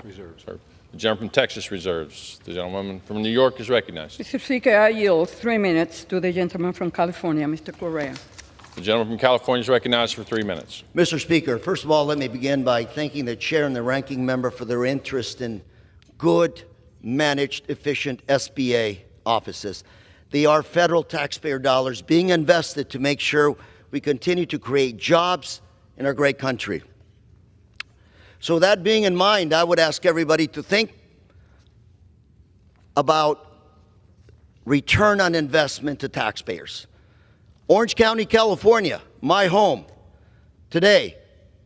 [SPEAKER 13] Reserves.
[SPEAKER 23] The gentleman from Texas reserves. The gentlewoman from New York is recognized.
[SPEAKER 1] Mr. Speaker, I yield 3 minutes to the gentleman from California, Mr. Correa.
[SPEAKER 23] The gentleman from California is recognized for 3 minutes.
[SPEAKER 15] Mr. Speaker, first of all, let me begin by thanking the chair and the ranking member for their interest in good, managed, efficient SBA offices. They are federal taxpayer dollars being invested to make sure we continue to create jobs in our great country. So that being in mind, I would ask everybody to think about return on investment to taxpayers. Orange County, California, my home, today,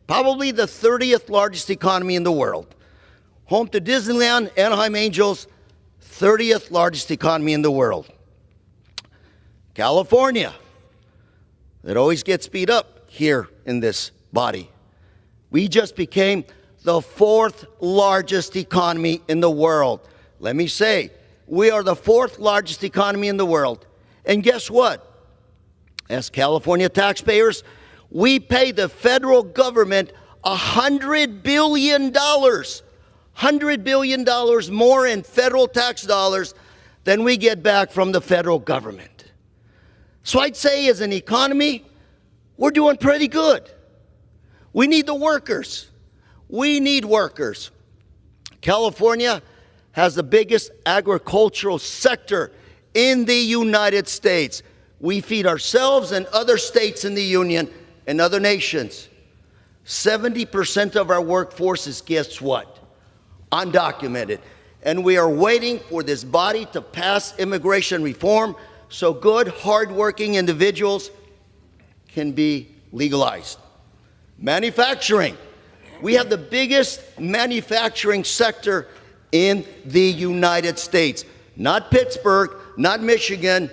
[SPEAKER 15] probably the 30th largest economy in the world. Home to Disneyland, Anaheim Angels, 30th largest economy in the world. California, that always gets beat up here in this body. We just became the 4th largest economy in the world. Let me say, we are the 4th largest economy in the world. And guess what? As California taxpayers, we pay the federal government $100 billion. $100 $100 billion more in federal tax dollars than we get back from the federal government. So I'd say as an economy, we're doing pretty good. We need the workers. We need workers. California has the biggest agricultural sector in the United States. We feed ourselves and other states in the Union and other nations. 70% of our workforce is, guess what? Undocumented. And we are waiting for this body to pass immigration reform so good, hardworking individuals can be legalized. Manufacturing. We have the biggest manufacturing sector in the United States. Not Pittsburgh, not Michigan,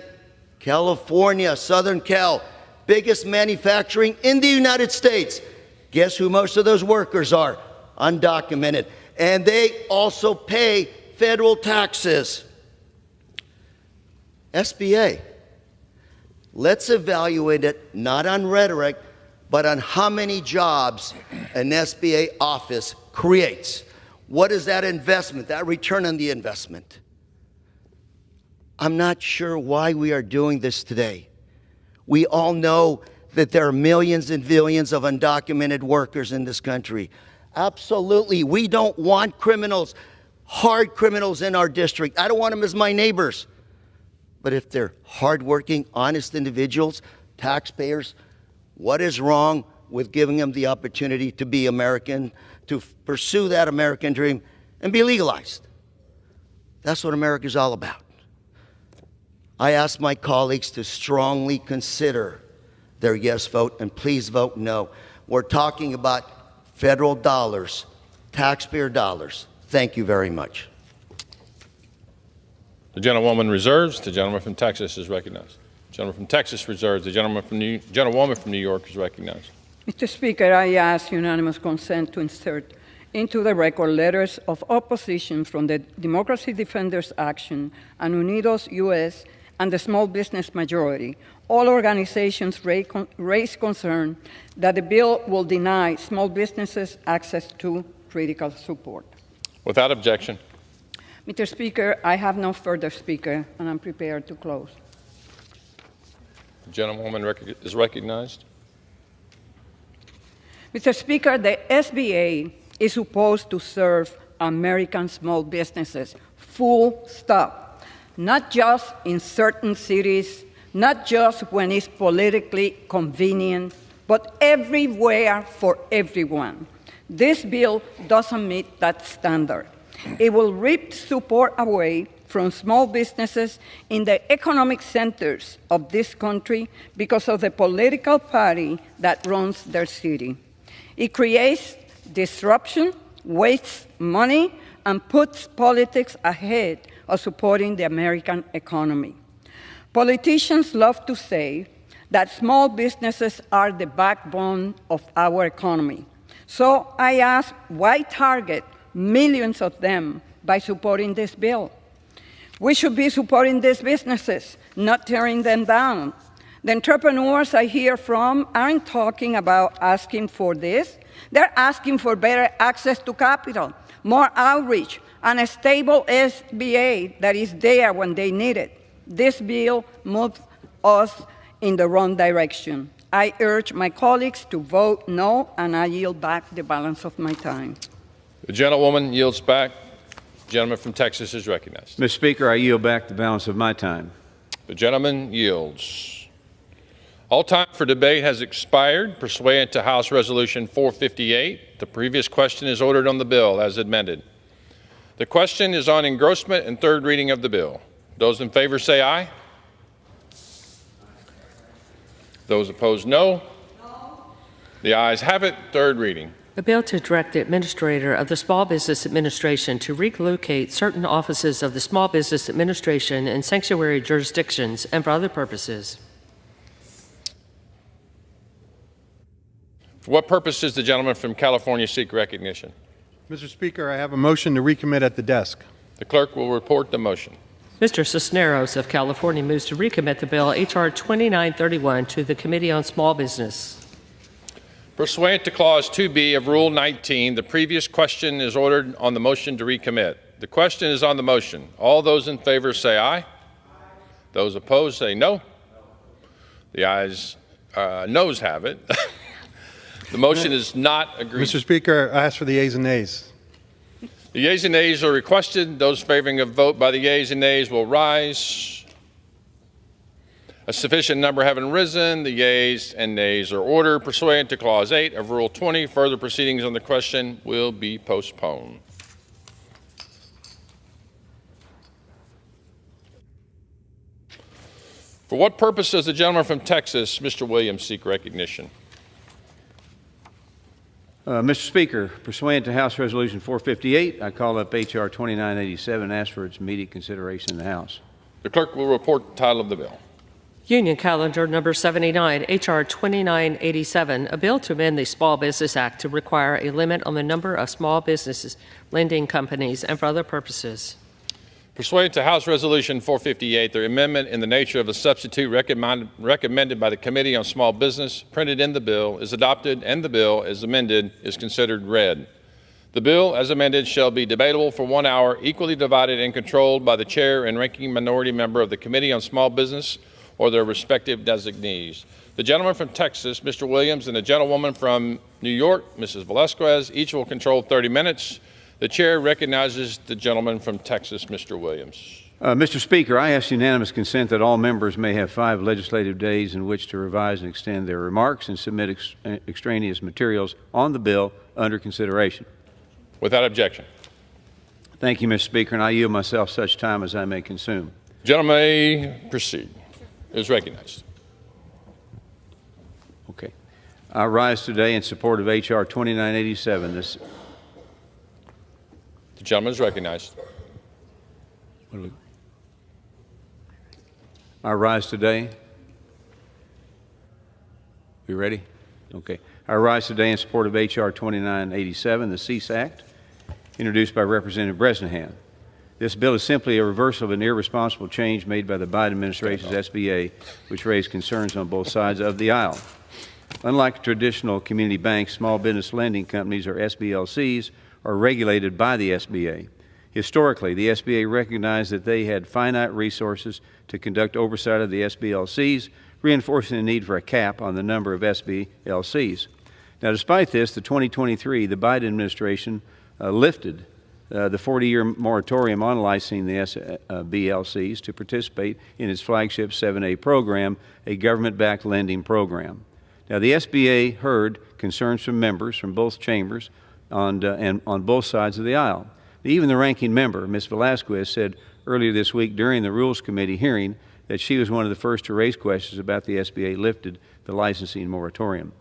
[SPEAKER 15] California, Southern Cal. Biggest manufacturing in the United States. Guess who most of those workers are? Undocumented. And they also pay federal taxes. SBA. Let's evaluate it not on rhetoric, but on how many jobs an SBA office creates. What is that investment, that return on the investment? I'm not sure why we are doing this today. We all know that there are millions and billions of undocumented workers in this country. Absolutely, we don't want criminals, hard criminals in our district. I don't want them as my neighbors. But if they're hardworking, honest individuals, taxpayers, what is wrong with giving them the opportunity to be American, to pursue that American dream and be legalized? That's what America's all about. I ask my colleagues to strongly consider their yes vote, and please vote no. We're talking about federal dollars, taxpayer dollars. Thank you very much.
[SPEAKER 23] The gentlewoman reserves. The gentleman from Texas is recognized. The gentleman from Texas reserves. The gentlewoman from New York is recognized.
[SPEAKER 1] Mr. Speaker, I ask unanimous consent to insert into the record letters of opposition from the Democracy Defenders Action and Unidos US and the Small Business Majority. All organizations raise concern that the bill will deny small businesses access to critical support.
[SPEAKER 23] Without objection.
[SPEAKER 1] Mr. Speaker, I have no further speaker, and I'm prepared to close.
[SPEAKER 23] The gentlewoman is recognized.
[SPEAKER 1] Mr. Speaker, the SBA is supposed to serve American small businesses, full stop. Not just in certain cities, not just when it's politically convenient, but everywhere for everyone. This bill doesn't meet that standard. It will rip support away from small businesses in the economic centers of this country because of the political party that runs their city. It creates disruption, wastes money, and puts politics ahead of supporting the American economy. Politicians love to say that small businesses are the backbone of our economy. So I ask, why target millions of them by supporting this bill? We should be supporting these businesses, not tearing them down. The entrepreneurs I hear from aren't talking about asking for this. They're asking for better access to capital, more outreach, and a stable SBA that is there when they need it. This bill moves us in the wrong direction. I urge my colleagues to vote no, and I yield back the balance of my time.
[SPEAKER 23] The gentlewoman yields back. The gentleman from Texas is recognized.
[SPEAKER 9] Mr. Speaker, I yield back the balance of my time.
[SPEAKER 23] The gentleman yields. All time for debate has expired pursuant to House Resolution 458. The previous question is ordered on the bill as amended. The question is on engrossment and third reading of the bill. Those in favor say aye. Those opposed, no. The ayes have it. Third reading.
[SPEAKER 8] A bill to direct the administrator of the Small Business Administration to relocate certain offices of the Small Business Administration in sanctuary jurisdictions and for other purposes.
[SPEAKER 23] For what purpose does the gentleman from California seek recognition?
[SPEAKER 13] Mr. Speaker, I have a motion to recommit at the desk.
[SPEAKER 23] The clerk will report the motion.
[SPEAKER 8] Mr. Cisneros of California moves to recommit the bill H.R. 2931 to the Committee on Small Business.
[SPEAKER 23] Pursuant to Clause 2B of Rule 19, the previous question is ordered on the motion to recommit. The question is on the motion. All those in favor say aye. Those opposed say no. The noes have it. The motion is not agreed.
[SPEAKER 13] Mr. Speaker, I ask for the yeas and nays.
[SPEAKER 23] The yeas and nays are requested. Those favoring a vote by the yeas and nays will rise. A sufficient number having risen, the yeas and nays are ordered. Pursuant to Clause 8 of Rule 20, further proceedings on the question will be postponed. For what purpose does the gentleman from Texas, Mr. Williams, seek recognition?
[SPEAKER 9] Mr. Speaker, pursuant to House Resolution 458, I call up H.R. 2987 and ask for its immediate consideration in the House.
[SPEAKER 23] The clerk will report the title of the bill.
[SPEAKER 8] Union Calendar Number 79, H.R. 2987, a bill to amend the Small Business Act to require a limit on the number of small businesses, lending companies, and for other purposes.
[SPEAKER 23] Pursuant to House Resolution 458, the amendment in the nature of a substitute recommended by the Committee on Small Business, printed in the bill, is adopted, and the bill, as amended, is considered read. The bill, as amended, shall be debatable for 1 hour, equally divided and controlled by the chair and ranking minority member of the Committee on Small Business or their respective designees. The gentleman from Texas, Mr. Williams, and the gentlewoman from New York, Mrs. Velasquez, each will control 30 minutes. The chair recognizes the gentleman from Texas, Mr. Williams.
[SPEAKER 9] Mr. Speaker, I ask unanimous consent that all members may have 5 legislative days in which to revise and extend their remarks and submit extraneous materials on the bill under consideration.
[SPEAKER 23] Without objection.
[SPEAKER 9] Thank you, Mr. Speaker, and I yield myself such time as I may consume.
[SPEAKER 23] Gentleman may proceed. Is recognized.
[SPEAKER 9] Okay. I rise today in support of H.R. 2987.
[SPEAKER 23] The gentleman is recognized.
[SPEAKER 9] I rise today. You ready? Okay. I rise today in support of H.R. 2987, the CEASE Act, introduced by Representative Bresnahan. This bill is simply a reversal of an irresponsible change made by the Biden administration's SBA, which raised concerns on both sides of the aisle. Unlike traditional community banks, small business lending companies, or SBLCs, are regulated by the SBA. Historically, the SBA recognized that they had finite resources to conduct oversight of the SBLCs, reinforcing the need for a cap on the number of SBLCs. Now, despite this, the 2023, the Biden administration lifted the 40-year moratorium on licensing the SBLCs to participate in its flagship 7A program, a government-backed lending program. Now, the SBA heard concerns from members from both chambers and on both sides of the aisle. Even the ranking member, Ms. Velasquez, said earlier this week during the Rules Committee hearing that she was one of the first to raise questions about the SBA lifted the licensing moratorium.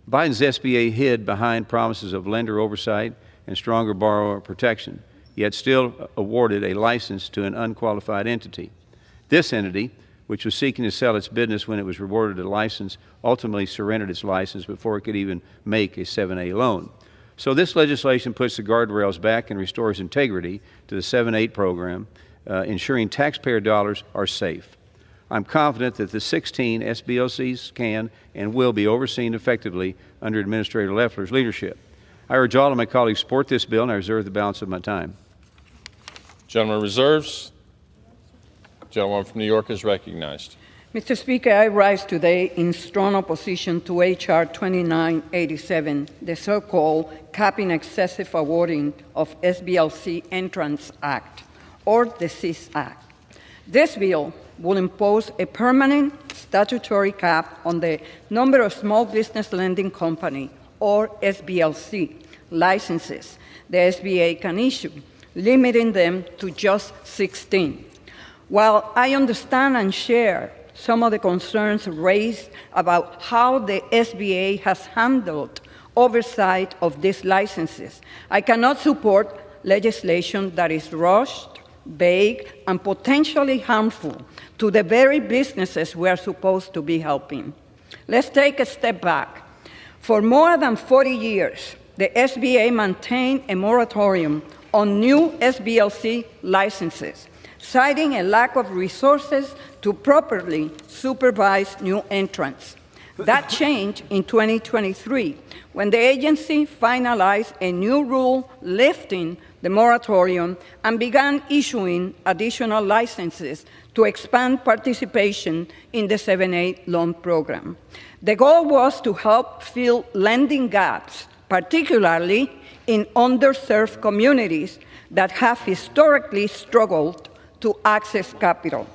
[SPEAKER 9] Biden's SBA hid behind promises of lender oversight and stronger borrower protection, yet still awarded a license to an unqualified entity. This entity, which was seeking to sell its business when it was rewarded a license, ultimately surrendered its license before it could even make a 7A loan. So this legislation puts the guardrails back and restores integrity to the 7-8 program, ensuring taxpayer dollars are safe. I'm confident that the 16 SBLCs can and will be overseen effectively under Administrator Loeffler's leadership. I urge all of my colleagues to support this bill, and I reserve the balance of my time.
[SPEAKER 23] Gentleman reserves. Gentleman from New York is recognized.
[SPEAKER 1] Mr. Speaker, I rise today in strong opposition to H.R. 2987, the so-called Capping Excessive Awarding of SBLC Entrance Act, or the CEASE Act. This bill will impose a permanent statutory cap on the number of small business lending company, or SBLC, licenses the SBA can issue, limiting them to just 16. While I understand and share some of the concerns raised about how the SBA has handled oversight of these licenses, I cannot support legislation that is rushed, vague, and potentially harmful to the very businesses we are supposed to be helping. Let's take a step back. For more than 40 years, the SBA maintained a moratorium on new SBLC licenses, citing a lack of resources to properly supervise new entrants. That changed in 2023 when the agency finalized a new rule lifting the moratorium and began issuing additional licenses to expand participation in the 7(a) loan program. The goal was to help fill lending gaps, particularly in underserved communities that have historically struggled to access capital.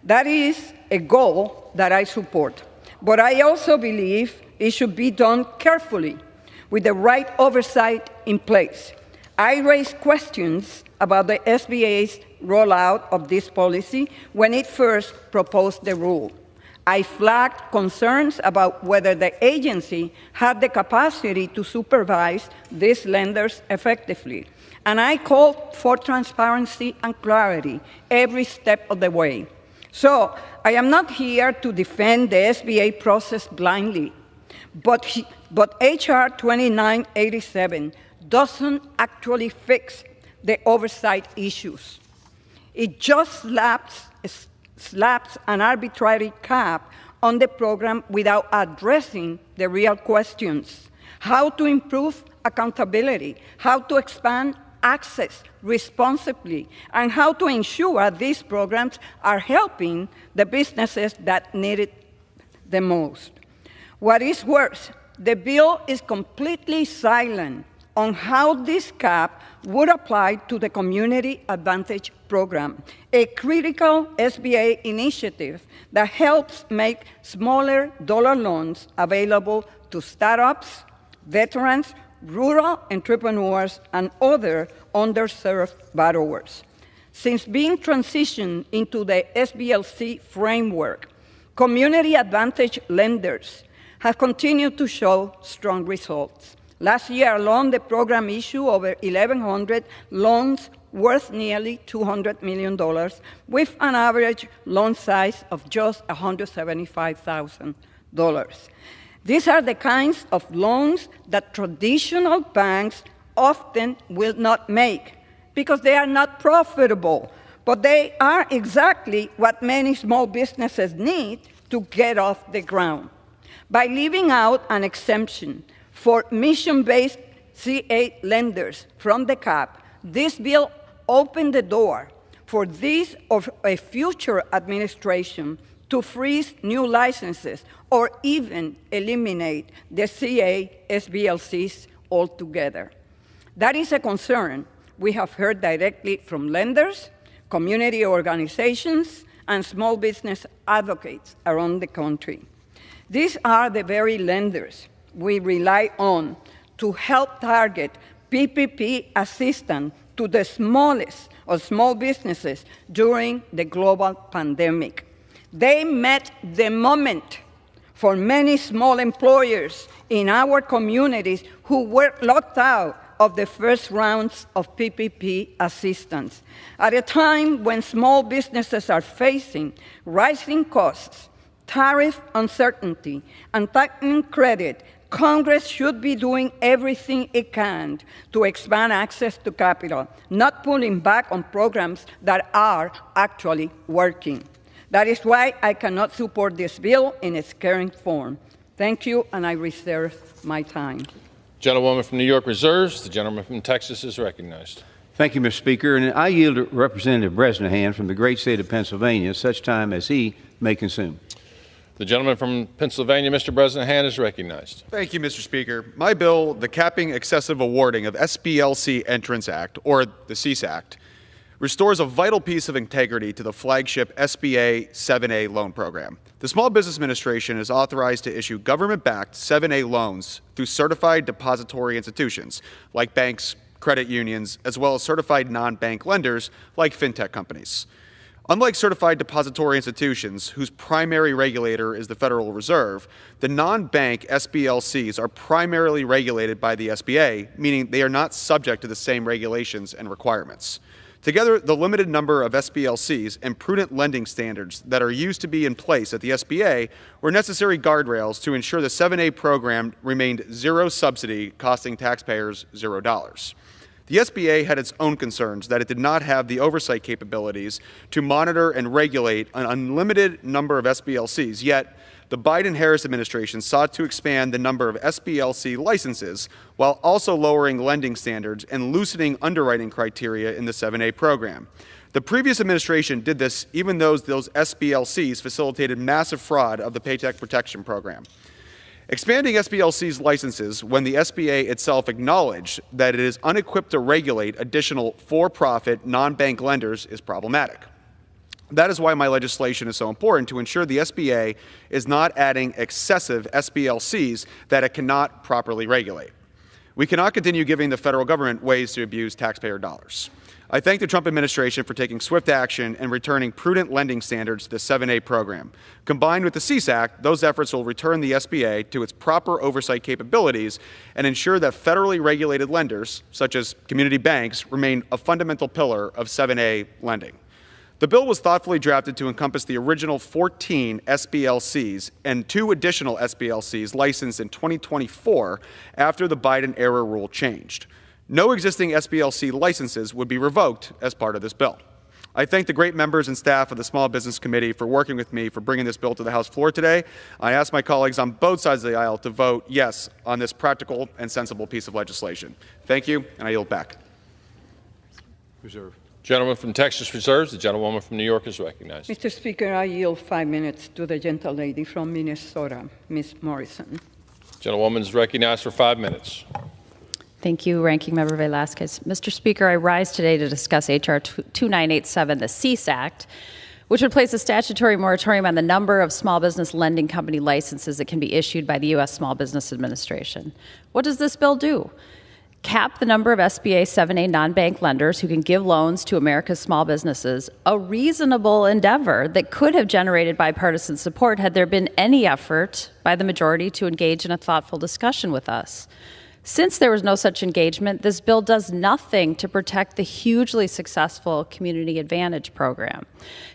[SPEAKER 1] That is a goal that I support, but I also believe it should be done carefully with the right oversight in place. I raised questions about the SBA's rollout of this policy when it first proposed the rule. I flagged concerns about whether the agency had the capacity to supervise these lenders effectively, and I called for transparency and clarity every step of the way. So I am not here to defend the SBA process blindly, but HR 2987 doesn't actually fix the oversight issues. It just slaps an arbitrary cap on the program without addressing the real questions: how to improve accountability, how to expand access responsibly, and how to ensure these programs are helping the businesses that need it the most. What is worse, the bill is completely silent on how this cap would apply to the Community Advantage Program, a critical SBA initiative that helps make smaller dollar loans available to startups, veterans, rural entrepreneurs, and other underserved borrowers. Since being transitioned into the SBLC framework, Community Advantage lenders have continued to show strong results. Last year alone, the program issued over 1,100 loans worth nearly $200 million, with an average loan size of just $175,000. These are the kinds of loans that traditional banks often will not make because they are not profitable, but they are exactly what many small businesses need to get off the ground. By leaving out an exemption for mission-based CA lenders from the cap, this bill opened the door for this or a future administration to freeze new licenses or even eliminate the CA SBLCs altogether. That is a concern we have heard directly from lenders, community organizations, and small business advocates around the country. These are the very lenders we rely on to help target PPP assistance to the smallest of small businesses during the global pandemic. They met the moment for many small employers in our communities who were locked out of the first rounds of PPP assistance. At a time when small businesses are facing rising costs, tariff uncertainty, and tightening credit, Congress should be doing everything it can to expand access to capital, not pulling back on programs that are actually working. That is why I cannot support this bill in its current form. Thank you, and I reserve my time.
[SPEAKER 23] Gentlewoman from New York reserves. The gentleman from Texas is recognized.
[SPEAKER 9] Thank you, Mr. Speaker. And I yield to Representative Bresnahan from the great state of Pennsylvania, such time as he may consume.
[SPEAKER 23] The gentleman from Pennsylvania, Mr. Bresnahan, is recognized.
[SPEAKER 16] Thank you, Mr. Speaker. My bill, the Capping Excessive Awarding of SBLC Entrance Act, or the CEAS Act, restores a vital piece of integrity to the flagship SBA 7(a) loan program. The Small Business Administration is authorized to issue government-backed 7(a) loans through certified depository institutions like banks, credit unions, as well as certified non-bank lenders like fintech companies. Unlike certified depository institutions, whose primary regulator is the Federal Reserve, the non-bank SBLCs are primarily regulated by the SBA, meaning they are not subject to the same regulations and requirements. Together, the limited number of SBLCs and prudent lending standards that are used to be in place at the SBA were necessary guardrails to ensure the 7(a) program remained zero subsidy, costing taxpayers $0. The SBA had its own concerns that it did not have the oversight capabilities to monitor and regulate an unlimited number of SBLCs, yet the Biden-Harris administration sought to expand the number of SBLC licenses while also lowering lending standards and loosening underwriting criteria in the 7A program. The previous administration did this even though those SBLCs facilitated massive fraud of the Paycheck Protection Program. Expanding SBLC's licenses when the SBA itself acknowledged that it is unequipped to regulate additional for-profit non-bank lenders is problematic. That is why my legislation is so important, to ensure the SBA is not adding excessive SBLCs that it cannot properly regulate. We cannot continue giving the federal government ways to abuse taxpayer dollars. I thank the Trump administration for taking swift action and returning prudent lending standards to the 7A program. Combined with the CSAC, those efforts will return the SBA to its proper oversight capabilities and ensure that federally regulated lenders, such as community banks, remain a fundamental pillar of 7A lending. The bill was thoughtfully drafted to encompass the original 14 SBLCs and 2 additional SBLCs licensed in 2024 after the Biden-era rule changed. No existing SBLC licenses would be revoked as part of this bill. I thank the great members and staff of the Small Business Committee for working with me for bringing this bill to the House floor today. I ask my colleagues on both sides of the aisle to vote yes on this practical and sensible piece of legislation. Thank you, and I yield back.
[SPEAKER 2] Reserve.
[SPEAKER 23] Gentleman from Texas reserves. The gentlewoman from New York is recognized.
[SPEAKER 1] Mr. Speaker, I yield 5 minutes to the gentlelady from Minnesota, Ms. Morrison.
[SPEAKER 23] Gentlewoman is recognized for 5 minutes.
[SPEAKER 17] Thank you, Ranking Member Velasquez. Mr. Speaker, I rise today to discuss H.R. 2987, the CSAC, which would place a statutory moratorium on the number of small business lending company licenses that can be issued by the U.S. Small Business Administration. What does this bill do? Cap the number of SBA 7A non-bank lenders who can give loans to America's small businesses, a reasonable endeavor that could have generated bipartisan support had there been any effort by the majority to engage in a thoughtful discussion with us. Since there was no such engagement, this bill does nothing to protect the hugely successful Community Advantage program.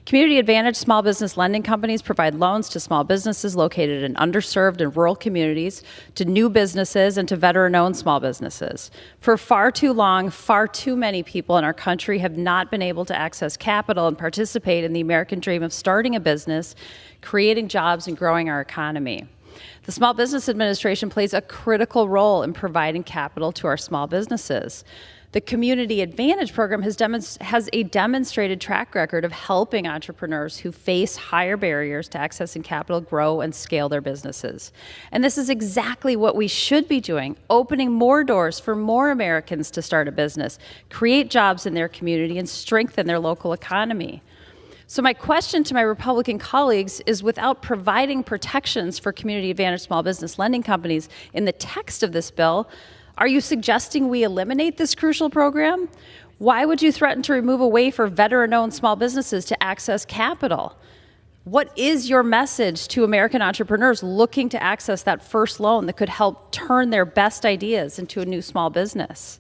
[SPEAKER 17] Community Advantage small business lending companies provide loans to small businesses located in underserved and rural communities, to new businesses, and to veteran-owned small businesses. For far too long, far too many people in our country have not been able to access capital and participate in the American dream of starting a business, creating jobs, and growing our economy. The Small Business Administration plays a critical role in providing capital to our small businesses. The Community Advantage program has a demonstrated track record of helping entrepreneurs who face higher barriers to accessing capital grow and scale their businesses. And this is exactly what we should be doing, opening more doors for more Americans to start a business, create jobs in their community, and strengthen their local economy. So my question to my Republican colleagues is, without providing protections for Community Advantage small business lending companies in the text of this bill, are you suggesting we eliminate this crucial program? Why would you threaten to remove a way for veteran-owned small businesses to access capital? What is your message to American entrepreneurs looking to access that first loan that could help turn their best ideas into a new small business?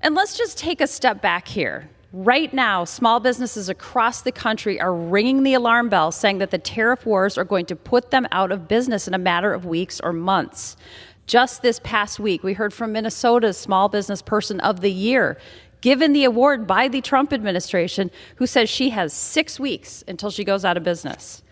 [SPEAKER 17] And let's just take a step back here. Right now, small businesses across the country are ringing the alarm bell, saying that the tariff wars are going to put them out of business in a matter of weeks or months. Just this past week, we heard from Minnesota's Small Business Person of the Year, given the award by the Trump administration, who says she has 6 weeks until she goes out of business.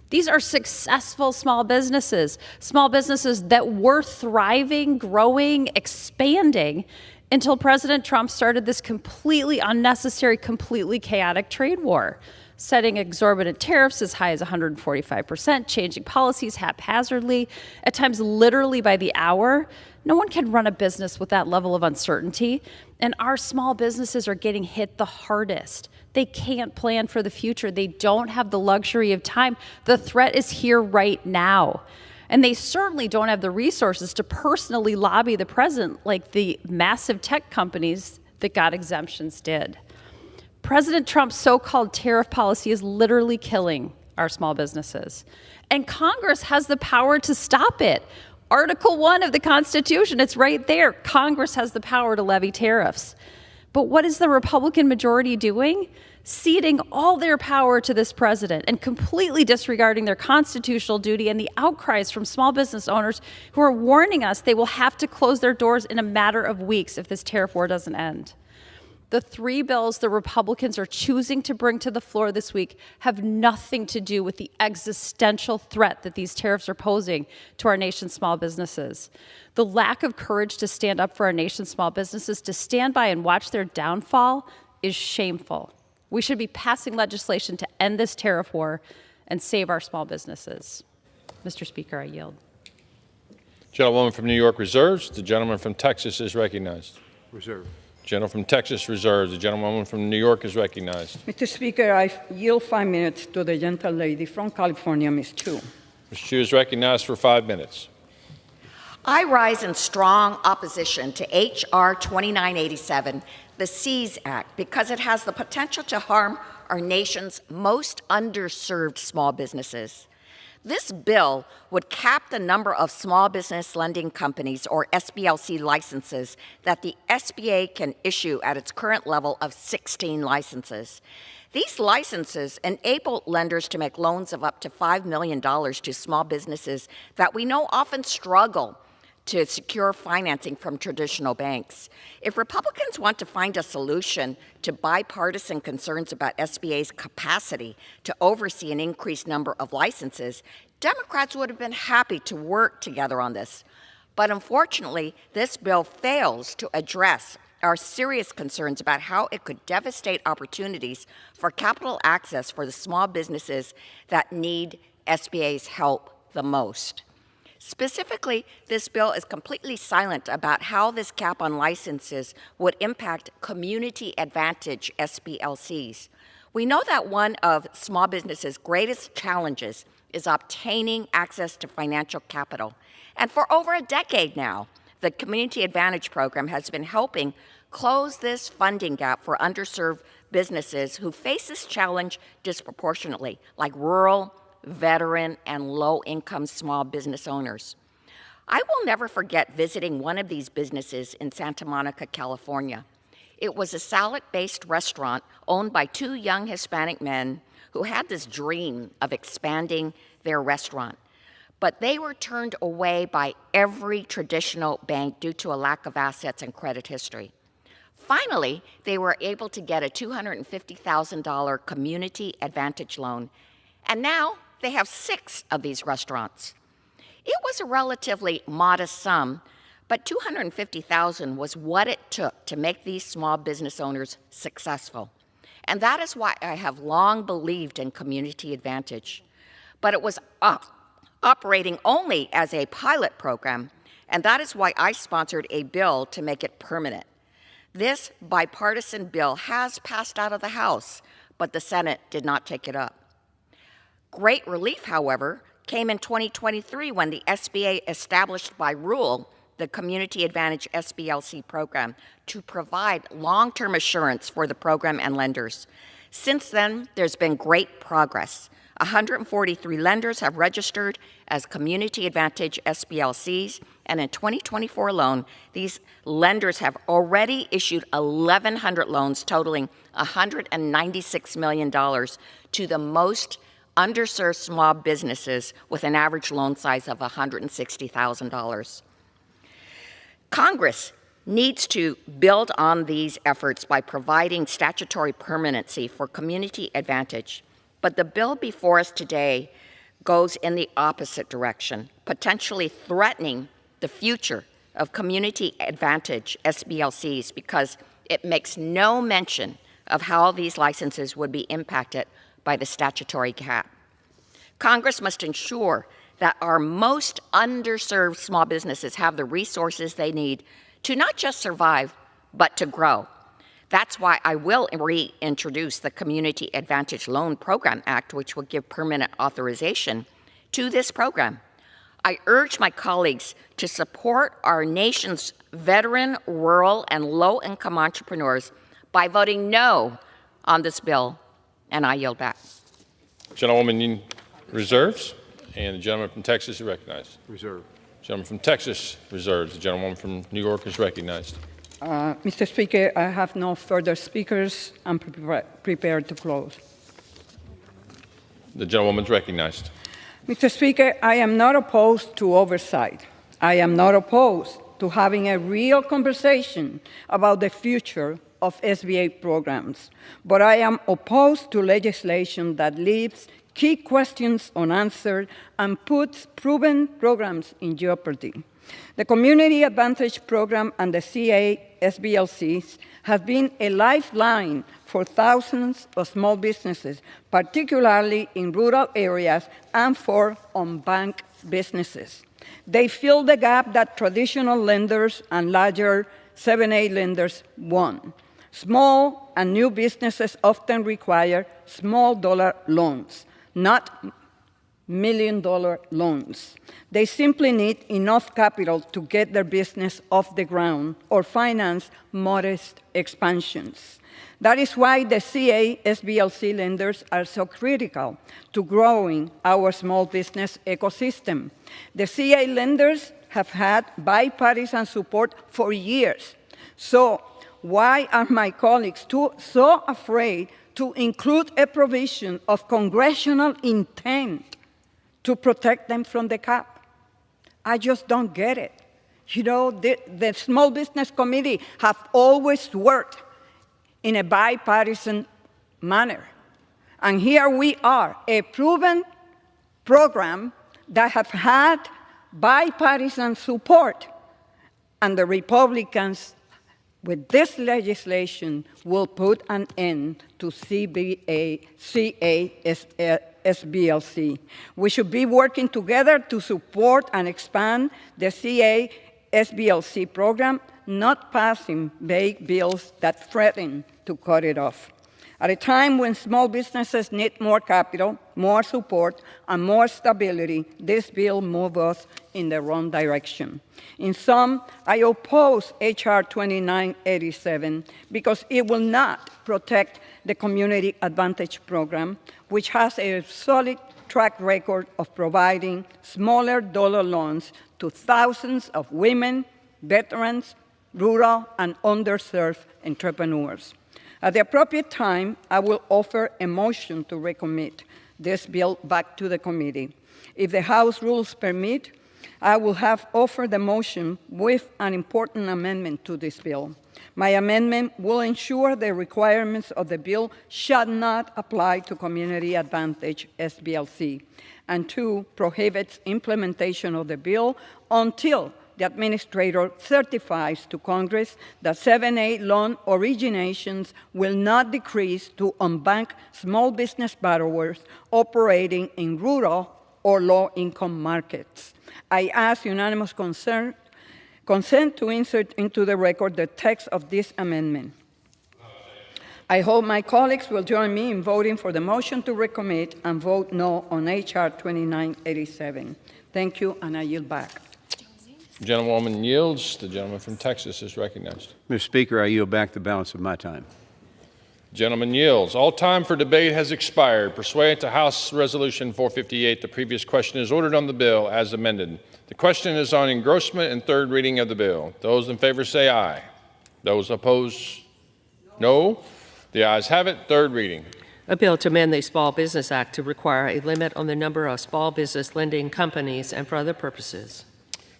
[SPEAKER 17] These are successful small businesses that were thriving, growing, expanding, until President Trump started this completely unnecessary, completely chaotic trade war, setting exorbitant tariffs as high as 145%, changing policies haphazardly, at times literally by the hour. No one can run a business with that level of uncertainty, and our small businesses are getting hit the hardest. They can't plan for the future. They don't have the luxury of time. The threat is here right now. And they certainly don't have the resources to personally lobby the president like the massive tech companies that got exemptions did. President Trump's so-called tariff policy is literally killing our small businesses. And Congress has the power to stop it. Article 1 of the Constitution, it's right there. Congress has the power to levy tariffs. But what is the Republican majority doing? Ceding all their power to this president and completely disregarding their constitutional duty and the outcries from small business owners who are warning us they will have to close their doors in a matter of weeks if this tariff war doesn't end. The three bills the Republicans are choosing to bring to the floor this week have nothing to do with the existential threat that these tariffs are posing to our nation's small businesses. The lack of courage to stand up for our nation's small businesses, to stand by and watch their downfall, is shameful. We should be passing legislation to end this tariff war and save our small businesses. Mr. Speaker, I yield.
[SPEAKER 23] Gentlewoman from New York reserves. The gentleman from Texas is recognized.
[SPEAKER 9] Reserve.
[SPEAKER 23] Gentleman from Texas reserves. The gentlewoman from New York is recognized.
[SPEAKER 1] Mr. Speaker, I yield 5 minutes to the gentle lady from California, Ms. Chu.
[SPEAKER 23] Ms. Chu is recognized for 5 minutes.
[SPEAKER 18] I rise in strong opposition to H.R. 2987, the SEAS Act, because it has the potential to harm our nation's most underserved small businesses. This bill would cap the number of small business lending companies, or SBLC licenses, that the SBA can issue at its current level of 16 licenses. These licenses enable lenders to make loans of up to $5 million to small businesses that we know often struggle to secure financing from traditional banks. If Republicans want to find a solution to bipartisan concerns about SBA's capacity to oversee an increased number of licenses, Democrats would have been happy to work together on this. But unfortunately, this bill fails to address our serious concerns about how it could devastate opportunities for capital access for the small businesses that need SBA's help the most. Specifically, this bill is completely silent about how this cap on licenses would impact community advantage SBLCs. We know that one of small businesses' greatest challenges is obtaining access to financial capital. And for over a decade now, the Community Advantage Program has been helping close this funding gap for underserved businesses who face this challenge disproportionately, like rural, veteran, and low-income small business owners. I will never forget visiting one of these businesses in Santa Monica, California. It was a salad-based restaurant owned by two young Hispanic men who had this dream of expanding their restaurant. But they were turned away by every traditional bank due to a lack of assets and credit history. Finally, they were able to get a $250,000 Community Advantage loan, and now they have 6 of these restaurants. It was a relatively modest sum, but $250,000 was what it took to make these small business owners successful. And that is why I have long believed in Community Advantage. But it was operating only as a pilot program, and that is why I sponsored a bill to make it permanent. This bipartisan bill has passed out of the House, but the Senate did not take it up. Great relief, however, came in 2023 when the SBA established by rule the Community Advantage SBLC program to provide long-term assurance for the program and lenders. Since then, there's been great progress. 143 lenders have registered as Community Advantage SBLCs, and in 2024 alone, these lenders have already issued 1,100 loans totaling $196 million to the most underserved small businesses with an average loan size of $160,000. Congress needs to build on these efforts by providing statutory permanency for Community Advantage. But the bill before us today goes in the opposite direction, potentially threatening the future of Community Advantage SBLCs because it makes no mention of how these licenses would be impacted by the statutory cap. Congress must ensure that our most underserved small businesses have the resources they need to not just survive, but to grow. That's why I will reintroduce the Community Advantage Loan Program Act, which will give permanent authorization to this program. I urge my colleagues to support our nation's veteran, rural, and low-income entrepreneurs by voting no on this bill, and I yield back.
[SPEAKER 23] Gentlewoman reserves, and the gentleman from Texas is recognized.
[SPEAKER 9] Reserve.
[SPEAKER 23] Gentleman from Texas reserves. The gentlewoman from New York is recognized.
[SPEAKER 1] Mr. Speaker, I have no further speakers. I'm prepared to close.
[SPEAKER 23] The gentlewoman's recognized.
[SPEAKER 1] Mr. Speaker, I am not opposed to oversight. I am not opposed to having a real conversation about the future of SBA programs, but I am opposed to legislation that leaves key questions unanswered and puts proven programs in jeopardy. The Community Advantage Program and the CA SBLCs have been a lifeline for thousands of small businesses, particularly in rural areas and for unbanked businesses. They fill the gap that traditional lenders and larger 7(a) lenders won. Small and new businesses often require small dollar loans, not million-dollar loans. They simply need enough capital to get their business off the ground or finance modest expansions. That is why the CA SBLC lenders are so critical to growing our small business ecosystem. The CA lenders have had bipartisan support for years. So why are my colleagues so afraid to include a provision of congressional intent to protect them from the cap? I just don't get it. You know, the Small Business Committee have always worked in a bipartisan manner. And here we are, a proven program that have had bipartisan support, and the Republicans, with this legislation, will put an end to SBLC. We should be working together to support and expand the CA SBLC program, not passing vague bills that threaten to cut it off. At a time when small businesses need more capital, more support, and more stability, this bill moves us in the wrong direction. In sum, I oppose H.R. 2987 because it will not protect the Community Advantage Program, which has a solid track record of providing smaller dollar loans to thousands of women, veterans, rural, and underserved entrepreneurs. At the appropriate time, I will offer a motion to recommit this bill back to the committee. If the House rules permit, I will have offered the motion with an important amendment to this bill. My amendment will ensure the requirements of the bill shall not apply to Community Advantage SBLC, and two, prohibits implementation of the bill until the administrator certifies to Congress that 7(a) loan originations will not decrease to unbanked small business borrowers operating in rural or low-income markets. I ask unanimous consent to insert into the record the text of this amendment. I hope my colleagues will join me in voting for the motion to recommit and vote no on H.R. 2987. Thank you, and I yield back.
[SPEAKER 23] The gentlewoman yields. The gentleman from Texas is recognized.
[SPEAKER 9] Mr. Speaker, I yield back the balance of my time.
[SPEAKER 23] The gentleman yields. All time for debate has expired. Pursuant to House Resolution 458, the previous question is ordered on the bill as amended. The question is on engrossment and third reading of the bill. Those in favor say aye. Those opposed, no. The ayes have it. Third reading.
[SPEAKER 8] A bill to amend the Small Business Act to require a limit on the number of small business lending companies and for other purposes.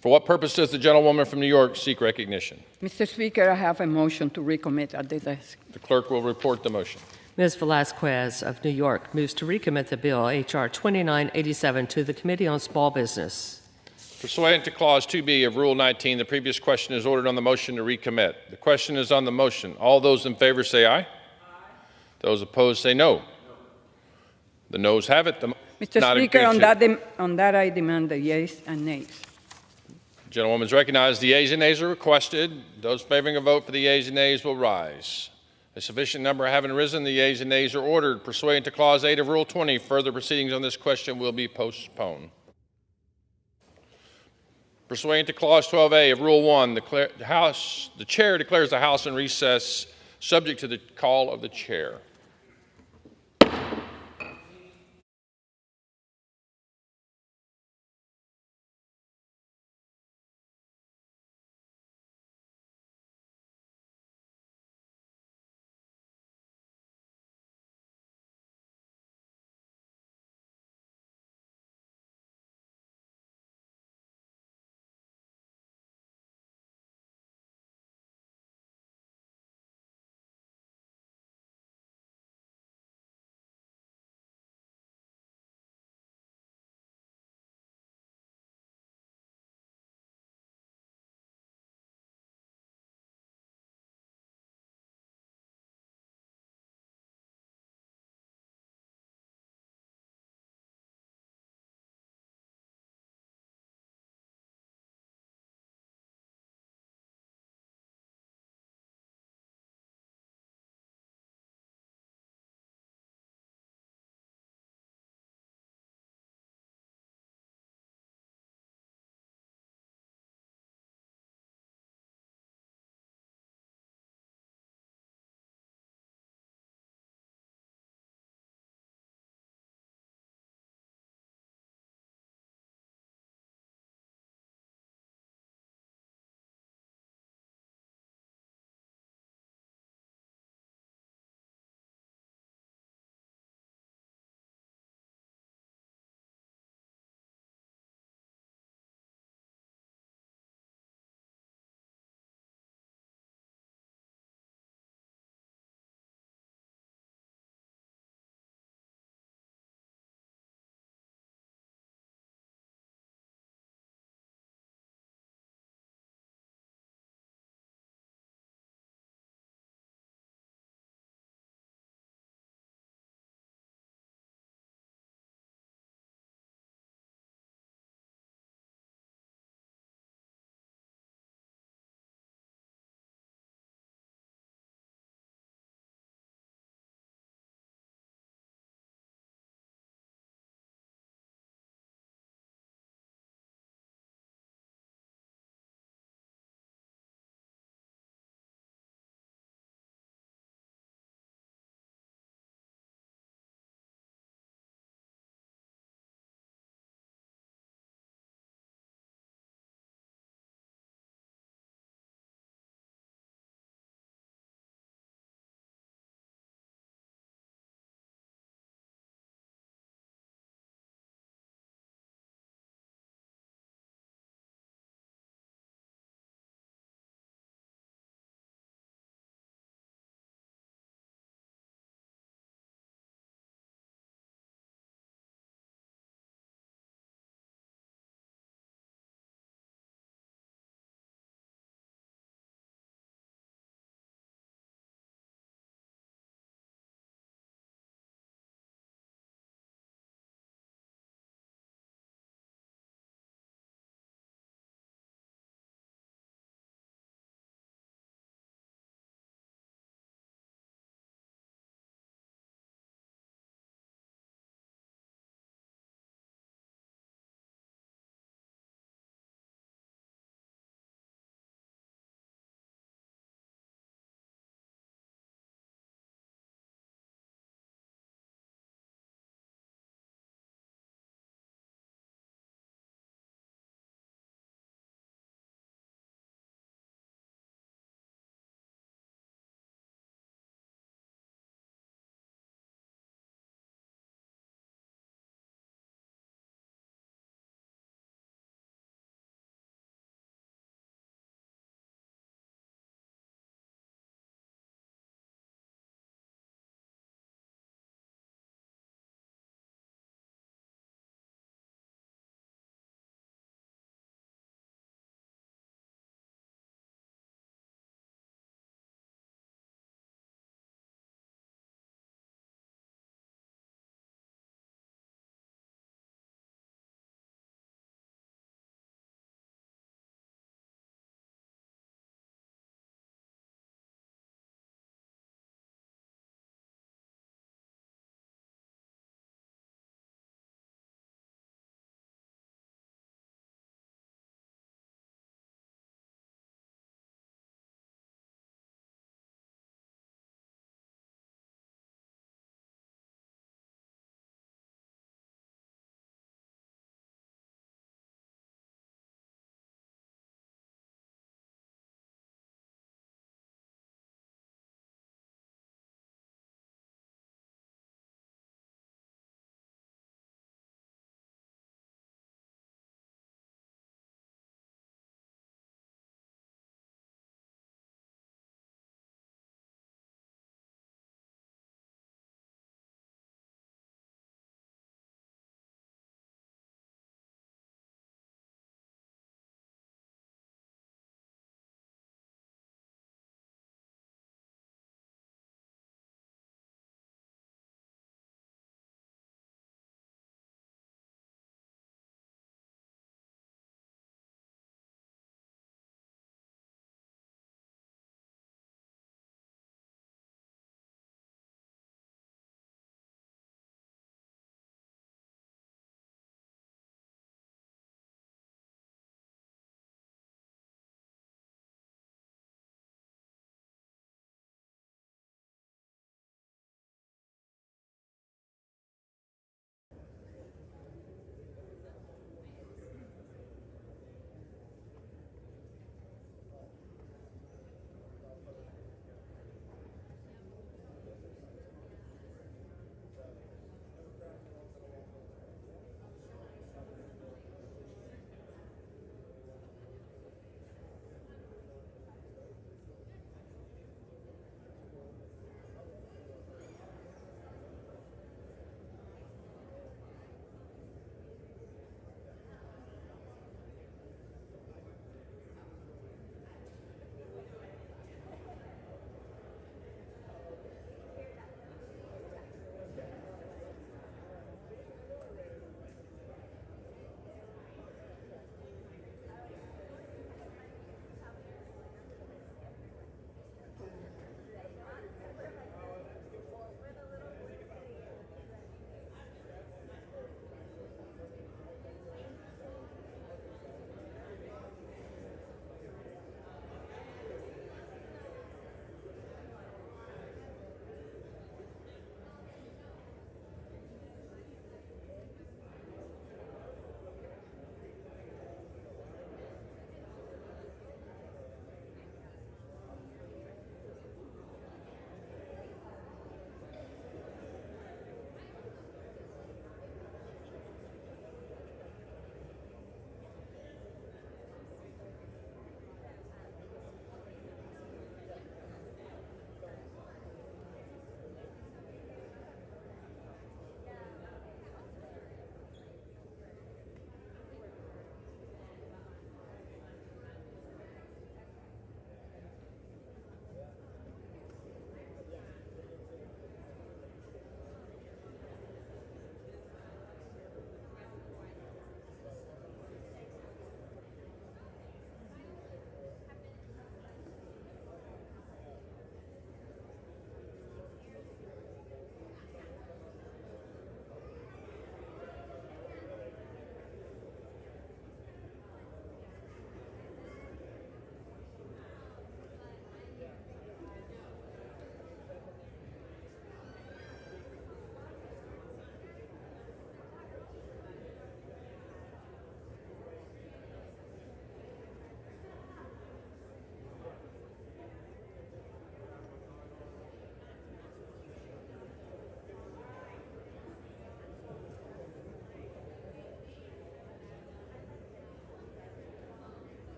[SPEAKER 23] For what purpose does the gentlewoman from New York seek recognition?
[SPEAKER 1] Mr. Speaker, I have a motion to recommit at the desk.
[SPEAKER 23] The clerk will report the motion.
[SPEAKER 8] Ms. Velazquez of New York moves to recommit the bill, H.R. 2987, to the Committee on Small Business.
[SPEAKER 23] Pursuant to Clause 2B of Rule 19, the previous question is ordered on the motion to recommit. The question is on the motion. All those in favor say aye. Aye. Those opposed say no. The noes have it.
[SPEAKER 1] Mr. Speaker, on that I demand the yeas and nays.
[SPEAKER 23] The gentlewoman is recognized. The yeas and nays are requested. Those favoring a vote for the yeas and nays will rise. A sufficient number having risen, the yeas and nays are ordered. Pursuant to Clause 8 of Rule 20, further proceedings on this question will be postponed. Pursuant to Clause 12A of Rule 1, the Chair declares the House in recess subject to the call of the Chair.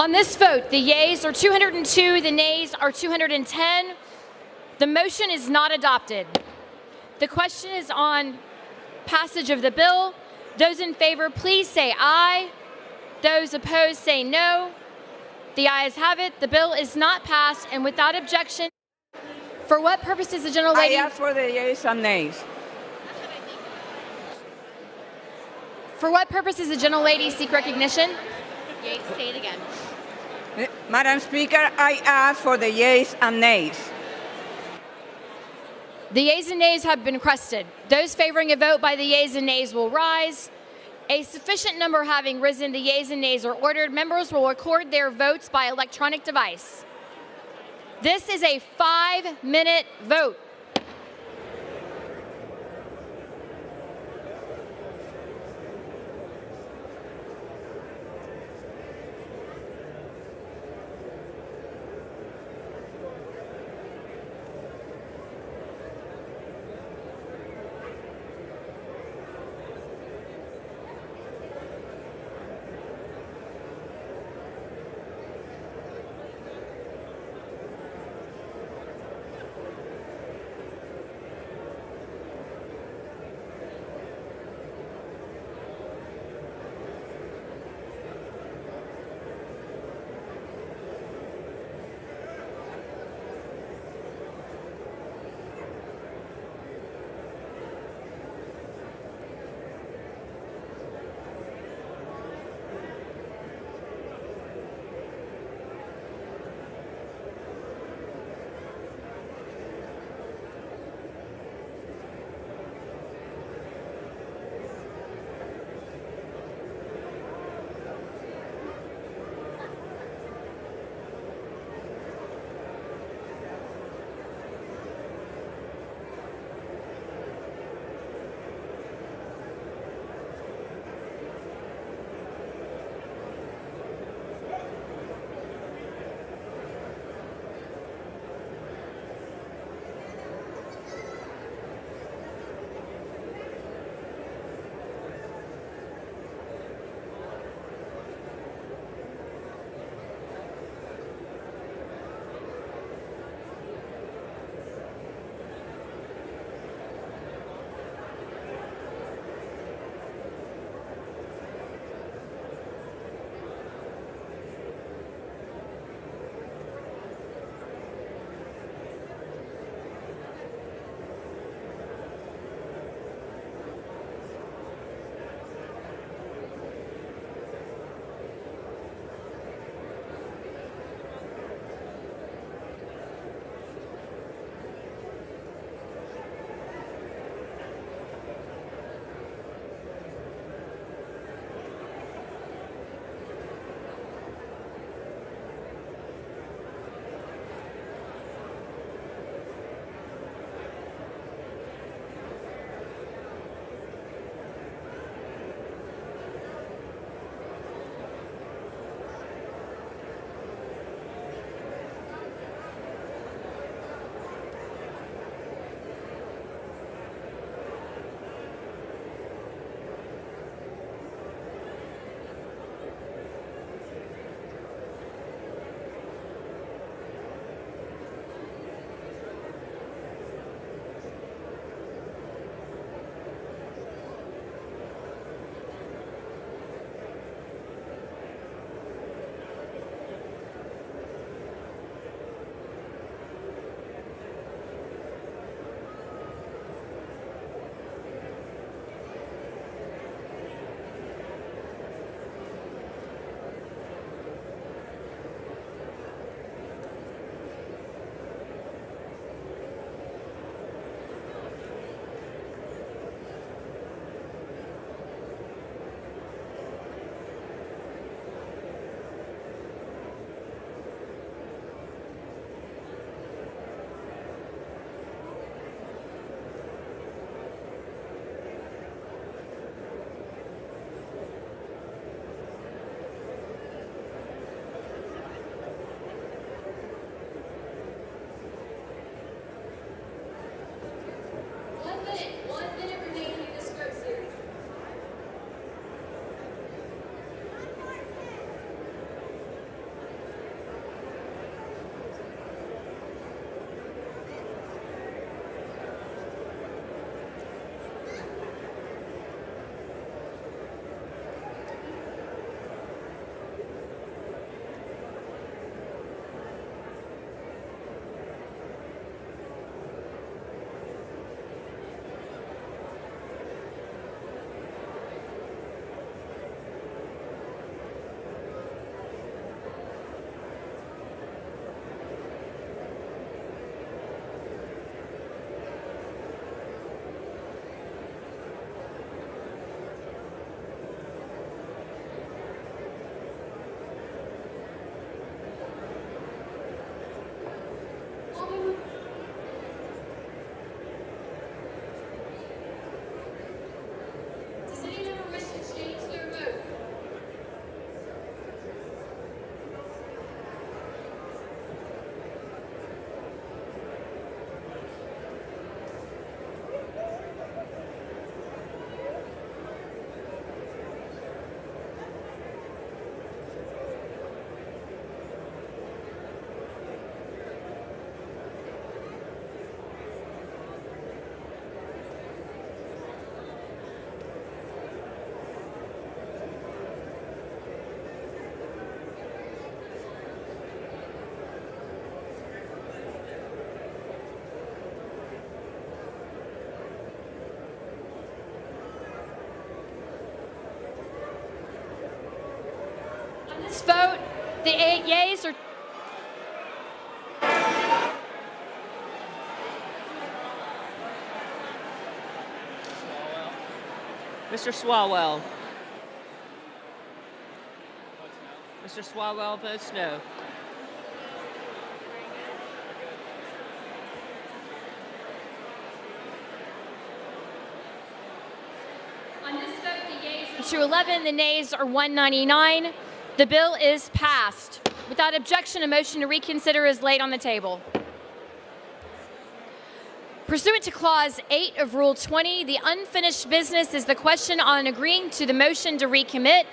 [SPEAKER 19] On this vote, the yeas are 202, the nays are 210. The motion is not adopted. The question is on passage of the bill. Those in favor, please say aye. Those opposed, say no. The ayes have it. The bill is not passed, and without objection, For what purpose does the general lady?
[SPEAKER 1] I ask for the yeas and nays.
[SPEAKER 19] For what purpose does the gentle lady seek recognition? Say it again.
[SPEAKER 1] Madam Speaker, I ask for the yeas and nays.
[SPEAKER 19] The yeas and nays have been requested. Those favoring a vote by the yeas and nays will rise. A sufficient number having risen, the yeas and nays are ordered. Members will record their votes by electronic device. This is a 5-minute vote. this vote, the yeas are
[SPEAKER 8] Mr. Swalwell. Mr. Swalwell votes no.
[SPEAKER 19] On this vote, the yeas are 211, the nays are 199. The bill is passed. Without objection, a motion to reconsider is laid on the table. Pursuant to Clause 8 of Rule 20, the unfinished business is the question on agreeing to the motion to recommit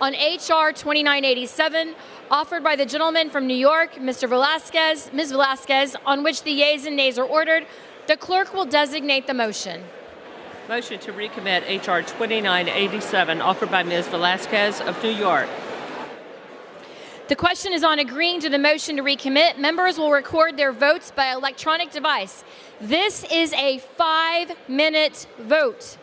[SPEAKER 19] on H.R. 2987, offered by the gentleman from New York, Ms. Velasquez, on which the yeas and nays are ordered. The clerk will designate the motion.
[SPEAKER 8] Motion to recommit H.R. 2987, offered by Ms. Velasquez of New York.
[SPEAKER 19] The question is on agreeing to the motion to recommit. Members will record their votes by electronic device. This is a 5-minute vote.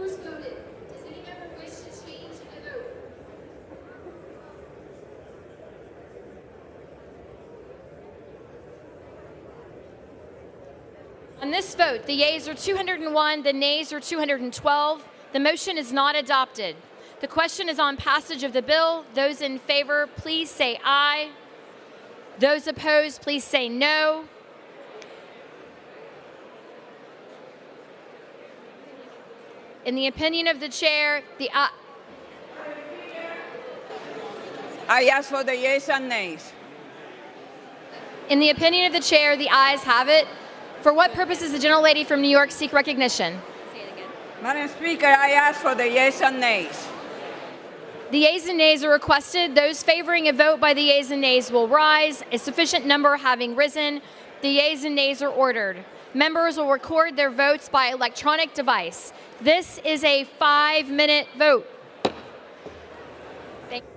[SPEAKER 19] members voted. Does any member wish to change a vote? On this vote, the yeas are 201, the nays are 212. The motion is not adopted. The question is on passage of the bill. Those in favor, please say aye. Those opposed, please say no. In the opinion of the chair,
[SPEAKER 1] I ask for the yeas and nays.
[SPEAKER 19] In the opinion of the chair, the ayes have it. For what purpose does the gentlelady from New York seek recognition?
[SPEAKER 1] Madam Speaker, I ask for the yeas and nays.
[SPEAKER 19] The yeas and nays are requested. Those favoring a vote by the yeas and nays will rise. A sufficient number having risen, the yeas and nays are ordered. Members will record their votes by electronic device. This is a 5-minute vote. Thank you.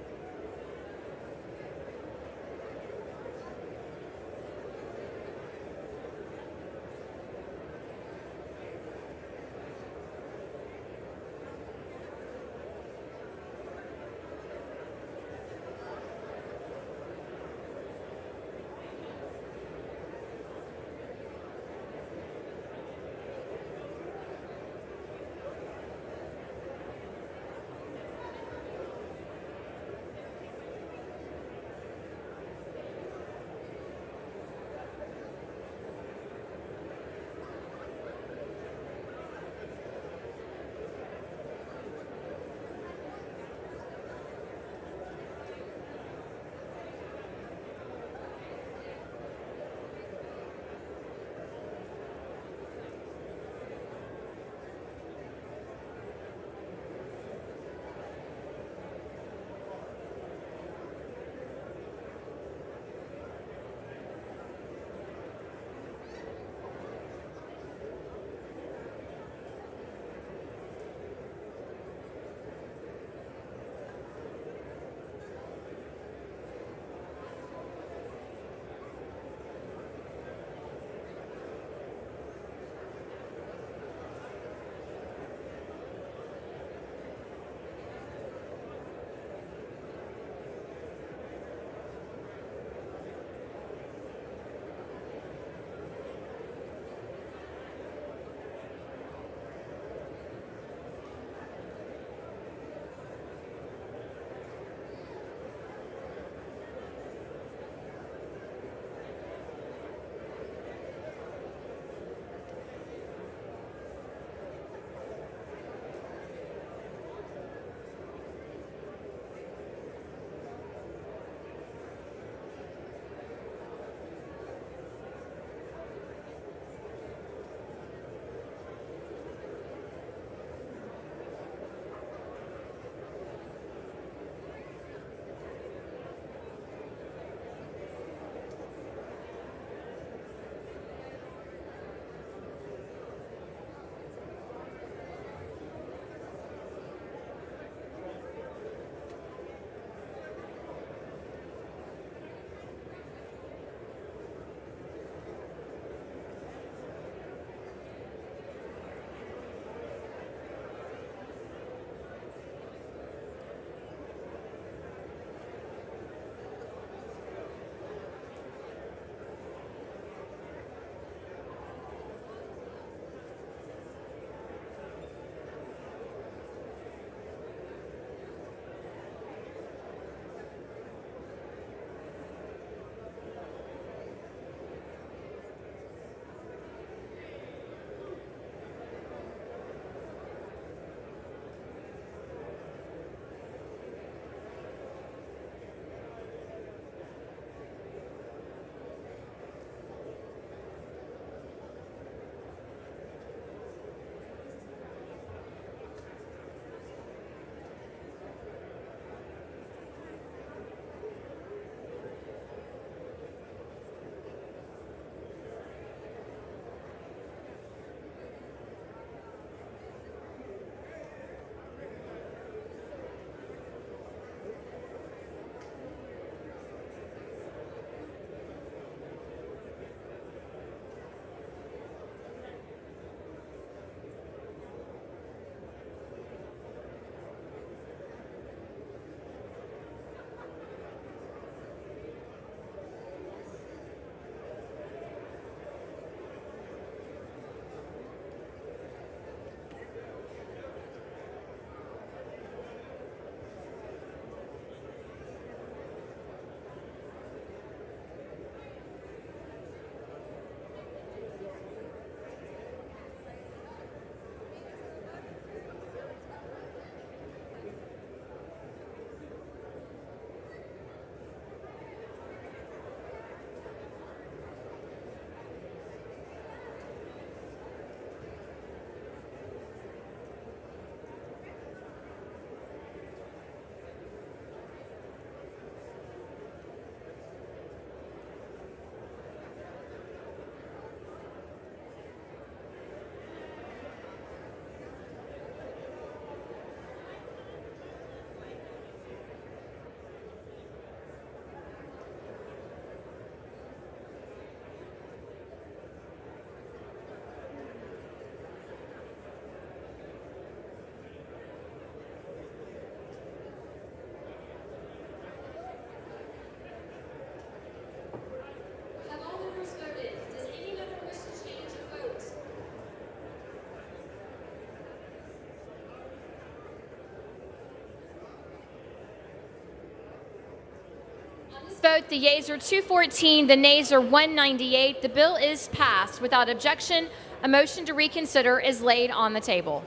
[SPEAKER 19] this vote, the yeas are 214, the nays are 198. The bill is passed without objection. A motion to reconsider is laid on the table.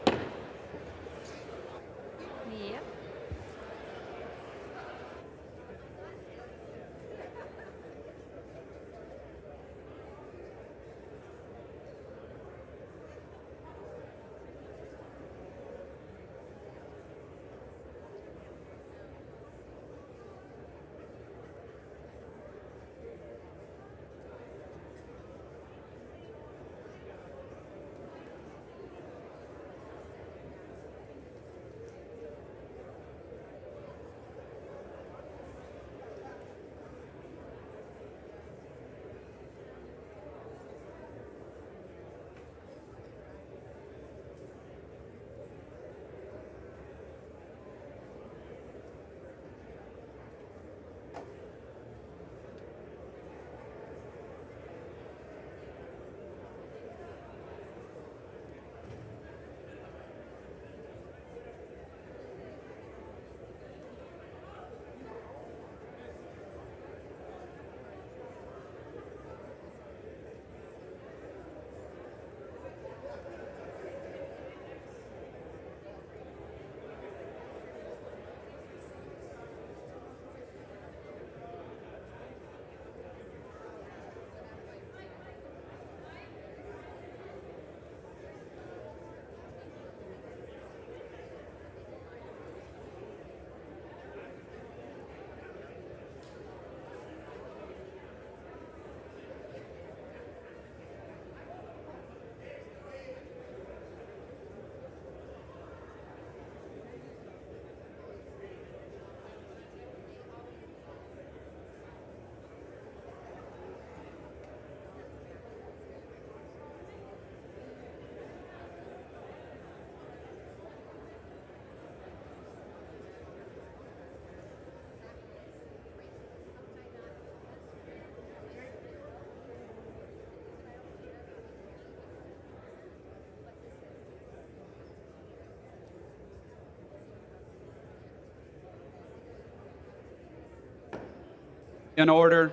[SPEAKER 3] In order.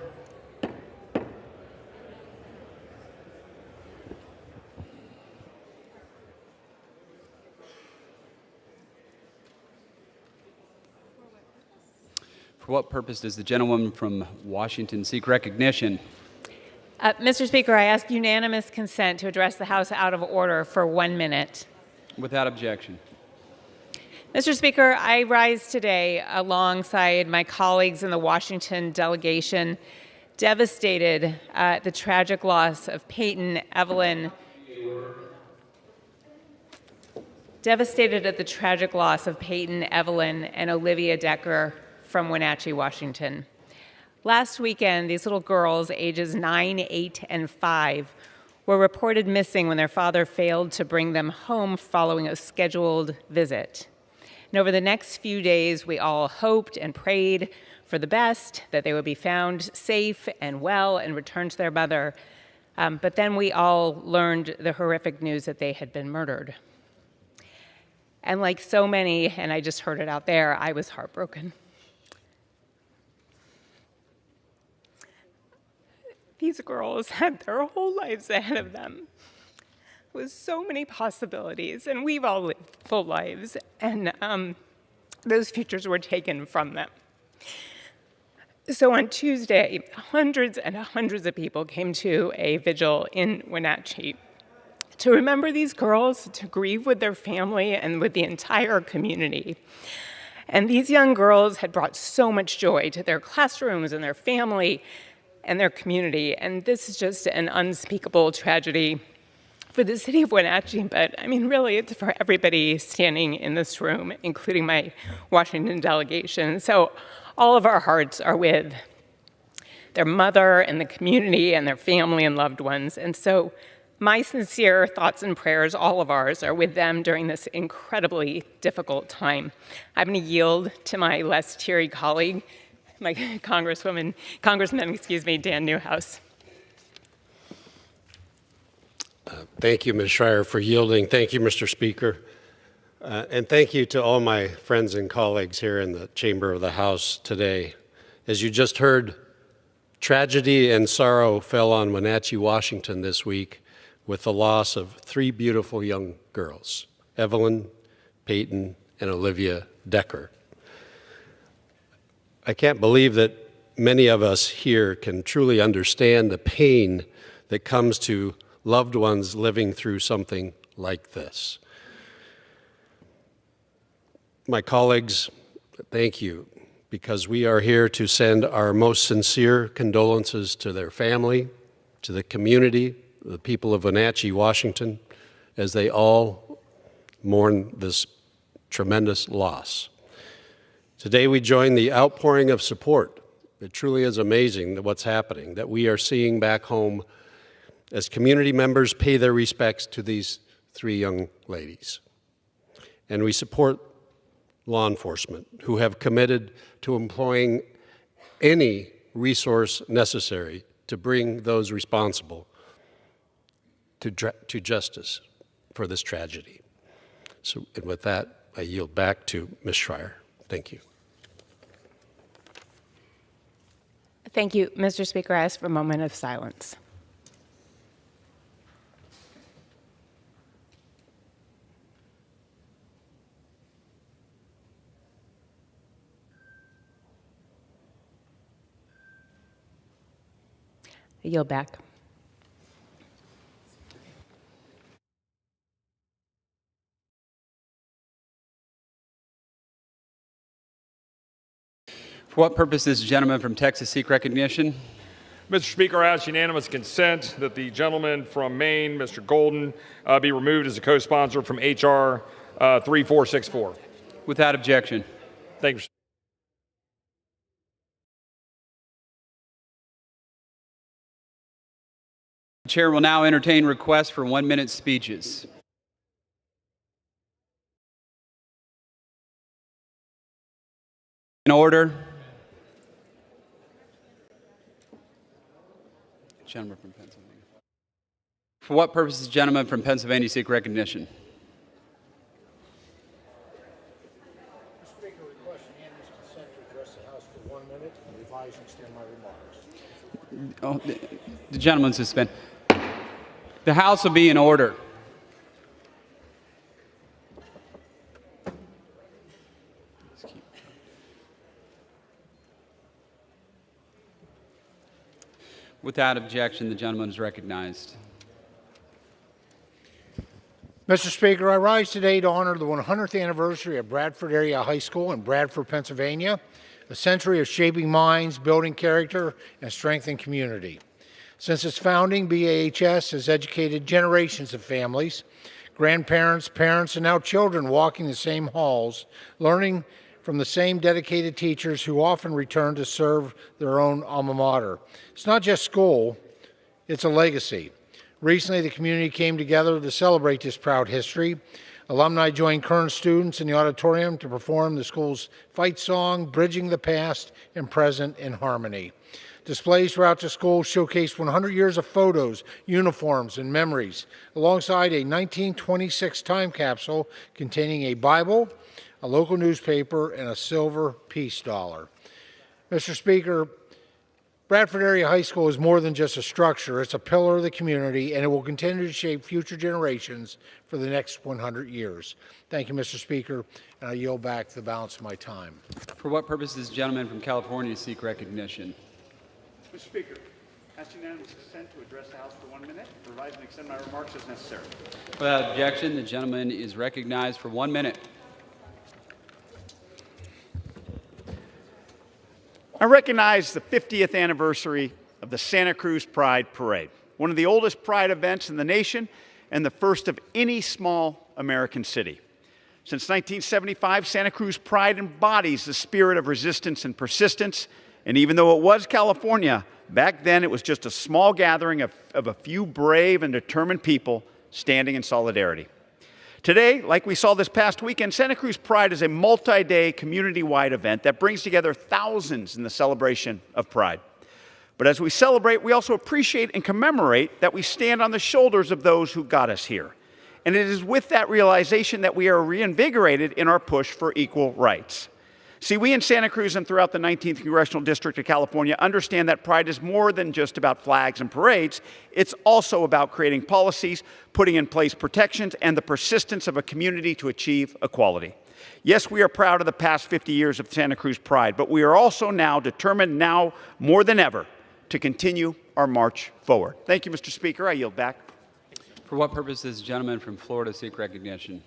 [SPEAKER 3] For what purpose does the gentlewoman from Washington seek recognition?
[SPEAKER 20] Mr. Speaker, I ask unanimous consent to address the House out of order for 1 minute.
[SPEAKER 3] Without objection.
[SPEAKER 20] Mr. Speaker, I rise today alongside my colleagues in the Washington delegation, devastated at the tragic loss of Peyton Evelyn. Devastated at the tragic loss of Peyton Evelyn and Olivia Decker from Wenatchee, Washington. Last weekend, these little girls, ages 9, 8, and 5, were reported missing when their father failed to bring them home following a scheduled visit. And over the next few days, we all hoped and prayed for the best, that they would be found safe and well and returned to their mother. But then we all learned the horrific news that they had been murdered. And like so many, and I just heard it out there, I was heartbroken. These girls had their whole lives ahead of them with so many possibilities, and we've all lived full lives, and those futures were taken from them. So on Tuesday, hundreds and hundreds of people came to a vigil in Wenatchee to remember these girls, to grieve with their family and with the entire community. And these young girls had brought so much joy to their classrooms and their family and their community. And this is just an unspeakable tragedy for the city of Wenatchee, but I mean, really, it's for everybody standing in this room, including my Washington delegation. So all of our hearts are with their mother and the community and their family and loved ones. And so my sincere thoughts and prayers, all of ours, are with them during this incredibly difficult time. I'm going to yield to my less teary colleague, my Congressman, Dan Newhouse.
[SPEAKER 21] Thank you, Ms. Schreier, for yielding. Thank you, Mr. Speaker. And thank you to all my friends and colleagues here in the chamber of the House today. As you just heard, tragedy and sorrow fell on Wenatchee, Washington this week with the loss of 3 beautiful young girls, Evelyn, Peyton, and Olivia Decker. I can't believe that many of us here can truly understand the pain that comes to loved ones living through something like this. My colleagues, thank you, because we are here to send our most sincere condolences to their family, to the community, the people of Wenatchee, Washington, as they all mourn this tremendous loss. Today we join the outpouring of support. It truly is amazing what's happening, that we are seeing back home as community members pay their respects to these 3 young ladies. And we support law enforcement who have committed to employing any resource necessary to bring those responsible to justice for this tragedy. So, and with that, I yield back to Ms. Schreier. Thank you.
[SPEAKER 20] Thank you, Mr. Speaker. I ask for a moment of silence. I yield back.
[SPEAKER 3] For what purpose does the gentleman from Texas seek recognition?
[SPEAKER 4] Mr. Speaker, I ask unanimous consent that the gentleman from Maine, Mr. Golden, be removed as a co-sponsor from H.R. 3464.
[SPEAKER 3] Without objection.
[SPEAKER 4] Thank you.
[SPEAKER 3] The chair will now entertain requests for 1-minute speeches. In order. Gentleman from Pennsylvania. For what purpose does the gentleman from Pennsylvania seek recognition?
[SPEAKER 12] Mr. Speaker, request unanimous consent to address the House for 1 minute and revise and extend my remarks.
[SPEAKER 3] Oh, the gentleman suspend. The House will be in order. Without objection, the gentleman is recognized.
[SPEAKER 12] Mr. Speaker, I rise today to honor the 100th anniversary of Bradford Area High School in Bradford, Pennsylvania, a century of shaping minds, building character, and strengthening community. Since its founding, BAHS has educated generations of families, grandparents, parents, and now children walking the same halls, learning from the same dedicated teachers who often return to serve their own alma mater. It's not just school, it's a legacy. Recently, the community came together to celebrate this proud history. Alumni joined current students in the auditorium to perform the school's fight song, Bridging the Past and Present in Harmony. Displays throughout the school showcased 100 years of photos, uniforms, and memories, alongside a 1926 time capsule containing a Bible, a local newspaper, and a silver peace dollar. Mr. Speaker, Bradford Area High School is more than just a structure. It's a pillar of the community, and it will continue to shape future generations for the next 100 years. Thank you, Mr. Speaker, and I yield back the balance of my time.
[SPEAKER 3] For what purpose does the gentleman from California seek recognition?
[SPEAKER 5] Mr. Speaker, ask unanimous consent to address the House for 1 minute, revise and extend my remarks as necessary.
[SPEAKER 3] Without objection, the gentleman is recognized for 1 minute.
[SPEAKER 5] I recognize the 50th anniversary of the Santa Cruz Pride Parade, one of the oldest pride events in the nation and the first of any small American city. Since 1975, Santa Cruz Pride embodies the spirit of resistance and persistence, and even though it was California, back then it was just a small gathering of a few brave and determined people standing in solidarity. Today, like we saw this past weekend, Santa Cruz Pride is a multi-day, community-wide event that brings together thousands in the celebration of Pride. But as we celebrate, we also appreciate and commemorate that we stand on the shoulders of those who got us here. And it is with that realization that we are reinvigorated in our push for equal rights. See, we in Santa Cruz and throughout the 19th Congressional District of California understand that pride is more than just about flags and parades. It's also about creating policies, putting in place protections, and the persistence of a community to achieve equality. Yes, we are proud of the past 50 years of Santa Cruz Pride, but we are also now determined, now more than ever, to continue our march forward. Thank you, Mr. Speaker. I yield back.
[SPEAKER 3] For what purpose does the gentleman from Florida seek recognition?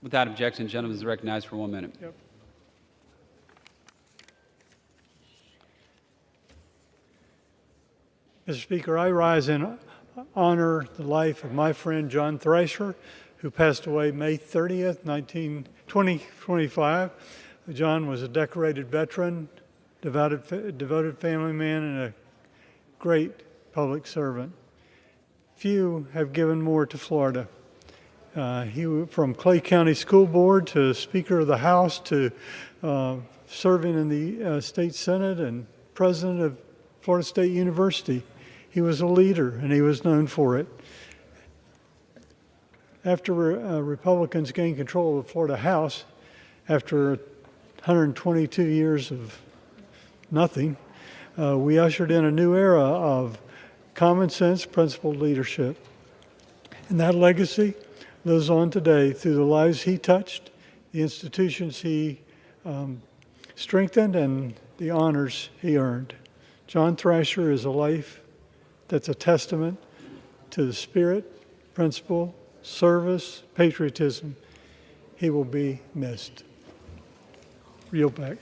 [SPEAKER 3] Without objection, the gentleman is recognized for 1 minute.
[SPEAKER 6] Yep. Mr. Speaker, I rise in honor the life of my friend John Thrasher, who passed away May 30th, 2025. John was a decorated veteran, devoted family man, and a great public servant. Few have given more to Florida. He from Clay County School Board to Speaker of the House to serving in the State Senate and President of Florida State University. He was a leader, and he was known for it. After Republicans gained control of the Florida House, after 122 years of nothing, we ushered in a new era of common sense, principled leadership. And that legacy lives on today through the lives he touched, the institutions he strengthened, and the honors he earned. John Thrasher is a life that's a testament to the spirit, principle, service, patriotism. He will be missed. Yield back.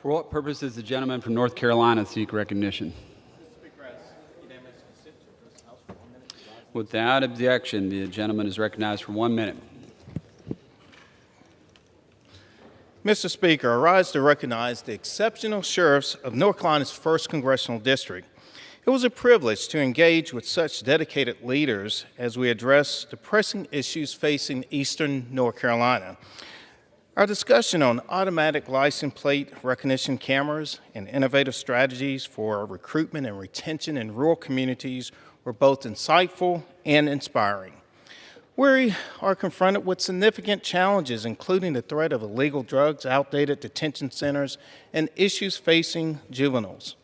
[SPEAKER 3] For what purpose does the gentleman from North Carolina seek recognition? Without objection, the gentleman is recognized for 1 minute.
[SPEAKER 7] Mr. Speaker, I rise to recognize the exceptional sheriffs of North Carolina's 1st Congressional District. It was a privilege to engage with such dedicated leaders as we address the pressing issues facing Eastern North Carolina. Our discussion on automatic license plate recognition cameras and innovative strategies for recruitment and retention in rural communities were both insightful and inspiring. We are confronted with significant challenges, including the threat of illegal drugs, outdated detention centers, and issues facing juveniles.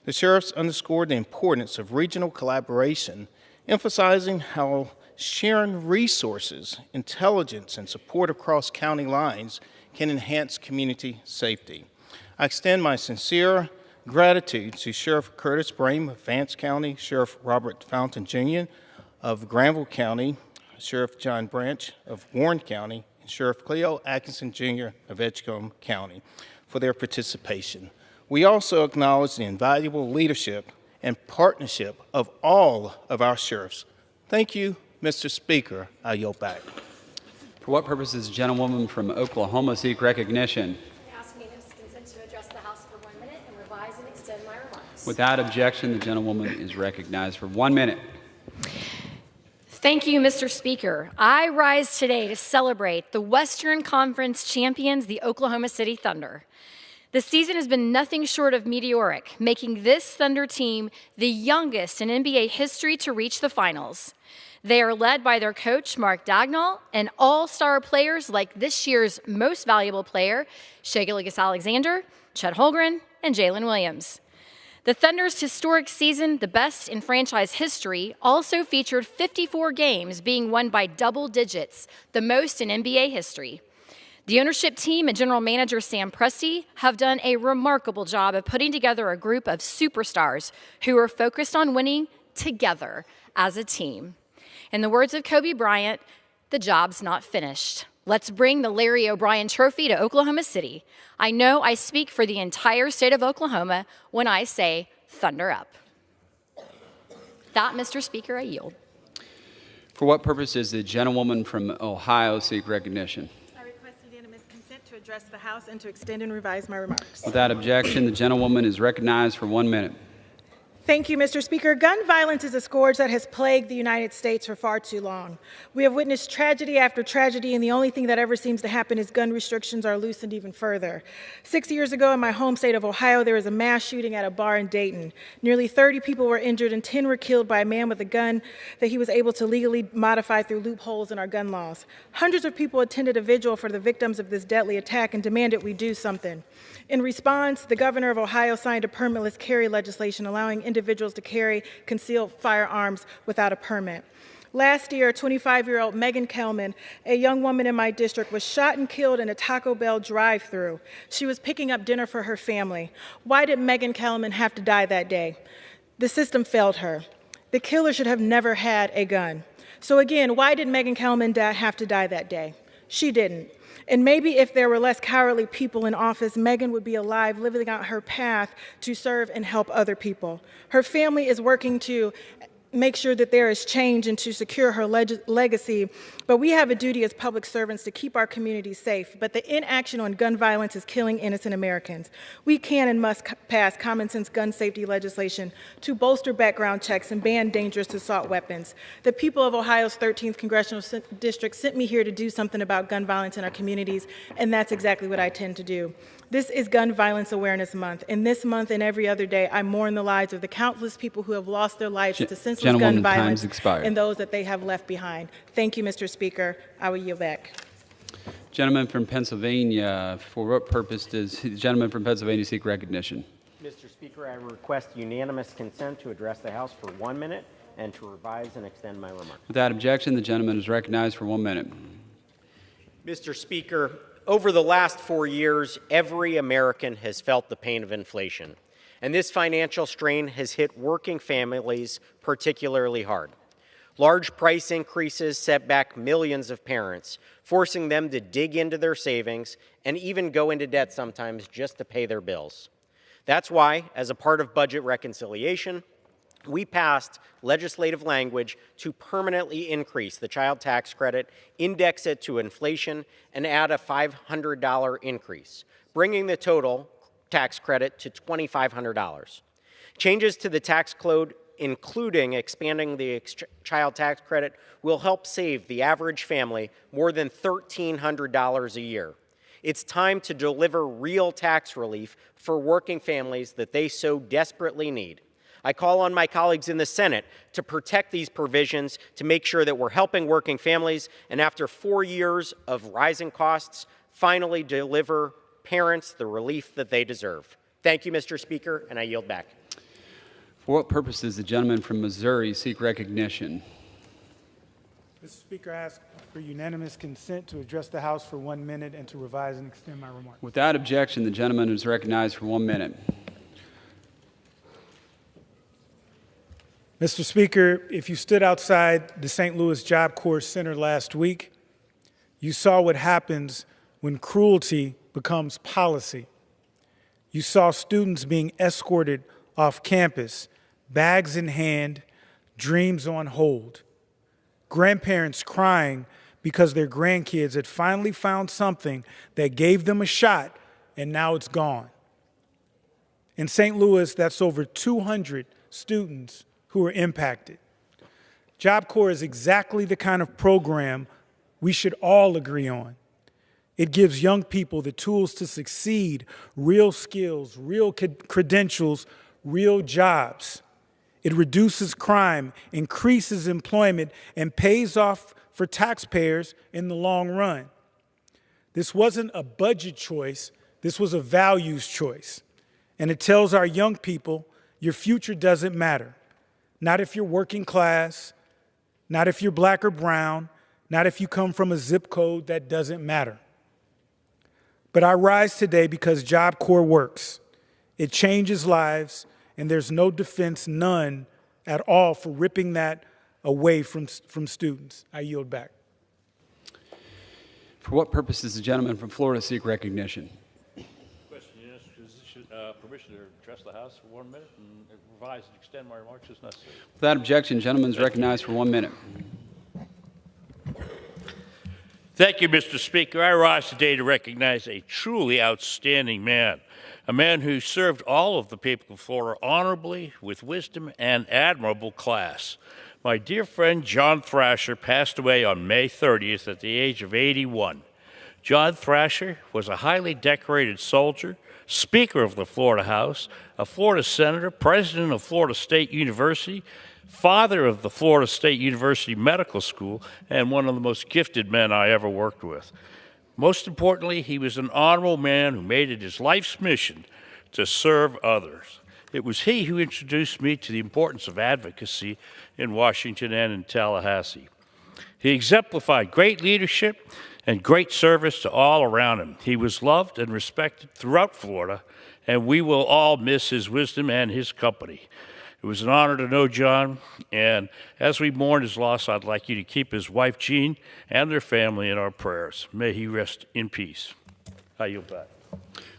[SPEAKER 7] The sheriffs underscored the importance of regional collaboration, emphasizing how sharing resources, intelligence, and support across county lines can enhance community safety. I extend my sincere gratitude to Sheriff Curtis Brame of Vance County, Sheriff Robert Fountain Jr. of Granville County, Sheriff John Branch of Warren County, and Sheriff Cleo Atkinson Jr. of Edgecombe County for their participation. We also acknowledge the invaluable leadership and partnership of all of our sheriffs. Thank you, Mr. Speaker. I yield back.
[SPEAKER 3] For what purpose does the gentlewoman from Oklahoma seek recognition?
[SPEAKER 10] I ask unanimous consent to address the House for 1 minute and revise and extend my remarks.
[SPEAKER 3] Without objection, the gentlewoman is recognized for 1 minute.
[SPEAKER 19] Thank you, Mr. Speaker. I rise today to celebrate the Western Conference champions, the Oklahoma City Thunder. The season has been nothing short of meteoric, making this Thunder team the youngest in NBA history to reach the finals. They are led by their coach, Mark Dagnall, and all-star players like this year's most valuable player, Shai Gilgeous-Alexander, Chet Holmgren, and Jalen Williams. The Thunder's historic season, the best in franchise history, also featured 54 games being won by double digits, the most in NBA history. The ownership team and general manager Sam Presti have done a remarkable job of putting together a group of superstars who are focused on winning together as a team. In the words of Kobe Bryant, the job's not finished. Let's bring the Larry O'Brien Trophy to Oklahoma City. I know I speak for the entire state of Oklahoma when I say Thunder up. That, Mr. Speaker, I yield.
[SPEAKER 3] For what purpose does the gentlewoman from Ohio seek recognition?
[SPEAKER 22] I request unanimous consent to address the House and to extend and revise my remarks.
[SPEAKER 3] Without objection, the gentlewoman is recognized for 1 minute.
[SPEAKER 22] Thank you, Mr. Speaker. Gun violence is a scourge that has plagued the United States for far too long. We have witnessed tragedy after tragedy, and the only thing that ever seems to happen is gun restrictions are loosened even further. 6 years ago in my home state of Ohio, there was a mass shooting at a bar in Dayton. Nearly 30 people were injured and 10 were killed by a man with a gun that he was able to legally modify through loopholes in our gun laws. Hundreds of people attended a vigil for the victims of this deadly attack and demanded we do something. In response, the governor of Ohio signed a permitless carry legislation allowing individuals to carry concealed firearms without a permit. Last year, 25-year-old Megan Kelman, a young woman in my district, was shot and killed in a Taco Bell drive-thru. She was picking up dinner for her family. Why did Megan Kelman have to die that day? The system failed her. The killer should have never had a gun. So again, why did Megan Kelman have to die that day? She didn't. And maybe if there were less cowardly people in office, Megan would be alive, living out her path to serve and help other people. Her family is working to make sure that there is change and to secure her legacy. But we have a duty as public servants to keep our communities safe. But the inaction on gun violence is killing innocent Americans. We can and must pass common sense gun safety legislation to bolster background checks and ban dangerous assault weapons. The people of Ohio's 13th Congressional District sent me here to do something about gun violence in our communities, and that's exactly what I intend to do. This is Gun Violence Awareness Month, and this month and every other day, I mourn the lives of the countless people who have lost their lives to senseless gun violence and those that they have left behind. Thank you, Mr. Speaker. I will yield back.
[SPEAKER 3] Gentleman from Pennsylvania, for what purpose does the gentleman from Pennsylvania seek recognition?
[SPEAKER 11] Mr. Speaker, I request unanimous consent to address the House for 1 minute and to revise and extend my remarks.
[SPEAKER 3] Without objection, the gentleman is recognized for 1 minute.
[SPEAKER 11] Mr. Speaker, over the last 4 years, every American has felt the pain of inflation, and this financial strain has hit working families particularly hard. Large price increases set back millions of parents, forcing them to dig into their savings and even go into debt sometimes just to pay their bills. That's why, as a part of budget reconciliation, we passed legislative language to permanently increase the child tax credit, index it to inflation, and add a $500 increase, bringing the total tax credit to $2,500. Changes to the tax code, including expanding the child tax credit, will help save the average family more than $1,300 a year. It's time to deliver real tax relief for working families that they so desperately need. I call on my colleagues in the Senate to protect these provisions to make sure that we're helping working families and after 4 years of rising costs, finally deliver parents the relief that they deserve. Thank you, Mr. Speaker, and I yield back.
[SPEAKER 3] For what purpose does the gentleman from Missouri seek recognition?
[SPEAKER 14] Mr. Speaker, I ask for unanimous consent to address the House for 1 minute and to revise and extend my remarks.
[SPEAKER 3] Without objection, the gentleman is recognized for 1 minute.
[SPEAKER 14] Mr. Speaker, if you stood outside the St. Louis Job Corps Center last week, you saw what happens when cruelty becomes policy. You saw students being escorted off campus, bags in hand, dreams on hold. Grandparents crying because their grandkids had finally found something that gave them a shot and now it's gone. In St. Louis, that's over 200 students who are impacted. Job Corps is exactly the kind of program we should all agree on. It gives young people the tools to succeed, real skills, real credentials, real jobs. It reduces crime, increases employment, and pays off for taxpayers in the long run. This wasn't a budget choice, this was a values choice. And it tells our young people, your future doesn't matter. Not if you're working class, not if you're black or brown, not if you come from a zip code, that doesn't matter. But I rise today because Job Corps works. It changes lives, and there's no defense, none at all, for ripping that away from students. I yield back.
[SPEAKER 3] For what purpose does the gentleman from Florida seek recognition?
[SPEAKER 2] Question, yes, permission to address the House for 1 minute and revise and extend my remarks as necessary.
[SPEAKER 3] Without objection, the gentleman is recognized for 1 minute.
[SPEAKER 15] Thank you, Mr. Speaker. I rise today to recognize a truly outstanding man,
[SPEAKER 13] a man who served all of the people of Florida honorably, with wisdom and admirable class. My dear friend John Thrasher passed away on May 30th at the age of 81. John Thrasher was a highly decorated soldier, Speaker of the Florida House, a Florida Senator, President of Florida State University, father of the Florida State University Medical School, and one of the most gifted men I ever worked with. Most importantly, he was an honorable man who made it his life's mission to serve others. It was he who introduced me to the importance of advocacy in Washington and in Tallahassee. He exemplified great leadership and great service to all around him. He was loved and respected throughout Florida, and we will all miss his wisdom and his company. It was an honor to know John, and as we mourn his loss, I'd like you to keep his wife, Jean, and their family in our prayers. May he rest in peace. I yield back.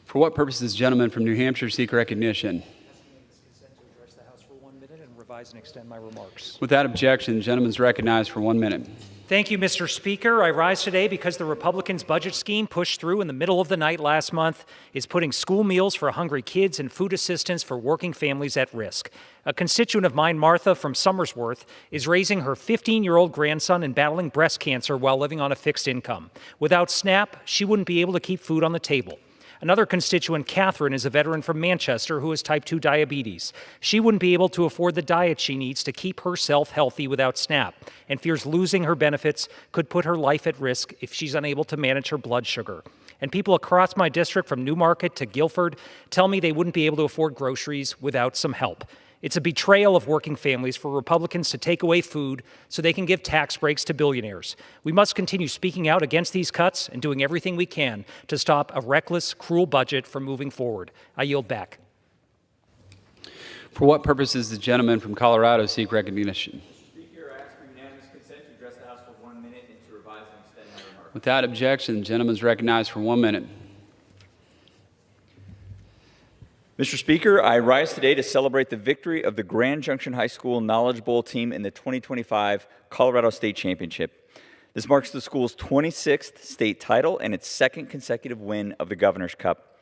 [SPEAKER 3] For what purpose does the gentleman from New Hampshire seek recognition?
[SPEAKER 15] And extend my remarks.
[SPEAKER 3] Without objection, the gentleman is recognized for 1 minute.
[SPEAKER 15] Thank you, Mr. Speaker. I rise today because the Republicans' budget scheme pushed through in the middle of the night last month is putting school meals for hungry kids and food assistance for working families at risk. A constituent of mine, Martha from Somersworth, is raising her 15-year-old grandson and battling breast cancer while living on a fixed income. Without SNAP, she wouldn't be able to keep food on the table. Another constituent, Catherine, is a veteran from Manchester who has type 2 diabetes. She wouldn't be able to afford the diet she needs to keep herself healthy without SNAP, and fears losing her benefits could put her life at risk if she's unable to manage her blood sugar. And people across my district, from Newmarket to Guilford, tell me they wouldn't be able to afford groceries without some help. It's a betrayal of working families for Republicans to take away food so they can give tax breaks to billionaires. We must continue speaking out against these cuts and doing everything we can to stop a reckless, cruel budget from moving forward. I yield back.
[SPEAKER 3] For what purpose does the gentleman from Colorado seek recognition?
[SPEAKER 16] Speaker, I ask for unanimous consent to address the House for 1 minute and to revise and extend my remarks.
[SPEAKER 3] Without objection, the gentleman is recognized for 1 minute.
[SPEAKER 24] Mr. Speaker, I rise today to celebrate the victory of the Grand Junction High School Knowledge Bowl team in the 2025 Colorado State Championship. This marks the school's 26th state title and its second consecutive win of the Governor's Cup.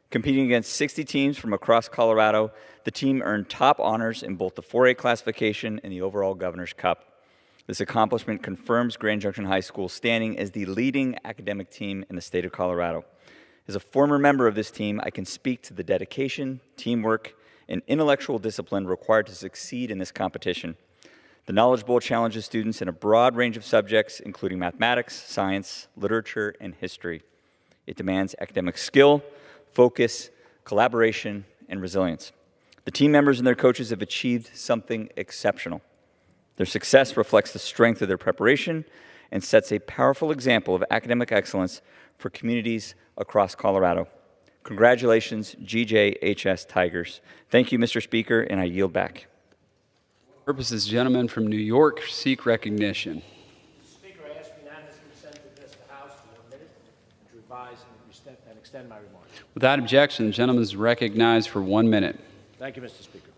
[SPEAKER 24] Competing against 60 teams from across Colorado, the team earned top honors in both the 4A classification and the overall Governor's Cup. This accomplishment confirms Grand Junction High School's standing as the leading academic team in the state of Colorado. As a former member of this team, I can speak to the dedication, teamwork, and intellectual discipline required to succeed in this competition. The Knowledge Bowl challenges students in a broad range of subjects, including mathematics, science, literature, and history. It demands academic skill, focus, collaboration, and resilience. The team members and their coaches have achieved something exceptional. Their success reflects the strength of their preparation and sets a powerful example of academic excellence for communities across Colorado. Congratulations, GJHS Tigers. Thank you, Mr. Speaker, and I yield back.
[SPEAKER 3] Purposes, gentleman from New York seek recognition.
[SPEAKER 12] Speaker, I ask for unanimous consent to address the House for 1 minute and to revise and extend my remarks.
[SPEAKER 3] Without objection, the gentleman is recognized for 1 minute.
[SPEAKER 12] Thank you, Mr. Speaker.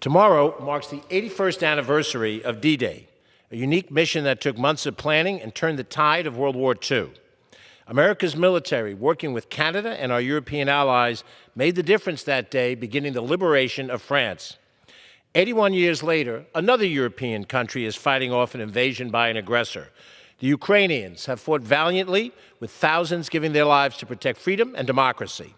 [SPEAKER 12] Tomorrow marks the 81st anniversary of D-Day, a unique mission that took months of planning and turned the tide of World War II. America's military, working with Canada and our European allies, made the difference that day, beginning the liberation of France. 81 years later, another European country is fighting off an invasion by an aggressor. The Ukrainians have fought valiantly, with thousands giving their lives to protect freedom and democracy.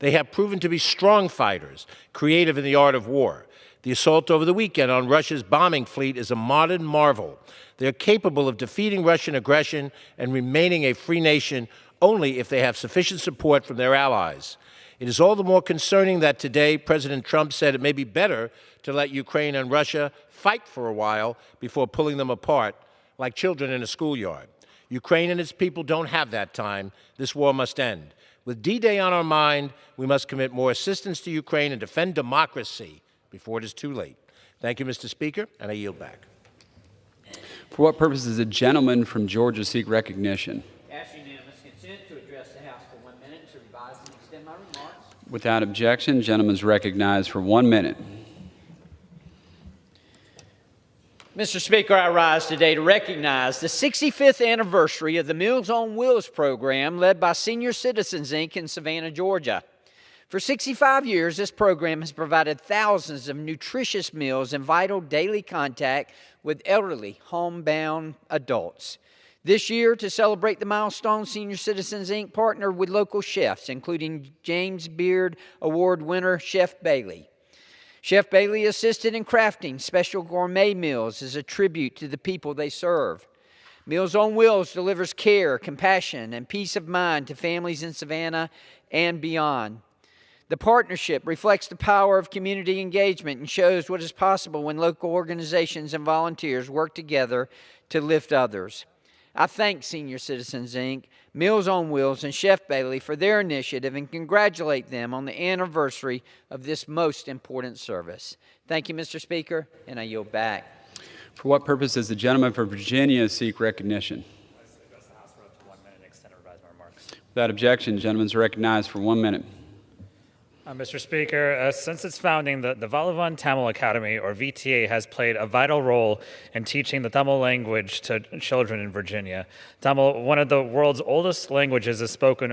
[SPEAKER 12] They have proven to be strong fighters, creative in the art of war. The assault over the weekend on Russia's bombing fleet is a modern marvel. They are capable of defeating Russian aggression and remaining a free nation only if they have sufficient support from their allies. It is all the more concerning that today President Trump said it may be better to let Ukraine and Russia fight for a while before pulling them apart, like children in a schoolyard. Ukraine and its people don't have that time. This war must end. With D-Day on our mind, we must commit more assistance to Ukraine and defend democracy before it is too late. Thank you, Mr. Speaker, and I yield back.
[SPEAKER 3] For what purpose does the gentleman from Georgia seek recognition?
[SPEAKER 25] Ask unanimous consent to address the House for 1 minute to revise and extend my remarks.
[SPEAKER 3] Without objection, the gentleman is recognized for 1 minute.
[SPEAKER 25] Mr. Speaker, I rise today to recognize the 65th anniversary of the Meals on Wheels program led by Senior Citizens, Inc. in Savannah, Georgia. For 65 years, this program has provided thousands of nutritious meals and vital daily contact with elderly, homebound adults. This year, to celebrate the milestone, Senior Citizens, Inc. partnered with local chefs, including James Beard Award winner Chef Bailey. Chef Bailey assisted in crafting special gourmet meals as a tribute to the people they serve. Meals on Wheels delivers care, compassion, and peace of mind to families in Savannah and beyond. The partnership reflects the power of community engagement and shows what is possible when local organizations and volunteers work together to lift others. I thank Senior Citizens, Inc., Meals on Wheels, and Chef Bailey for their initiative and congratulate them on the anniversary of this most important service. Thank you, Mr. Speaker, and I yield back.
[SPEAKER 3] For what purpose does the gentleman from Virginia seek recognition? Without objection, the gentleman is recognized for 1 minute.
[SPEAKER 8] Mr. Speaker, since its founding, the Valavan Tamil Academy, or VTA, has played a vital role in teaching the Tamil language to children in Virginia. Tamil, one of the world's oldest languages, is spoken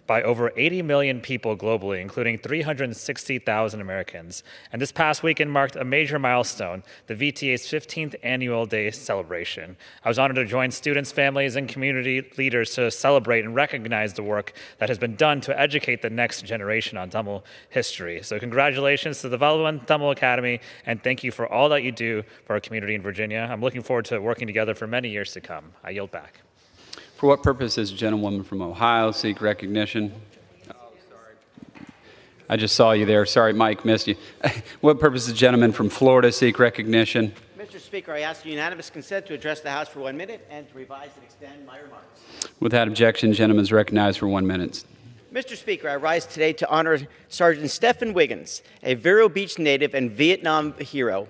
[SPEAKER 8] by over 80 million people globally, including 360,000 Americans. And this past weekend marked a major milestone, the VTA's 15th annual day celebration. I was honored to join students, families, and community leaders to celebrate and recognize the work that has been done to educate the next generation on Tamil history. So congratulations to the Valavan Tamil Academy, and thank you for all that you do for our community in Virginia. I'm looking forward to working together for many years to come. I yield back.
[SPEAKER 3] For what purpose does the gentlewoman from Ohio seek recognition? Oh, sorry. I just saw you there. Sorry, Mike, missed you. What purpose does the gentleman from Florida seek recognition?
[SPEAKER 9] Mr. Speaker, I ask unanimous consent to address the House for 1 minute and to revise and extend my remarks.
[SPEAKER 3] Without objection, the gentleman is recognized for 1 minute.
[SPEAKER 9] Mr. Speaker, I rise today to honor Sergeant Stephen Wiggins, a Vero Beach native and Vietnam hero,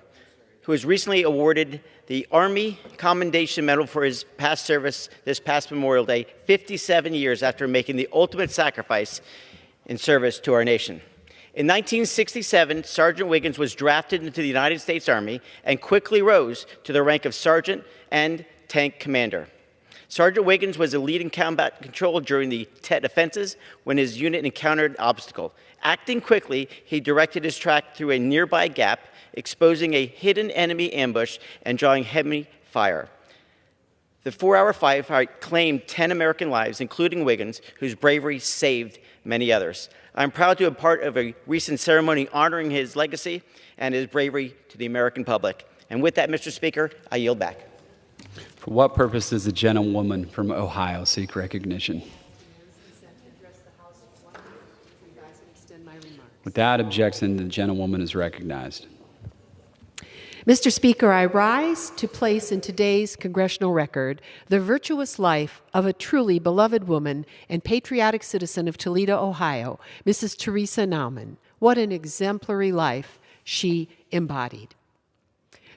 [SPEAKER 9] who was recently awarded the Army Commendation Medal for his past service this past Memorial Day, 57 years after making the ultimate sacrifice in service to our nation. In 1967, Sergeant Wiggins was drafted into the United States Army and quickly rose to the rank of sergeant and tank commander. Sergeant Wiggins was a lead in combat control during the Tet offenses when his unit encountered an obstacle. Acting quickly, he directed his track through a nearby gap, exposing a hidden enemy ambush and drawing heavy fire. The 4-hour firefight claimed 10 American lives, including Wiggins, whose bravery saved many others. I'm proud to be part of a recent ceremony honoring his legacy and his bravery to the American public. And with that, Mr. Speaker, I yield back.
[SPEAKER 3] For what purpose does the gentlewoman from Ohio seek recognition? Without objection, the gentlewoman is recognized.
[SPEAKER 17] Mr. Speaker, I rise to place in today's congressional record the virtuous life of a truly beloved woman and patriotic citizen of Toledo, Ohio, Mrs. Teresa Naumann. What an exemplary life she embodied.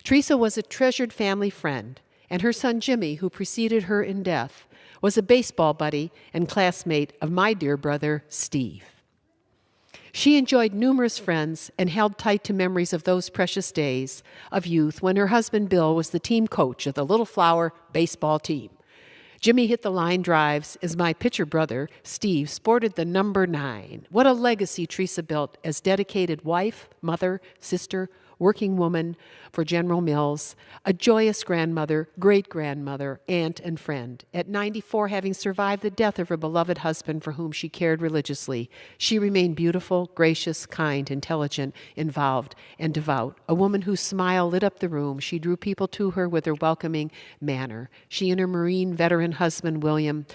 [SPEAKER 17] Teresa was a treasured family friend, and her son Jimmy, who preceded her in death, was a baseball buddy and classmate of my dear brother, Steve. She enjoyed numerous friends and held tight to memories of those precious days of youth when her husband Bill was the team coach of the Little Flower baseball team. Jimmy hit the line drives as my pitcher brother, Steve, sported the number 9. What a legacy Teresa built as dedicated wife, mother, sister, working woman for General Mills, a joyous grandmother, great-grandmother, aunt, and friend. At 94, having survived the death of her beloved husband for whom she cared religiously, she remained beautiful, gracious, kind, intelligent, involved, and devout. A woman whose smile lit up the room. She drew people to her with her welcoming manner. She and her Marine veteran husband, William,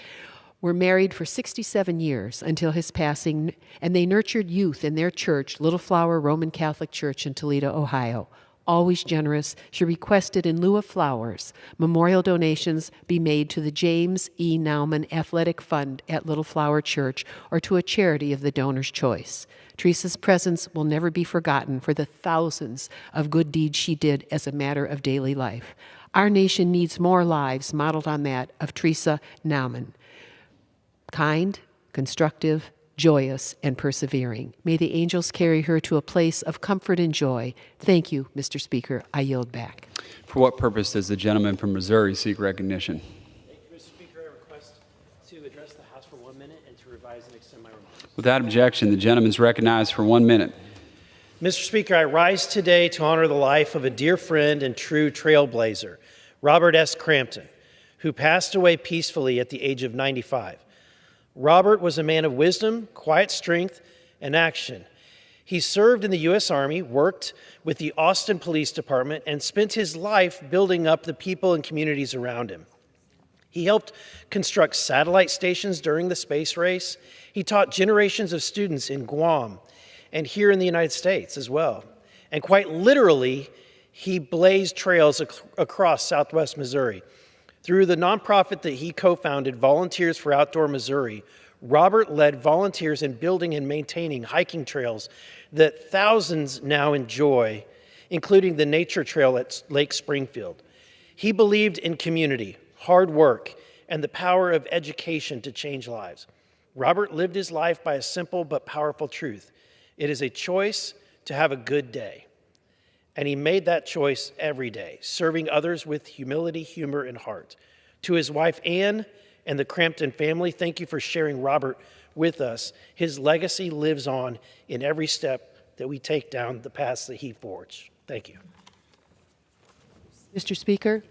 [SPEAKER 17] were married for 67 years until his passing, and they nurtured youth in their church, Little Flower Roman Catholic Church in Toledo, Ohio. Always generous, she requested in lieu of flowers, memorial donations be made to the James E. Naumann Athletic Fund at Little Flower Church or to a charity of the donor's choice. Teresa's presence will never be forgotten for the thousands of good deeds she did as a matter of daily life. Our nation needs more lives modeled on that of Teresa Naumann. Kind, constructive, joyous, and persevering. May the angels carry her to a place of comfort and joy. Thank you, Mr. Speaker. I yield back.
[SPEAKER 3] For what purpose does the gentleman from Missouri seek recognition?
[SPEAKER 1] Thank you, Mr. Speaker. I request to address the House for 1 minute and to revise and extend my remarks.
[SPEAKER 3] Without objection, the gentleman is recognized for 1 minute.
[SPEAKER 1] Mr. Speaker, I rise today to honor the life of a dear friend and true trailblazer, Robert S. Crampton, who passed away peacefully at the age of 95. Robert was a man of wisdom, quiet strength, and action. He served in the U.S. Army, worked with the Austin Police Department, and spent his life building up the people and communities around him. He helped construct satellite stations during the space race. He taught generations of students in Guam and here in the United States as well. And quite literally, he blazed trails across southwest Missouri. Through the nonprofit that he co-founded, Volunteers for Outdoor Missouri, Robert led volunteers in building and maintaining hiking trails that thousands now enjoy, including the nature trail at Lake Springfield. He believed in community, hard work, and the power of education to change lives. Robert lived his life by a simple but powerful truth. It is a choice to have a good day. And he made that choice every day, serving others with humility, humor, and heart. To his wife, Ann, and the Crampton family, thank you for sharing Robert with us. His legacy lives on in every step that we take down the paths that he forged. Thank you.
[SPEAKER 17] Mr. Speaker,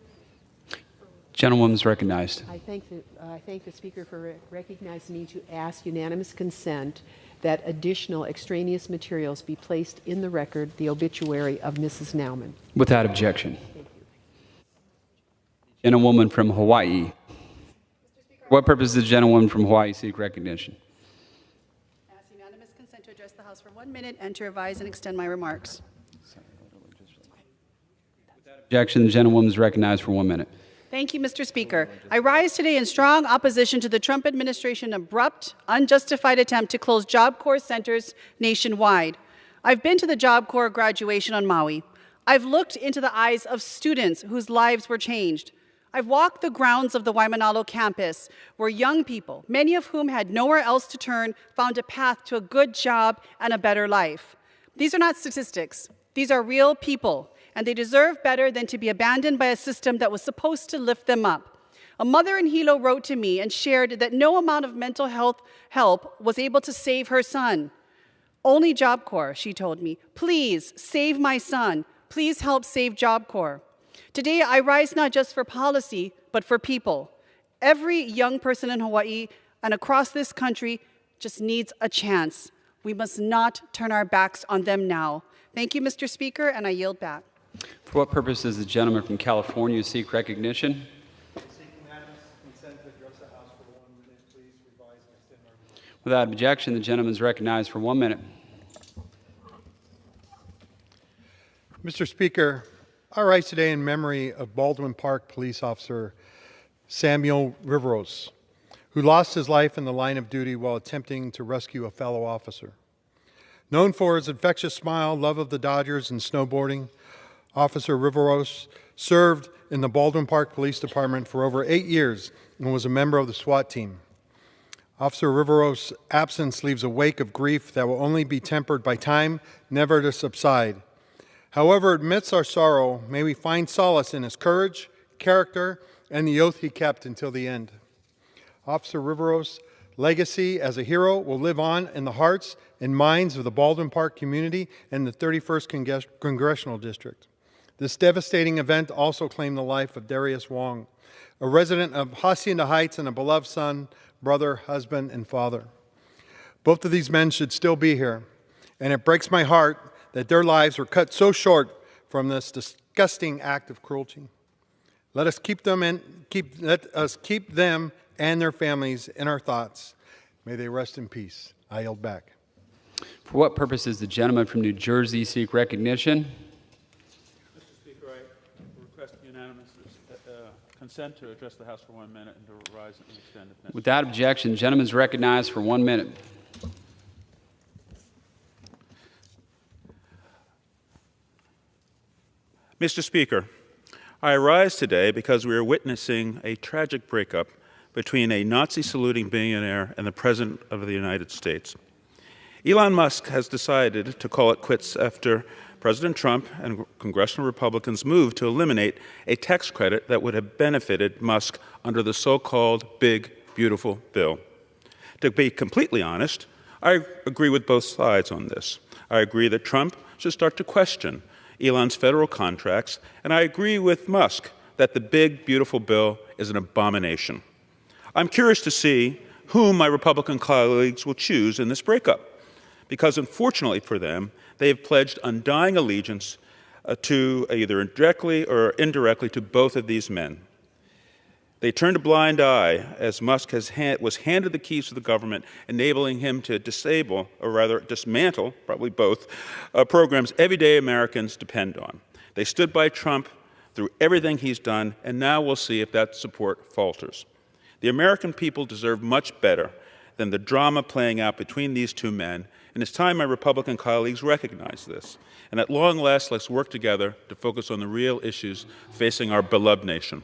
[SPEAKER 3] Gentlewoman is recognized.
[SPEAKER 17] I thank the Speaker for recognizing me to ask unanimous consent that additional extraneous materials be placed in the record, the obituary of Mrs. Nauman.
[SPEAKER 3] Without objection. Gentlewoman from Hawaii. For what purpose does the gentlewoman from Hawaii seek recognition?
[SPEAKER 18] Ask unanimous consent to address the House for 1 minute and to revise and extend my remarks.
[SPEAKER 3] Without objection, the gentlewoman is recognized for 1 minute.
[SPEAKER 18] Thank you, Mr. Speaker. I rise today in strong opposition to the Trump administration's abrupt, unjustified attempt to close Job Corps centers nationwide. I've been to the Job Corps graduation on Maui. I've looked into the eyes of students whose lives were changed. I've walked the grounds of the Waimanalo campus, where young people, many of whom had nowhere else to turn, found a path to a good job and a better life. These are not statistics. These are real people, and they deserve better than to be abandoned by a system that was supposed to lift them up. A mother in Hilo wrote to me and shared that no amount of mental health help was able to save her son. Only Job Corps, she told me. Please save my son. Please help save Job Corps. Today, I rise not just for policy, but for people. Every young person in Hawaii and across this country just needs a chance. We must not turn our backs on them now. Thank you, Mr. Speaker, and I yield back.
[SPEAKER 3] For what purpose does the gentleman from California seek recognition? Without objection, the gentleman is recognized for 1 minute.
[SPEAKER 20] Mr. Speaker, I rise today in memory of Baldwin Park police officer Samuel Riveros, who lost his life in the line of duty while attempting to rescue a fellow officer. Known for his infectious smile, love of the Dodgers, and snowboarding, Officer Riveros served in the Baldwin Park Police Department for over 8 years and was a member of the SWAT team. Officer Riveros' absence leaves a wake of grief that will only be tempered by time, never to subside. However, amidst our sorrow, may we find solace in his courage, character, and the oath he kept until the end. Officer Riveros' legacy as a hero will live on in the hearts and minds of the Baldwin Park community and the 31st Congressional District. This devastating event also claimed the life of Darius Wong, a resident of Hacienda Heights and a beloved son, brother, husband, and father. Both of these men should still be here, and it breaks my heart that their lives were cut so short from this disgusting act of cruelty. Let us keep them and their families in our thoughts. May they rest in peace. I yield back.
[SPEAKER 3] For what purpose does the gentleman from New Jersey seek recognition?
[SPEAKER 21] Mr. Speaker, I request unanimous consent to address the House for 1 minute and to rise and extend if necessary.
[SPEAKER 3] Without objection, the gentleman is recognized for 1 minute.
[SPEAKER 21] Mr. Speaker, I rise today because we are witnessing a tragic breakup between a Nazi-saluting billionaire and the President of the United States. Elon Musk has decided to call it quits after President Trump and congressional Republicans moved to eliminate a tax credit that would have benefited Musk under the so-called Big, Beautiful Bill. To be completely honest, I agree with both sides on this. I agree that Trump should start to question Elon's federal contracts, and I agree with Musk that the Big, Beautiful Bill is an abomination. I'm curious to see whom my Republican colleagues will choose in this breakup, because unfortunately for them, they have pledged undying allegiance to either directly or indirectly to both of these men. They turned a blind eye as Musk was handed the keys to the government, enabling him to disable, or rather dismantle, probably both, programs everyday Americans depend on. They stood by Trump through everything he's done, and now we'll see if that support falters. The American people deserve much better than the drama playing out between these two men, and it's time my Republican colleagues recognize this. And at long last, let's work together to focus on the real issues facing our beloved nation.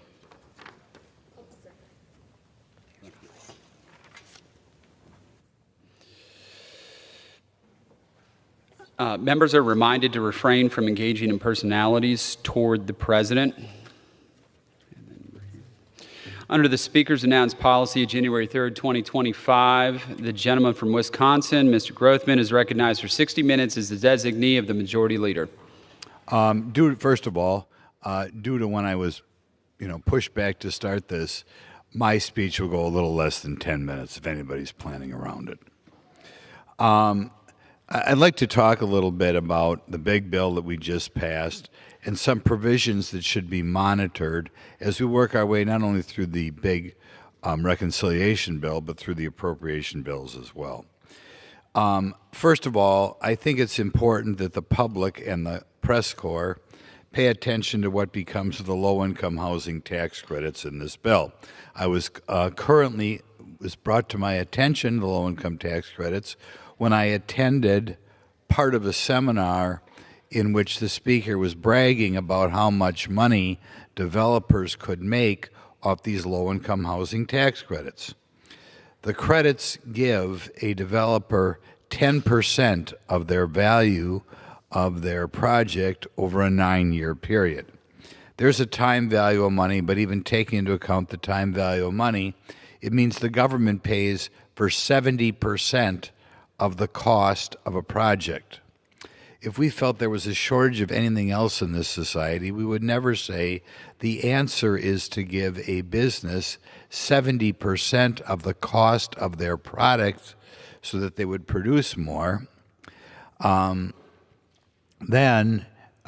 [SPEAKER 3] Members are reminded to refrain from engaging in personalities toward the president. Under the Speaker's announced policy of January 3rd, 2025, the gentleman from Wisconsin, Mr. Grothman, is recognized for 60 minutes as the designee of the Majority Leader.
[SPEAKER 4] First of all, due to when I was, pushed back to start this, my speech will go a little less than 10 minutes if anybody's planning around it. I'd like to talk a little bit about the big bill that we just passed and some provisions that should be monitored as we work our way not only through the big reconciliation bill, but through the appropriation bills as well. First of all, I think it's important that the public and the press corps pay attention to what becomes of the low-income housing tax credits in this bill. I was was brought to my attention, the low-income tax credits, when I attended part of a seminar in which the speaker was bragging about how much money developers could make off these low-income housing tax credits. The credits give a developer 10% of their value of their project over a 9-year period. There's a time value of money, but even taking into account the time value of money, it means the government pays for 70% of the cost of a project. If we felt there was a shortage of anything else in this society, we would never say the answer is to give a business 70% of the cost of their product so that they would produce more. Then,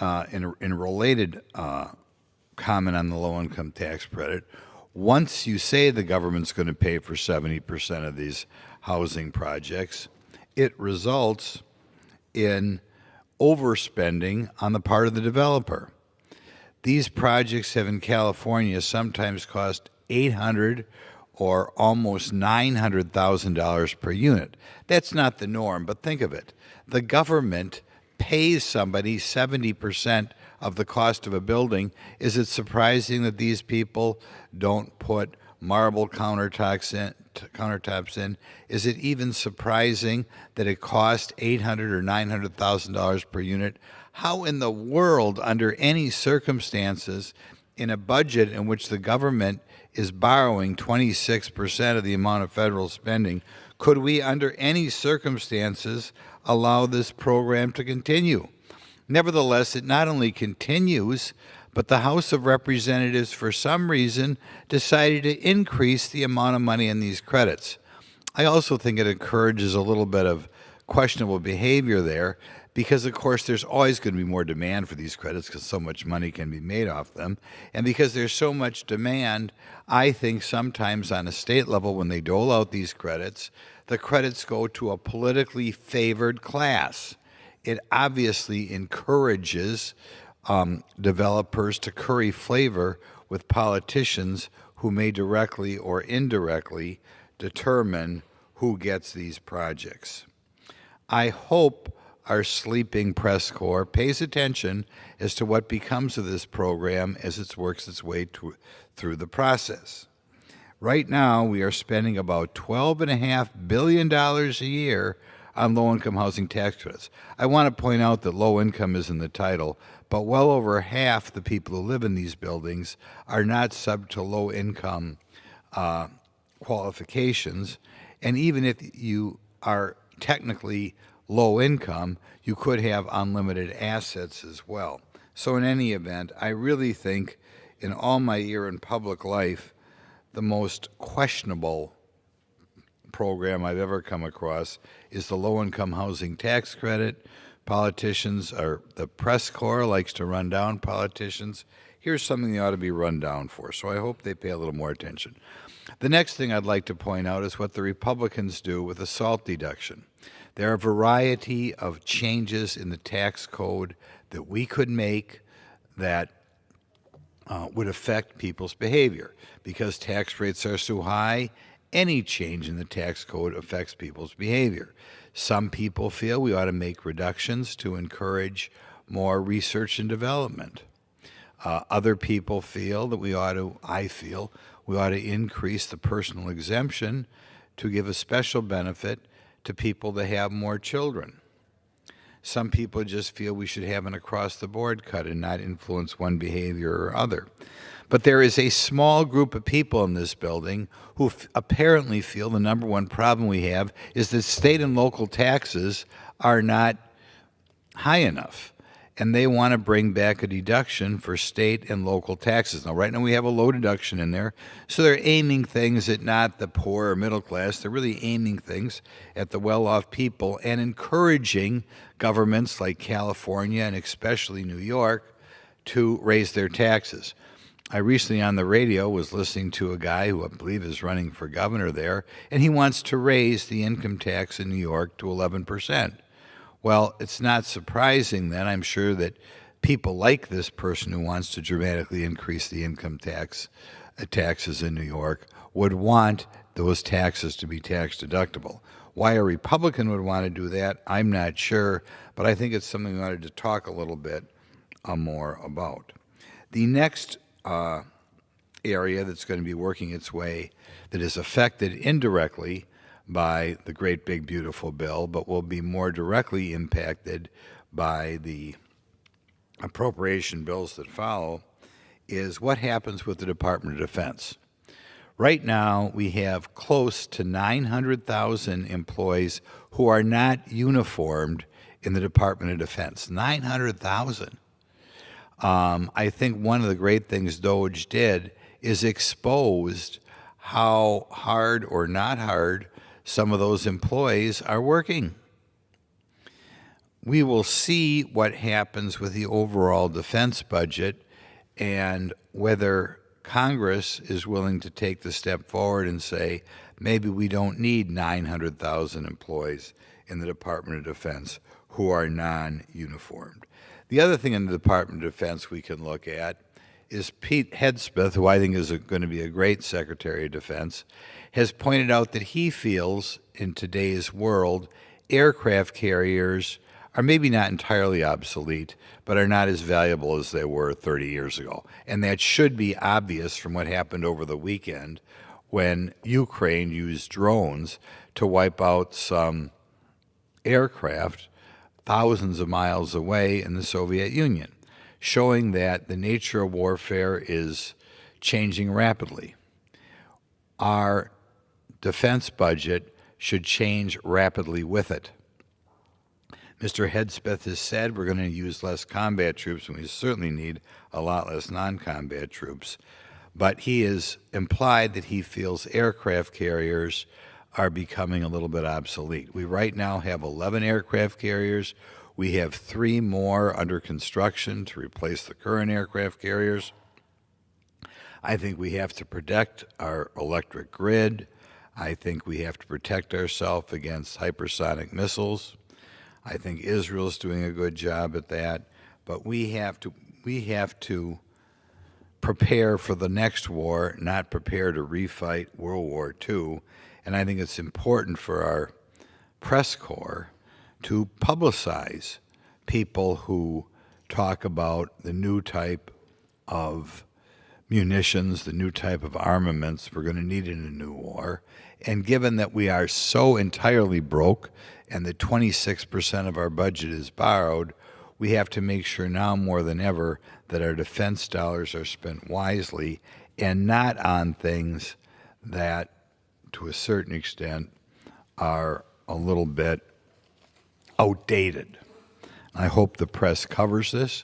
[SPEAKER 4] in a related comment on the low-income tax credit, once you say the government's going to pay for 70% of these housing projects, it results in overspending on the part of the developer. These projects have in California sometimes cost $800,000 or almost $900,000 per unit. That's not the norm, but think of it. The government pays somebody 70% of the cost of a building. Is it surprising that these people don't put marble countertops in? Is it even surprising that it costs $800,000 or $900,000 per unit? How in the world, under any circumstances, in a budget in which the government is borrowing 26% of the amount of federal spending, could we, under any circumstances, allow this program to continue? Nevertheless, it not only continues, but the House of Representatives, for some reason, decided to increase the amount of money in these credits. I also think it encourages a little bit of questionable behavior there, because, of course, there's always going to be more demand for these credits because so much money can be made off them. And because there's so much demand, I think sometimes on a state level when they dole out these credits, the credits go to a politically favored class. It obviously encourages developers to curry favor with politicians who may directly or indirectly determine who gets these projects. I hope our sleeping press corps pays attention as to what becomes of this program as it works its way through the process. Right now, we are spending about $12.5 billion a year on low-income housing tax credits. I want to point out that low income is in the title, but well over half the people who live in these buildings are not subject to low-income qualifications, and even if you are technically low income, you could have unlimited assets as well. So in any event, I really think in all my year in public life, the most questionable program I've ever come across is the low-income housing tax credit. Politicians, or the press corps likes to run down politicians. Here's something they ought to be run down for, so I hope they pay a little more attention. The next thing I'd like to point out is what the Republicans do with the SALT deduction. There are a variety of changes in the tax code that we could make that would affect people's behavior. Because tax rates are so high, any change in the tax code affects people's behavior. Some people feel we ought to make reductions to encourage more research and development. Other people feel that I feel we ought to increase the personal exemption to give a special benefit to people that have more children. Some people just feel we should have an across-the-board cut and not influence one behavior or other. But there is a small group of people in this building who apparently feel the number one problem we have is that state and local taxes are not high enough. And they want to bring back a deduction for state and local taxes. Now, right now we have a low deduction in there, so they're aiming things at not the poor or middle class. They're really aiming things at the well-off people and encouraging governments like California and especially New York to raise their taxes. I recently on the radio was listening to a guy who I believe is running for governor there, and he wants to raise the income tax in New York to 11%. Well, it's not surprising then, I'm sure, that people like this person who wants to dramatically increase the income taxes in New York would want those taxes to be tax deductible. Why a Republican would want to do that, I'm not sure, but I think it's something we wanted to talk a little bit more about. The next area that's going to be working its way that is affected indirectly by the great big beautiful bill, but will be more directly impacted by the appropriation bills that follow, is what happens with the Department of Defense. Right now, we have close to 900,000 employees who are not uniformed in the Department of Defense. 900,000. I think one of the great things DOGE did is exposed how hard or not hard some of those employees are working. We will see what happens with the overall defense budget and whether Congress is willing to take the step forward and say, maybe we don't need 900,000 employees in the Department of Defense who are non-uniformed. The other thing in the Department of Defense we can look at is Pete Hegseth, who I think is going to be a great Secretary of Defense, has pointed out that he feels in today's world aircraft carriers are maybe not entirely obsolete, but are not as valuable as they were 30 years ago. And that should be obvious from what happened over the weekend when Ukraine used drones to wipe out some aircraft thousands of miles away in the Soviet Union, showing that the nature of warfare is changing rapidly. Our defense budget should change rapidly with it. Mr. Hegseth has said we're going to use less combat troops, and we certainly need a lot less non-combat troops. But he has implied that he feels aircraft carriers are becoming a little bit obsolete. We right now have 11 aircraft carriers. We have 3 more under construction to replace the current aircraft carriers. I think we have to protect our electric grid. I think we have to protect ourselves against hypersonic missiles. I think Israel's doing a good job at that, but we have to prepare for the next war, not prepare to refight World War II. And I think it's important for our press corps to publicize people who talk about the new type of munitions, the new type of armaments we're going to need in a new war. And given that we are so entirely broke and that 26% of our budget is borrowed, we have to make sure now more than ever that our defense dollars are spent wisely and not on things that, to a certain extent, are a little bit outdated. I hope the press covers as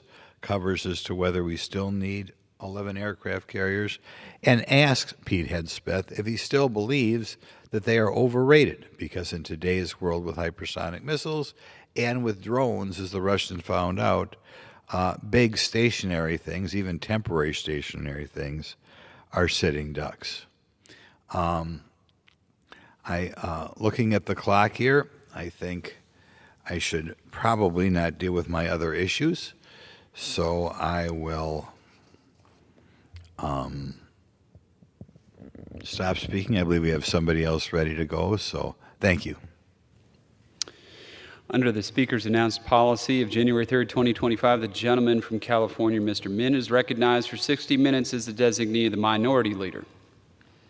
[SPEAKER 4] to whether we still need 11 aircraft carriers, and asks Pete Hegseth if he still believes that they are overrated, because in today's world with hypersonic missiles and with drones, as the Russians found out, big stationary things, even temporary stationary things, are sitting ducks. Looking at the clock here, I think I should probably not deal with my other issues, so I will stop speaking. I believe we have somebody else ready to go, so thank you.
[SPEAKER 3] Under the Speaker's announced policy of January 3rd, 2025, the gentleman from California, Mr. Min, is recognized for 60 minutes as the designee of the Minority Leader.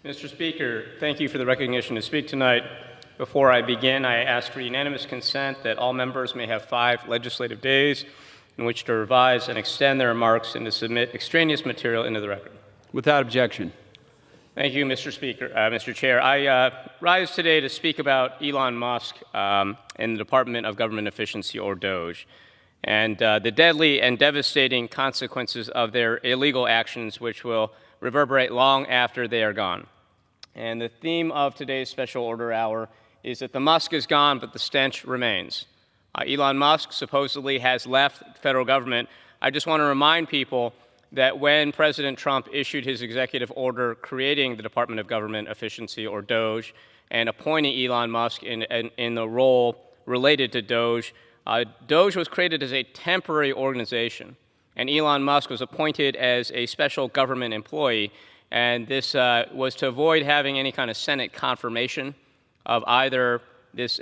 [SPEAKER 5] Mr. Speaker, thank you for the recognition to speak tonight. Before I begin, I ask for unanimous consent that all members may have 5 legislative days in which to revise and extend their remarks and to submit extraneous material into the record.
[SPEAKER 3] Without objection.
[SPEAKER 5] Thank you, Mr. Speaker, Mr. Chair. I rise today to speak about Elon Musk and the Department of Government Efficiency, or DOGE, and the deadly and devastating consequences of their illegal actions, which will reverberate long after they are gone. And the theme of today's special order hour is that the Musk is gone, but the stench remains. Elon Musk supposedly has left the federal government. I just want to remind people that when President Trump issued his executive order creating the Department of Government Efficiency, or DOGE, and appointing Elon Musk in the role related to DOGE, DOGE was created as a temporary organization, and Elon Musk was appointed as a special government employee, and this was to avoid having any kind of Senate confirmation of either this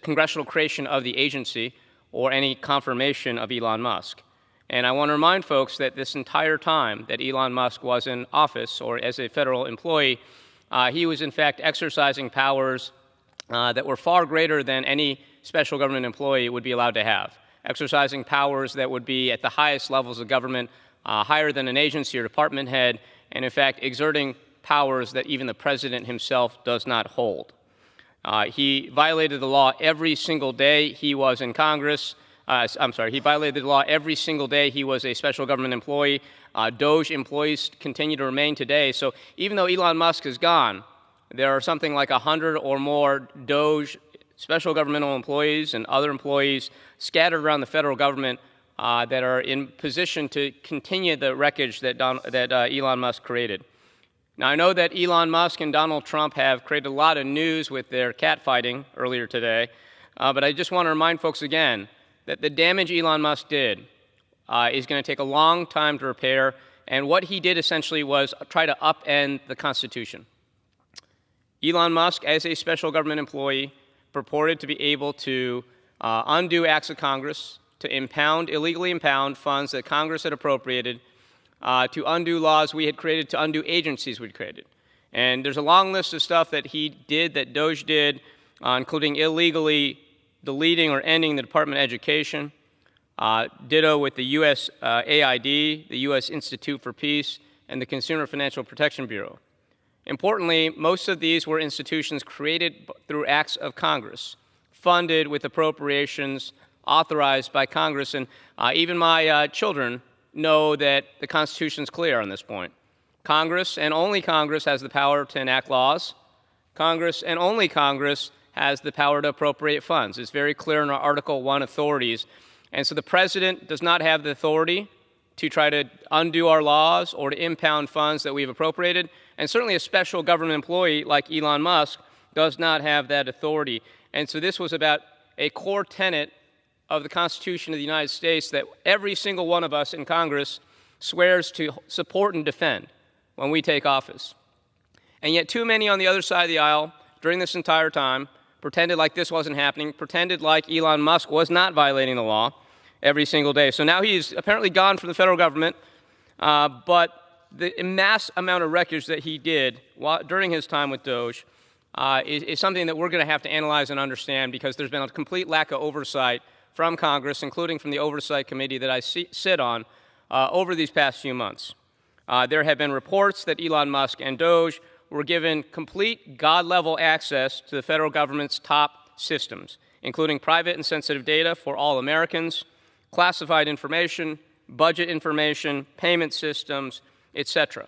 [SPEAKER 5] congressional creation of the agency or any confirmation of Elon Musk. And I want to remind folks that this entire time that Elon Musk was in office or as a federal employee, he was in fact exercising powers that were far greater than any special government employee would be allowed to have, exercising powers that would be at the highest levels of government, higher than an agency or department head, and in fact exerting powers that even the president himself does not hold. He violated the law every single day he was in Congress. He violated the law every single day he was a special government employee. DOGE employees continue to remain today. So even though Elon Musk is gone, there are something like 100 or more DOGE special governmental employees and other employees scattered around the federal government that are in position to continue the wreckage that Elon Musk created. Now, I know that Elon Musk and Donald Trump have created a lot of news with their catfighting earlier today, but I just want to remind folks again that the damage Elon Musk did is going to take a long time to repair, and what he did essentially was try to upend the Constitution. Elon Musk, as a special government employee, purported to be able to undo acts of Congress, to illegally impound funds that Congress had appropriated, to undo laws we had created, to undo agencies we'd created. And there's a long list of stuff that he did, that DOGE did, including illegally deleting or ending the Department of Education, ditto with the U.S. AID, the U.S. Institute for Peace, and the Consumer Financial Protection Bureau. Importantly, most of these were institutions created through acts of Congress, funded with appropriations authorized by Congress, and even my children know that the Constitution is clear on this point. Congress, and only Congress, has the power to enact laws. Congress, and only Congress, has the power to appropriate funds. It's very clear in our Article I authorities. And so the President does not have the authority to try to undo our laws or to impound funds that we've appropriated. And certainly a special government employee like Elon Musk does not have that authority. And so this was about a core tenet of the Constitution of the United States that every single one of us in Congress swears to support and defend when we take office. And yet too many on the other side of the aisle during this entire time pretended like this wasn't happening, pretended like Elon Musk was not violating the law every single day. So now he's apparently gone from the federal government, but the mass amount of wreckage that he did during his time with Doge is something that we're going to have to analyze and understand, because there's been a complete lack of oversight from Congress, including from the Oversight Committee that I sit on, over these past few months. There have been reports that Elon Musk and Doge were given complete God-level access to the federal government's top systems, including private and sensitive data for all Americans, classified information, budget information, payment systems, etc.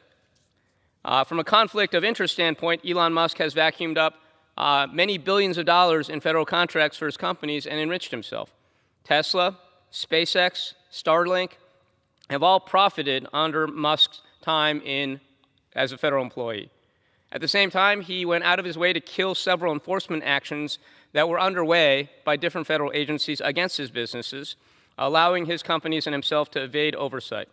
[SPEAKER 5] From a conflict of interest standpoint, Elon Musk has vacuumed up many billions of dollars in federal contracts for his companies and enriched himself. Tesla, SpaceX, Starlink have all profited under Musk's time as a federal employee. At the same time, he went out of his way to kill several enforcement actions that were underway by different federal agencies against his businesses, allowing his companies and himself to evade oversight.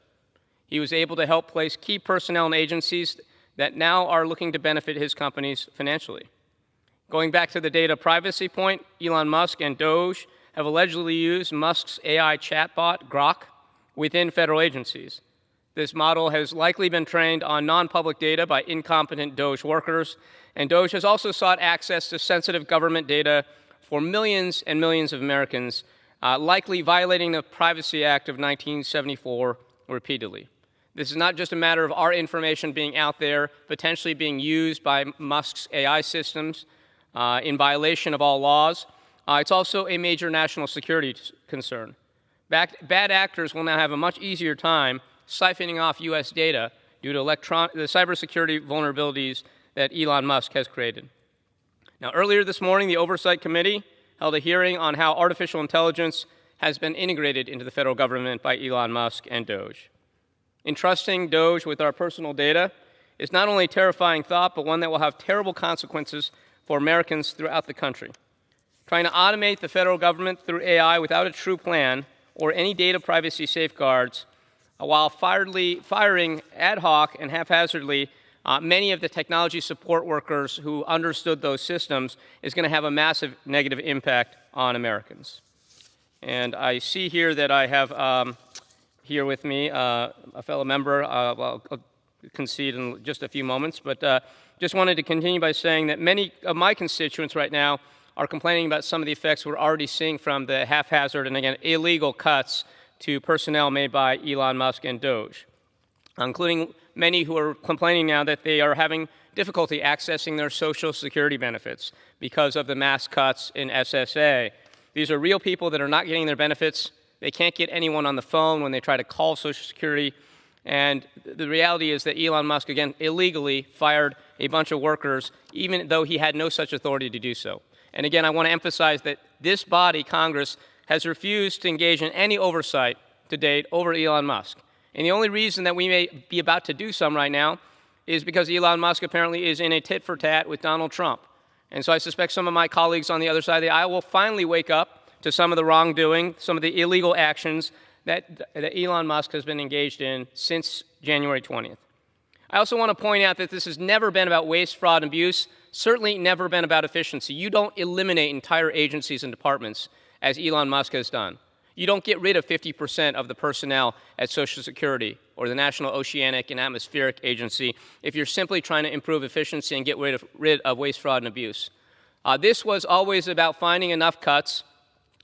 [SPEAKER 5] He was able to help place key personnel in agencies that now are looking to benefit his companies financially. Going back to the data privacy point, Elon Musk and Doge have allegedly used Musk's AI chatbot, Grok, within federal agencies. This model has likely been trained on non-public data by incompetent Doge workers, and Doge has also sought access to sensitive government data for millions and millions of Americans, likely violating the Privacy Act of 1974 repeatedly. This is not just a matter of our information being out there, potentially being used by Musk's AI systems in violation of all laws. It's also a major national security concern. Bad actors will now have a much easier time siphoning off U.S. data due to the cybersecurity vulnerabilities that Elon Musk has created. Now, earlier this morning, the Oversight Committee held a hearing on how artificial intelligence has been integrated into the federal government by Elon Musk and Doge. Entrusting Doge with our personal data is not only a terrifying thought, but one that will have terrible consequences for Americans throughout the country. Trying to automate the federal government through AI without a true plan or any data privacy safeguards, while firing ad hoc and haphazardly many of the technology support workers who understood those systems, is going to have a massive negative impact on Americans. And I see here that I have here with me a fellow member. I'll concede in just a few moments, but just wanted to continue by saying that many of my constituents right now are complaining about some of the effects we're already seeing from the haphazard and, again, illegal cuts to personnel made by Elon Musk and Doge, including many who are complaining now that they are having difficulty accessing their Social Security benefits because of the mass cuts in SSA. These are real people that are not getting their benefits. They can't get anyone on the phone when they try to call Social Security. And the reality is that Elon Musk, again, illegally fired a bunch of workers, even though he had no such authority to do so. And again, I want to emphasize that this body, Congress, has refused to engage in any oversight to date over Elon Musk. And the only reason that we may be about to do some right now is because Elon Musk apparently is in a tit-for-tat with Donald Trump. And so I suspect some of my colleagues on the other side of the aisle will finally wake up to some of the wrongdoing, some of the illegal actions that Elon Musk has been engaged in since January 20th. I also want to point out that this has never been about waste, fraud, and abuse, certainly never been about efficiency. You don't eliminate entire agencies and departments, as Elon Musk has done. You don't get rid of 50% of the personnel at Social Security or the National Oceanic and Atmospheric Agency if you're simply trying to improve efficiency and get rid of waste, fraud, and abuse. This was always about finding enough cuts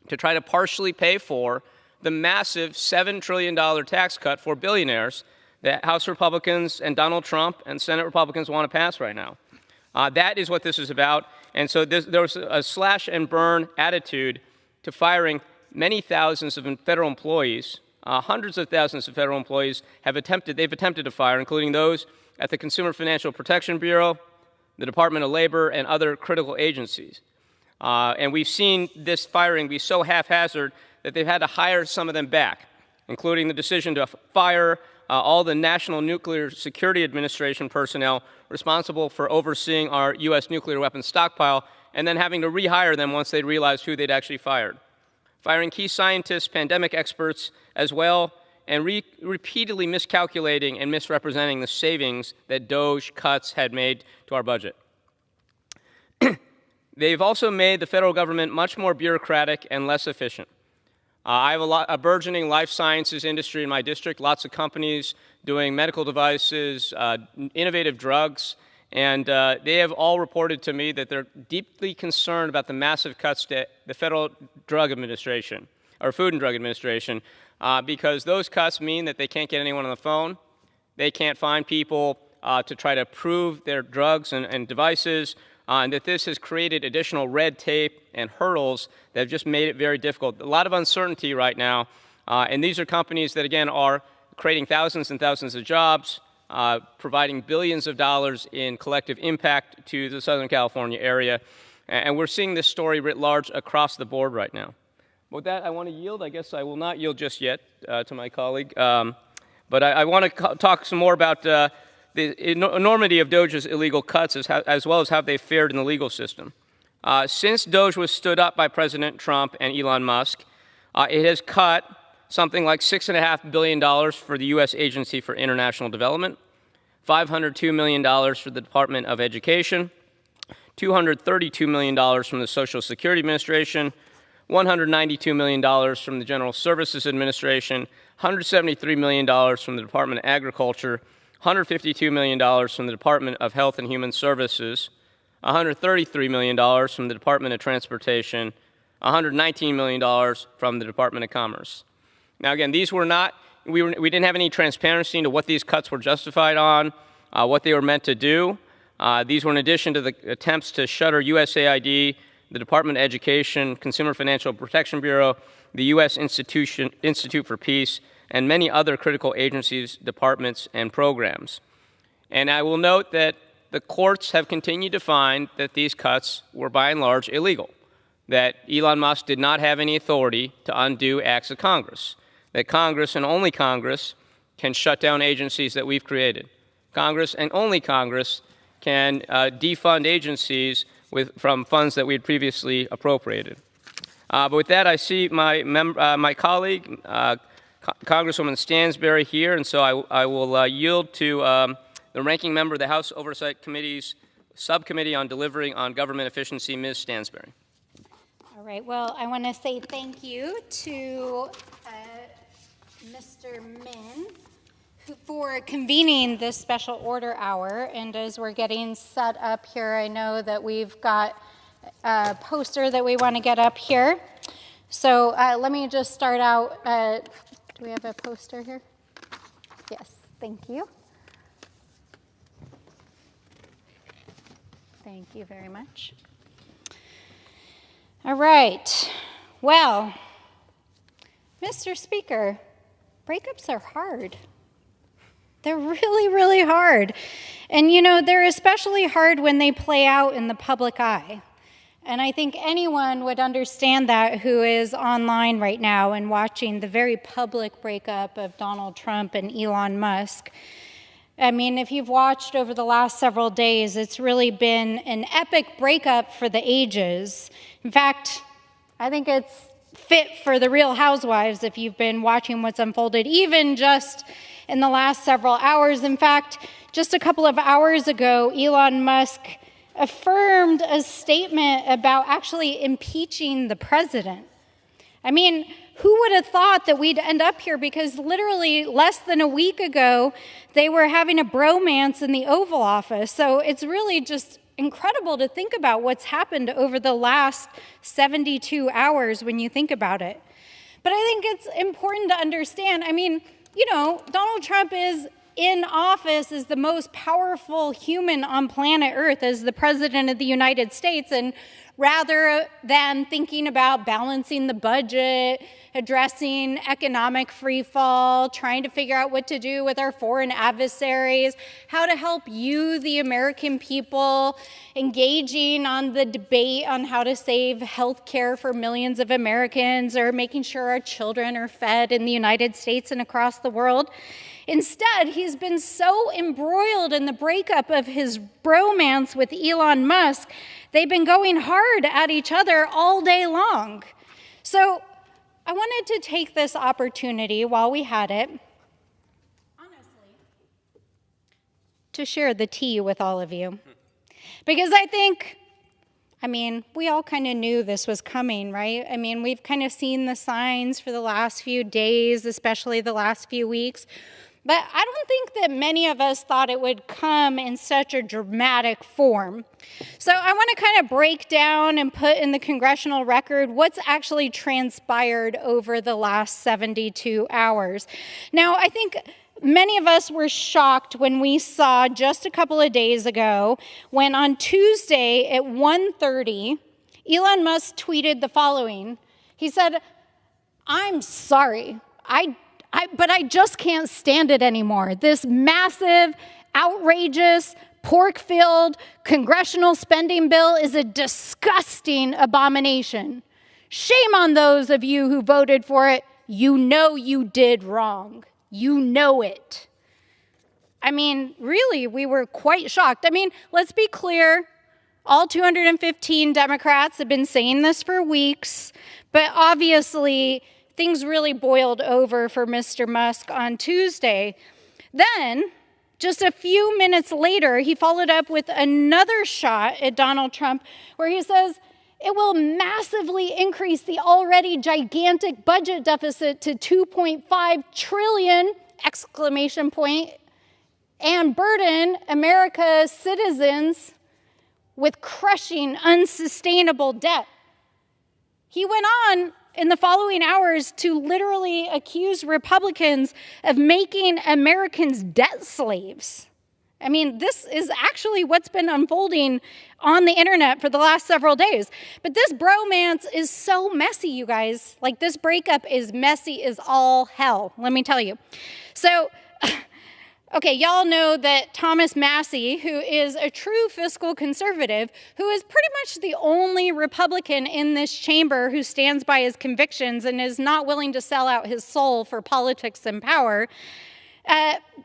[SPEAKER 5] to try to partially pay for the massive $7 trillion tax cut for billionaires that House Republicans and Donald Trump and Senate Republicans want to pass right now. That is what this is about. And so there was a slash and burn attitude to firing many thousands of federal employees. Hundreds of thousands of federal employees they've attempted to fire, including those at the Consumer Financial Protection Bureau, the Department of Labor, and other critical agencies. And we've seen this firing be so haphazard that they've had to hire some of them back, including the decision to fire all the National Nuclear Security Administration personnel responsible for overseeing our U.S. nuclear weapons stockpile, and then having to rehire them once they realized who they'd actually fired. Firing key scientists, pandemic experts as well, and repeatedly miscalculating and misrepresenting the savings that Doge cuts had made to our budget. They've also made the federal government much more bureaucratic and less efficient. I have a burgeoning life sciences industry in my district, lots of companies doing medical devices, innovative drugs, and they have all reported to me that they're deeply concerned about the massive cuts to the Federal Drug Administration, or Food and Drug Administration, because those cuts mean that they can't get anyone on the phone, they can't find people to try to approve their drugs and devices, and that this has created additional red tape and hurdles that have just made it very difficult. A lot of uncertainty right now, and these are companies that, again, are creating thousands and thousands of jobs, providing billions of dollars in collective impact to the Southern California area, and we're seeing this story writ large across the board right now. With that, I want to yield. I guess I will not yield just yet to my colleague, but I want to talk some more about the enormity of DOJ's illegal cuts as well as how they fared in the legal system. Since DOJ was stood up by President Trump and Elon Musk, it has cut something like $6.5 billion for the U.S. Agency for International Development, $502 million for the Department of Education, $232 million from the Social Security Administration, $192 million from the General Services Administration, $173 million from the Department of Agriculture, $152 million from the Department of Health and Human Services, $133 million from the Department of Transportation, $119 million from the Department of Commerce. Now, again, these were not, we didn't have any transparency into what these cuts were justified on, what they were meant to do. These were in addition to the attempts to shutter USAID, the Department of Education, Consumer Financial Protection Bureau, the U.S. Institute for Peace, and many other critical agencies, departments, and programs. And I will note that the courts have continued to find that these cuts were by and large illegal, that Elon Musk did not have any authority to undo acts of Congress, that Congress and only Congress can shut down agencies that we've created. Congress and only Congress can defund agencies from funds that we had previously appropriated. But with that, I see my colleague, Congresswoman Stansberry, here, and so I will yield to the ranking member of the House Oversight Committee's Subcommittee on Delivering on Government Efficiency, Ms. Stansberry.
[SPEAKER 6] All right. Well, I want to say thank you to Mr. Min for convening this special order hour. And as we're getting set up here, I know that we've got a poster that we want to get up here. So let me just start out. Do we have a poster here? Yes. Thank you. Thank you very much. All right. Well, Mr. Speaker, breakups are hard. They're really, really hard. And, you know, they're especially hard when they play out in the public eye. And I think anyone would understand that who is online right now and watching the very public breakup of Donald Trump and Elon Musk. I mean, if you've watched over the last several days, it's really been an epic breakup for the ages. In fact, I think it's fit for the Real Housewives if you've been watching what's unfolded, even just in the last several hours. In fact, just a couple of hours ago, Elon Musk affirmed a statement about actually impeaching the president. I mean, who would have thought that we'd end up here? Because literally less than a week ago, they were having a bromance in the Oval Office. So it's really just incredible to think about what's happened over the last 72 hours when you think about it. But I think it's important to understand, I mean, you know, Donald Trump is in office as the most powerful human on planet Earth, as the President of the United States, and rather than thinking about balancing the budget, addressing economic freefall, trying to figure out what to do with our foreign adversaries, how to help you, the American people, engaging on the debate on how to save health care for millions of Americans, or making sure our children are fed in the United States and across the world. Instead, he's been so embroiled in the breakup of his bromance with Elon Musk, they've been going hard at each other all day long. So I wanted to take this opportunity while we had it, honestly, to share the tea with all of you. Because I think I mean, we all kind of knew this was coming, right? I mean, we've kind of seen the signs for the last few days, especially the last few weeks. But I don't think that many of us thought it would come in such a dramatic form. So I want to kind of break down and put in the congressional record what's actually transpired over the last 72 hours. Now, I think many of us were shocked when we saw just a couple of days ago when on Tuesday at 1:30, Elon Musk tweeted the following. He said, "I'm sorry, but I just can't stand it anymore. This massive, outrageous, pork-filled congressional spending bill is a disgusting abomination. Shame on those of you who voted for it. You know you did wrong. You know it." I mean, really, we were quite shocked. I mean, let's be clear. All 215 Democrats have been saying this for weeks, but obviously things really boiled over for Mr. Musk on Tuesday. Then, just a few minutes later, he followed up with another shot at Donald Trump where he says, "It will massively increase the already gigantic budget deficit to 2.5 trillion, exclamation point, and burden America's citizens with crushing, unsustainable debt." He went on in the following hours to literally accuse Republicans of making Americans debt slaves. I mean, this is actually what's been unfolding on the internet for the last several days. But this bromance is so messy, you guys. Like, this breakup is messy as all hell, let me tell you. So, okay, y'all know that Thomas Massie, who is a true fiscal conservative, who is pretty much the only Republican in this chamber who stands by his convictions and is not willing to sell out his soul for politics and power,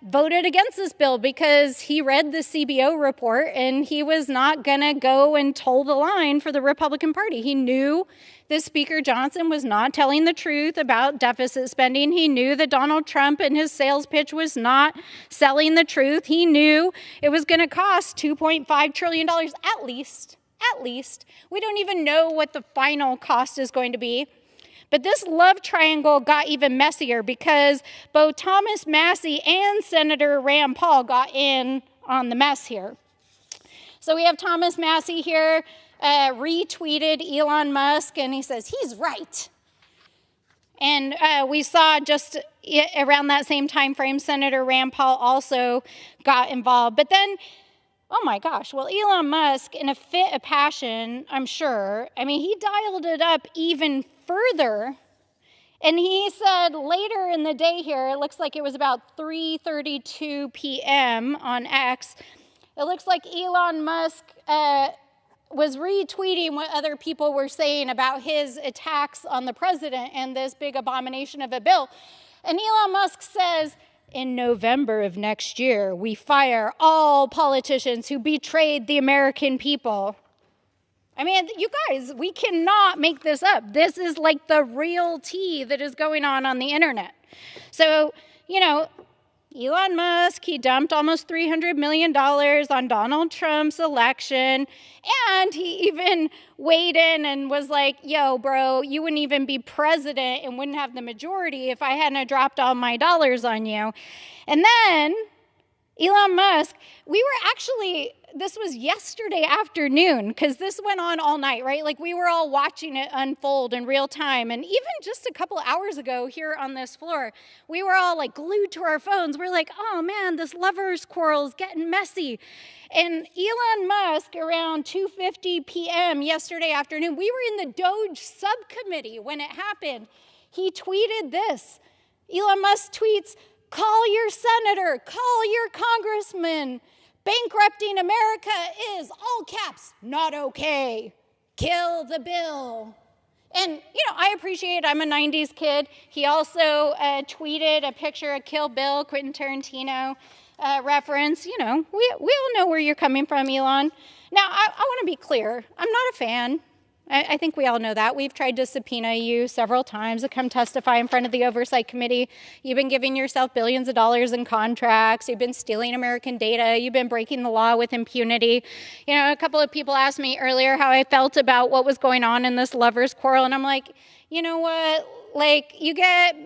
[SPEAKER 6] voted against this bill because he read the CBO report and he was not going to go and toe the line for the Republican Party. He knew that Speaker Johnson was not telling the truth about deficit spending. He knew that Donald Trump and his sales pitch was not selling the truth. He knew it was going to cost $2.5 trillion at least. We don't even know what the final cost is going to be. But this love triangle got even messier because both Thomas Massie and Senator Rand Paul got in on the mess here. So we have Thomas Massie here retweeted Elon Musk, and he says, "He's right." And we saw just around that same time frame, Senator Rand Paul also got involved. But then, oh my gosh, well, Elon Musk, in a fit of passion, I'm sure, I mean, he dialed it up even further. And he said later in the day here, it looks like it was about 3:32 p.m. on X, it looks like Elon Musk was retweeting what other people were saying about his attacks on the president and this big abomination of a bill. And Elon Musk says, "In November of next year, we fire all politicians who betrayed the American people." I mean, you guys, we cannot make this up. This is like the real tea that is going on the internet. So, you know, Elon Musk, he dumped almost $300 million on Donald Trump's election, and he even weighed in and was like, "Yo, bro, you wouldn't even be president and wouldn't have the majority if I hadn't dropped all my dollars on you." And then Elon Musk, this was yesterday afternoon, because this went on all night, right? Like, we were all watching it unfold in real time. And even just a couple hours ago here on this floor, we were all like glued to our phones. We're like, oh man, this lovers' quarrel is getting messy. And Elon Musk, around 2:50 p.m. yesterday afternoon, we were in the Doge subcommittee when it happened. He tweeted this. Elon Musk tweets, "Call your senator, call your congressman. Bankrupting America is, all caps, not okay. Kill the bill." And, you know, I appreciate, I'm a 90s kid. He also tweeted a picture of Kill Bill, Quentin Tarantino reference. You know, we all know where you're coming from, Elon. Now, I want to be clear. I'm not a fan. I think we all know that. We've tried to subpoena you several times to come testify in front of the Oversight Committee. You've been giving yourself billions of dollars in contracts. You've been stealing American data. You've been breaking the law with impunity. You know, a couple of people asked me earlier how I felt about what was going on in this lovers' quarrel, and I'm like, you know what? Like, you get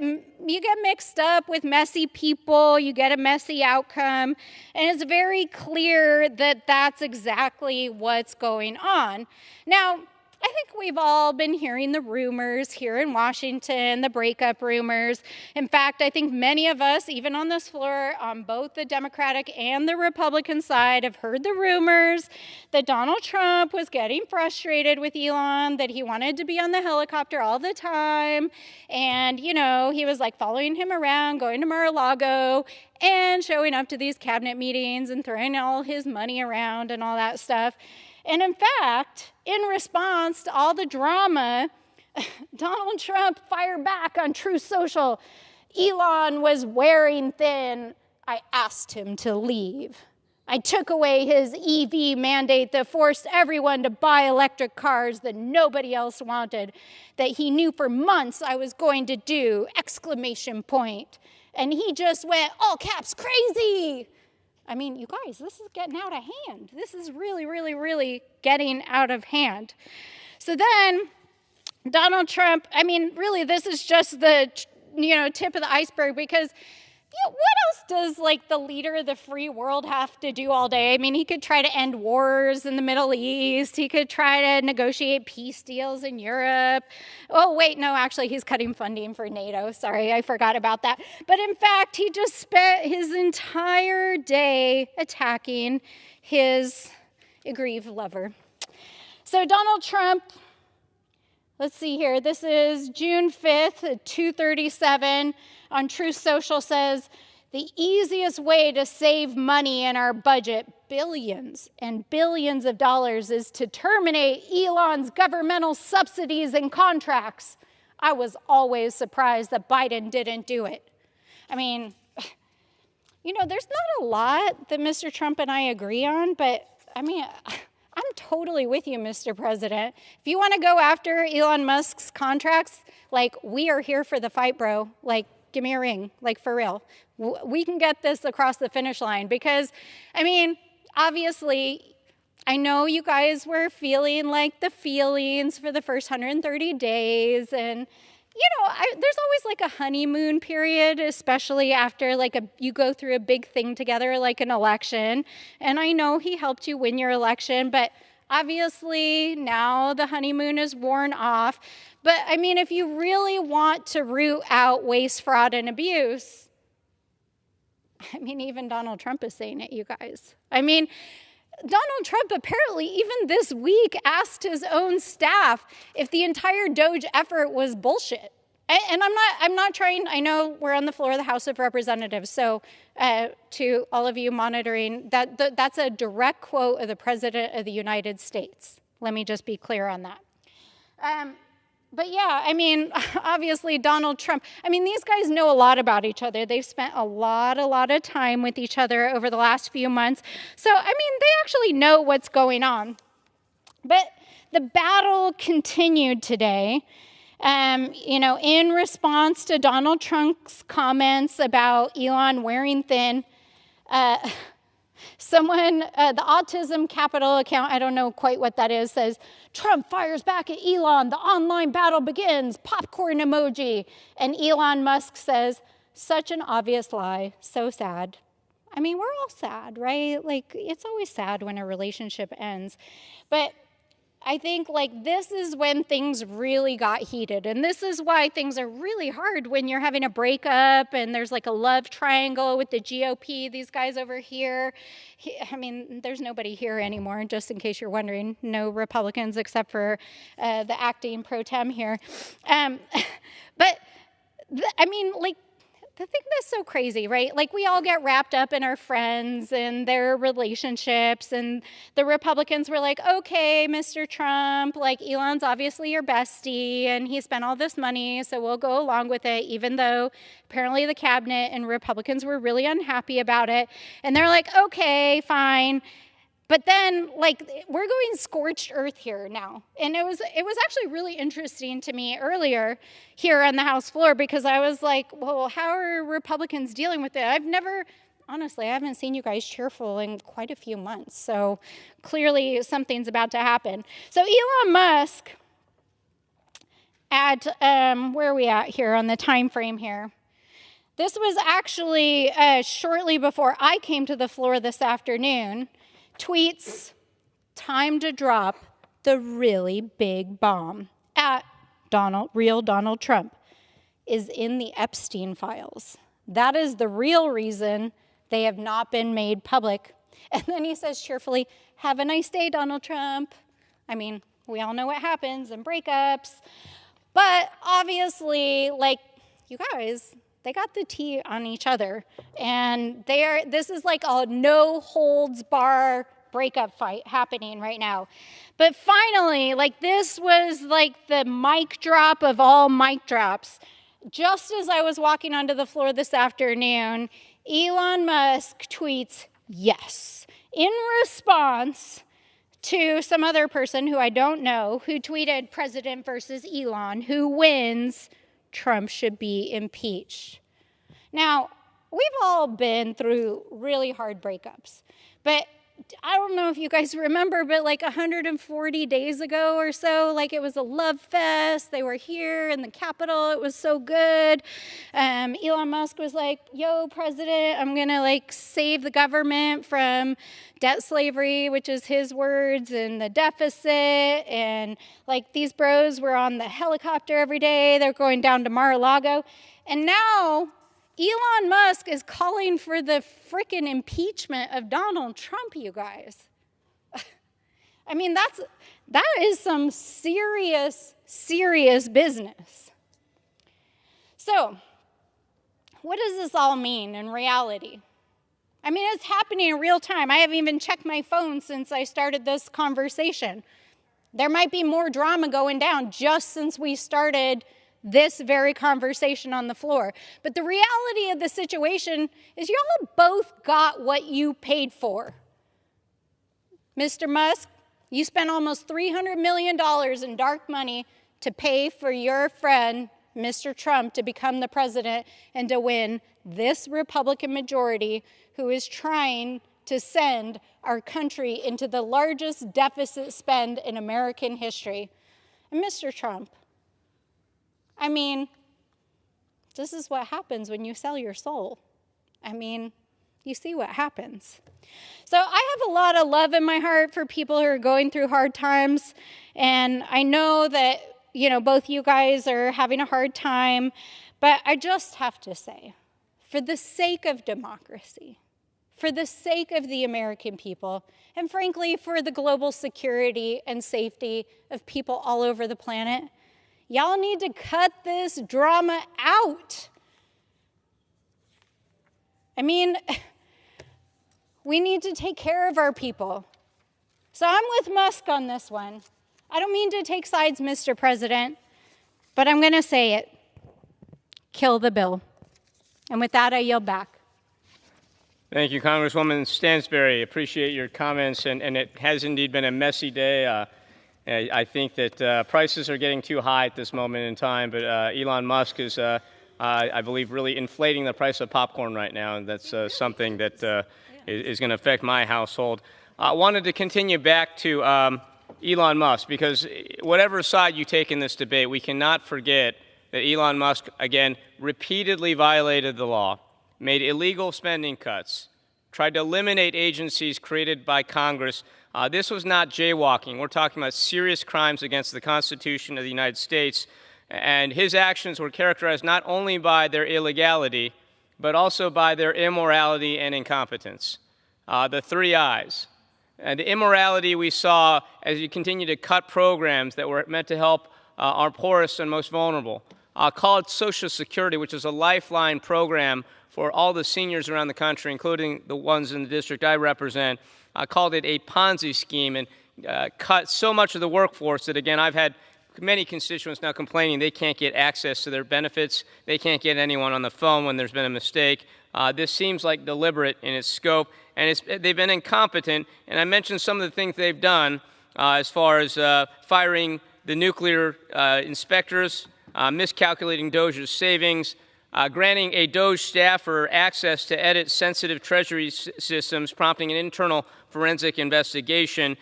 [SPEAKER 6] mixed up with messy people, you get a messy outcome, and it's very clear that that's exactly what's going on. Now, I think we've all been hearing the rumors here in Washington, the breakup rumors. In fact, I think many of us, even on this floor, on both the Democratic and the Republican side, have heard the rumors that Donald Trump was getting frustrated with Elon, that he wanted to be on the helicopter all the time. And, you know, he was like following him around, going to Mar-a-Lago, and showing up to these cabinet meetings and throwing all his money around and all that stuff. And in fact, in response to all the drama, Donald Trump fired back on Truth Social. Elon was wearing thin. I asked him to leave. I took away his EV mandate that forced everyone to buy electric cars that nobody else wanted, that he knew for months I was going to do, exclamation point. And he just went, all caps, crazy. I mean, you guys, this is getting out of hand. This is really, really, really getting out of hand. So then Donald Trump, I mean, really, this is just the, tip of the iceberg, because what else does like the leader of the free world have to do all day? I mean, he could try to end wars in the Middle East. He could try to negotiate peace deals in Europe. Oh, wait, no, actually, he's cutting funding for NATO. Sorry, I forgot about that. But in fact, he just spent his entire day attacking his aggrieved lover. So Donald Trump, let's see here. This is June 5th at 2:37 on Truth Social, says, the easiest way to save money in our budget, billions and billions of dollars, is to terminate Elon's governmental subsidies and contracts. I was always surprised that Biden didn't do it. I mean, there's not a lot that Mr. Trump and I agree on, but I mean, I'm totally with you, Mr. President. If you want to go after Elon Musk's contracts, like, we are here for the fight, bro. Like, give me a ring, like, for real. We can get this across the finish line because, I mean, obviously, I know you guys were feeling like the feelings for the first 130 days, and there's always like a honeymoon period, especially after you go through a big thing together like an election. And I know he helped you win your election, but obviously now the honeymoon is worn off. But I mean, if you really want to root out waste, fraud, and abuse, I mean, even Donald Trump is saying it, you guys. I mean, Donald Trump apparently even this week asked his own staff if the entire DOGE effort was bullshit. And I'm not trying, I know we're on the floor of the House of Representatives, so to all of you monitoring, that's a direct quote of the President of the United States. Let me just be clear on that. But yeah, I mean, obviously Donald Trump, I mean, these guys know a lot about each other. They've spent a lot of time with each other over the last few months. So, I mean, they actually know what's going on. But the battle continued today. In response to Donald Trump's comments about Elon wearing thin, someone, the Autism Capital account, I don't know quite what that is, says, Trump fires back at Elon, the online battle begins, popcorn emoji. And Elon Musk says, such an obvious lie, so sad. I mean, we're all sad, right? Like, it's always sad when a relationship ends. But I think this is when things really got heated. And this is why things are really hard when you're having a breakup and there's a love triangle with the GOP, these guys over here. I mean, there's nobody here anymore, just in case you're wondering. No Republicans except for the acting pro tem here. But I mean, the thing that's so crazy, right? We all get wrapped up in our friends and their relationships, and the Republicans were like, okay, Mr. Trump, Elon's obviously your bestie, and he spent all this money, so we'll go along with it, even though apparently the cabinet and Republicans were really unhappy about it. And they're like, okay, fine. But then, like, we're going scorched earth here now. And it was actually really interesting to me earlier here on the House floor, because I was like, well, how are Republicans dealing with it? Honestly, I haven't seen you guys cheerful in quite a few months. So clearly something's about to happen. So Elon Musk, where are we at here on the time frame here? This was actually shortly before I came to the floor this afternoon. Tweets, time to drop the really big bomb at real Donald Trump is in the Epstein files. That is the real reason they have not been made public. And then he says cheerfully, have a nice day, Donald Trump. I mean, we all know what happens in breakups. But obviously, like, you guys, they got the tea on each other. And this is like a no holds bar breakup fight happening right now. But finally, like, this was like the mic drop of all mic drops. Just as I was walking onto the floor this afternoon, Elon Musk tweets, yes, in response to some other person who I don't know, who tweeted, President versus Elon, who wins? Trump should be impeached. Now, we've all been through really hard breakups, but I don't know if you guys remember, but like 140 days ago or so, like, it was a love fest. They were here in the Capitol. It was so good. Elon Musk was like, yo, President, I'm going to like save the government from debt slavery, which is his words, and the deficit. And like, these bros were on the helicopter every day. They're going down to Mar-a-Lago. And now Elon Musk is calling for the frickin' impeachment of Donald Trump, you guys. I mean, that is some serious, serious business. So, what does this all mean in reality? I mean, it's happening in real time. I haven't even checked my phone since I started this conversation. There might be more drama going down just since we started this very conversation on the floor. But the reality of the situation is y'all both got what you paid for. Mr. Musk, you spent almost $300 million in dark money to pay for your friend, Mr. Trump, to become the president and to win this Republican majority who is trying to send our country into the largest deficit spend in American history. And Mr. Trump, I mean, this is what happens when you sell your soul. I mean, you see what happens. So I have a lot of love in my heart for people who are going through hard times. And I know that, both you guys are having a hard time. But I just have to say, for the sake of democracy, for the sake of the American people, and frankly, for the global security and safety of people all over the planet, y'all need to cut this drama out. I mean, we need to take care of our people. So I'm with Musk on this one. I don't mean to take sides, Mr. President, but I'm going to say it. Kill the bill. And with that, I yield back.
[SPEAKER 5] Thank you, Congresswoman Stansberry. Appreciate your comments, and it has indeed been a messy day. I think that prices are getting too high at this moment in time, but Elon Musk is, I believe, really inflating the price of popcorn right now, and that's something that is going to affect my household. I wanted to continue back to Elon Musk, because whatever side you take in this debate, we cannot forget that Elon Musk, again, repeatedly violated the law, made illegal spending cuts, tried to eliminate agencies created by Congress. This was not jaywalking. We're talking about serious crimes against the Constitution of the United States. And his actions were characterized not only by their illegality, but also by their immorality and incompetence. The 3 I's. And the immorality we saw as you continue to cut programs that were meant to help our poorest and most vulnerable. Call it Social Security, which is a lifeline program for all the seniors around the country, including the ones in the district I represent. Called it a Ponzi scheme, and cut so much of the workforce that, again, I've had many constituents now complaining they can't get access to their benefits, they can't get anyone on the phone when there's been a mistake. This seems like deliberate in its scope, and they've been incompetent. And I mentioned some of the things they've done as far as firing the nuclear inspectors, miscalculating DOJ's savings, granting a DOJ staffer access to edit sensitive Treasury systems, prompting an internal forensic investigation,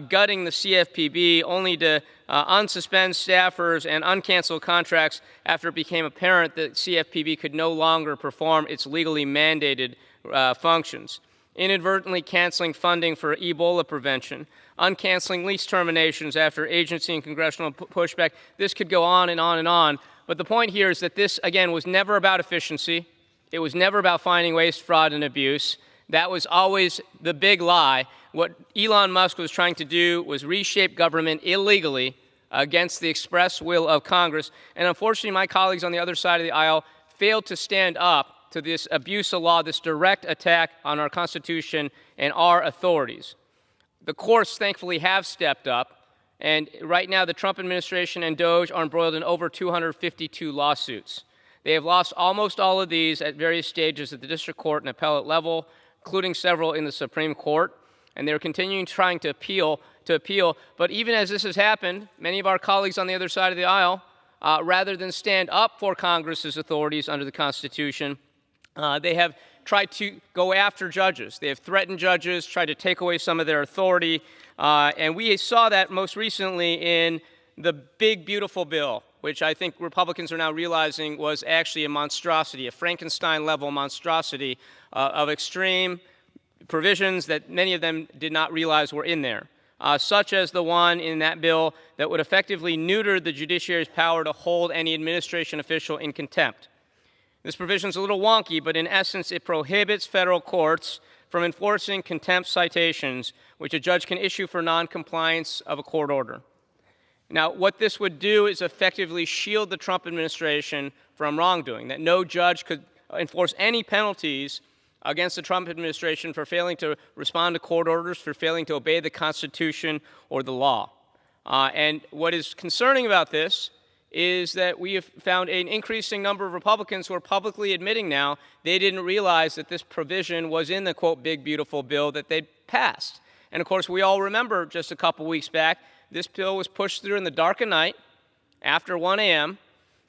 [SPEAKER 5] gutting the CFPB only to unsuspend staffers and uncancel contracts after it became apparent that CFPB could no longer perform its legally mandated functions, inadvertently canceling funding for Ebola prevention, uncanceling lease terminations after agency and congressional pushback. This could go on and on and on. But the point here is that this, again, was never about efficiency. It was never about finding waste, fraud, and abuse. That was always the big lie. What Elon Musk was trying to do was reshape government illegally against the express will of Congress. And unfortunately, my colleagues on the other side of the aisle failed to stand up to this abuse of law, this direct attack on our Constitution and our authorities. The courts, thankfully, have stepped up. And right now, the Trump administration and DOJ are embroiled in over 252 lawsuits. They have lost almost all of these at various stages at the district court and appellate level, including several in the Supreme Court. And they're continuing trying to appeal. But even as this has happened, many of our colleagues on the other side of the aisle, rather than stand up for Congress's authorities under the Constitution, they have tried to go after judges. They have threatened judges, tried to take away some of their authority. And we saw that most recently in the big, beautiful bill, which I think Republicans are now realizing was actually a monstrosity, a Frankenstein-level monstrosity of extreme provisions that many of them did not realize were in there, such as the one in that bill that would effectively neuter the judiciary's power to hold any administration official in contempt. This provision is a little wonky, but in essence, it prohibits federal courts from enforcing contempt citations, which a judge can issue for noncompliance of a court order. Now, what this would do is effectively shield the Trump administration from wrongdoing, that no judge could enforce any penalties against the Trump administration for failing to respond to court orders, for failing to obey the Constitution or the law. And what is concerning about this is that we have found an increasing number of Republicans who are publicly admitting now they didn't realize that this provision was in the, quote, big, beautiful bill that they'd passed. And of course, we all remember just a couple weeks back, this bill was pushed through in the dark of night after 1 a.m.,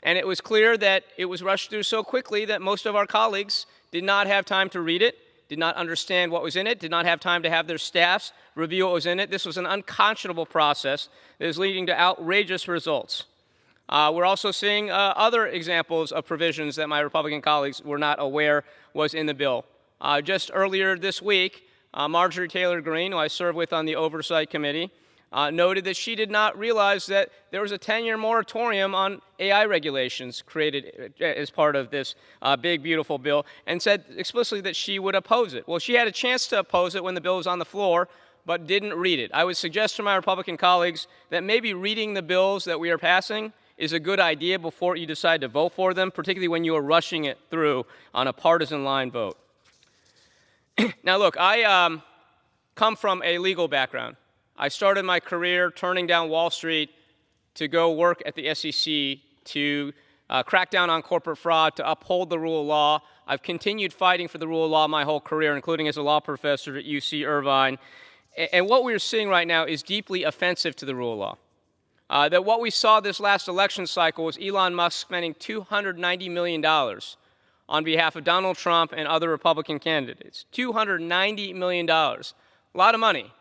[SPEAKER 5] and it was clear that it was rushed through so quickly that most of our colleagues did not have time to read it, did not understand what was in it, did not have time to have their staffs review what was in it. This was an unconscionable process that is leading to outrageous results. We're also seeing other examples of provisions that my Republican colleagues were not aware was in the bill. Just earlier this week, Marjorie Taylor Greene, who I serve with on the Oversight Committee, noted that she did not realize that there was a 10-year moratorium on AI regulations created as part of this big, beautiful bill, and said explicitly that she would oppose it. Well, she had a chance to oppose it when the bill was on the floor, but didn't read it. I would suggest to my Republican colleagues that maybe reading the bills that we are passing is a good idea before you decide to vote for them, particularly when you are rushing it through on a partisan line vote. Now, look, I come from a legal background. I started my career turning down Wall Street to go work at the SEC to crack down on corporate fraud, to uphold the rule of law. I've continued fighting for the rule of law my whole career, including as a law professor at UC Irvine. And what we're seeing right now is deeply offensive to the rule of law. That what we saw this last election cycle was Elon Musk spending $290 million on behalf of Donald Trump and other Republican candidates. $290 million. A lot of money.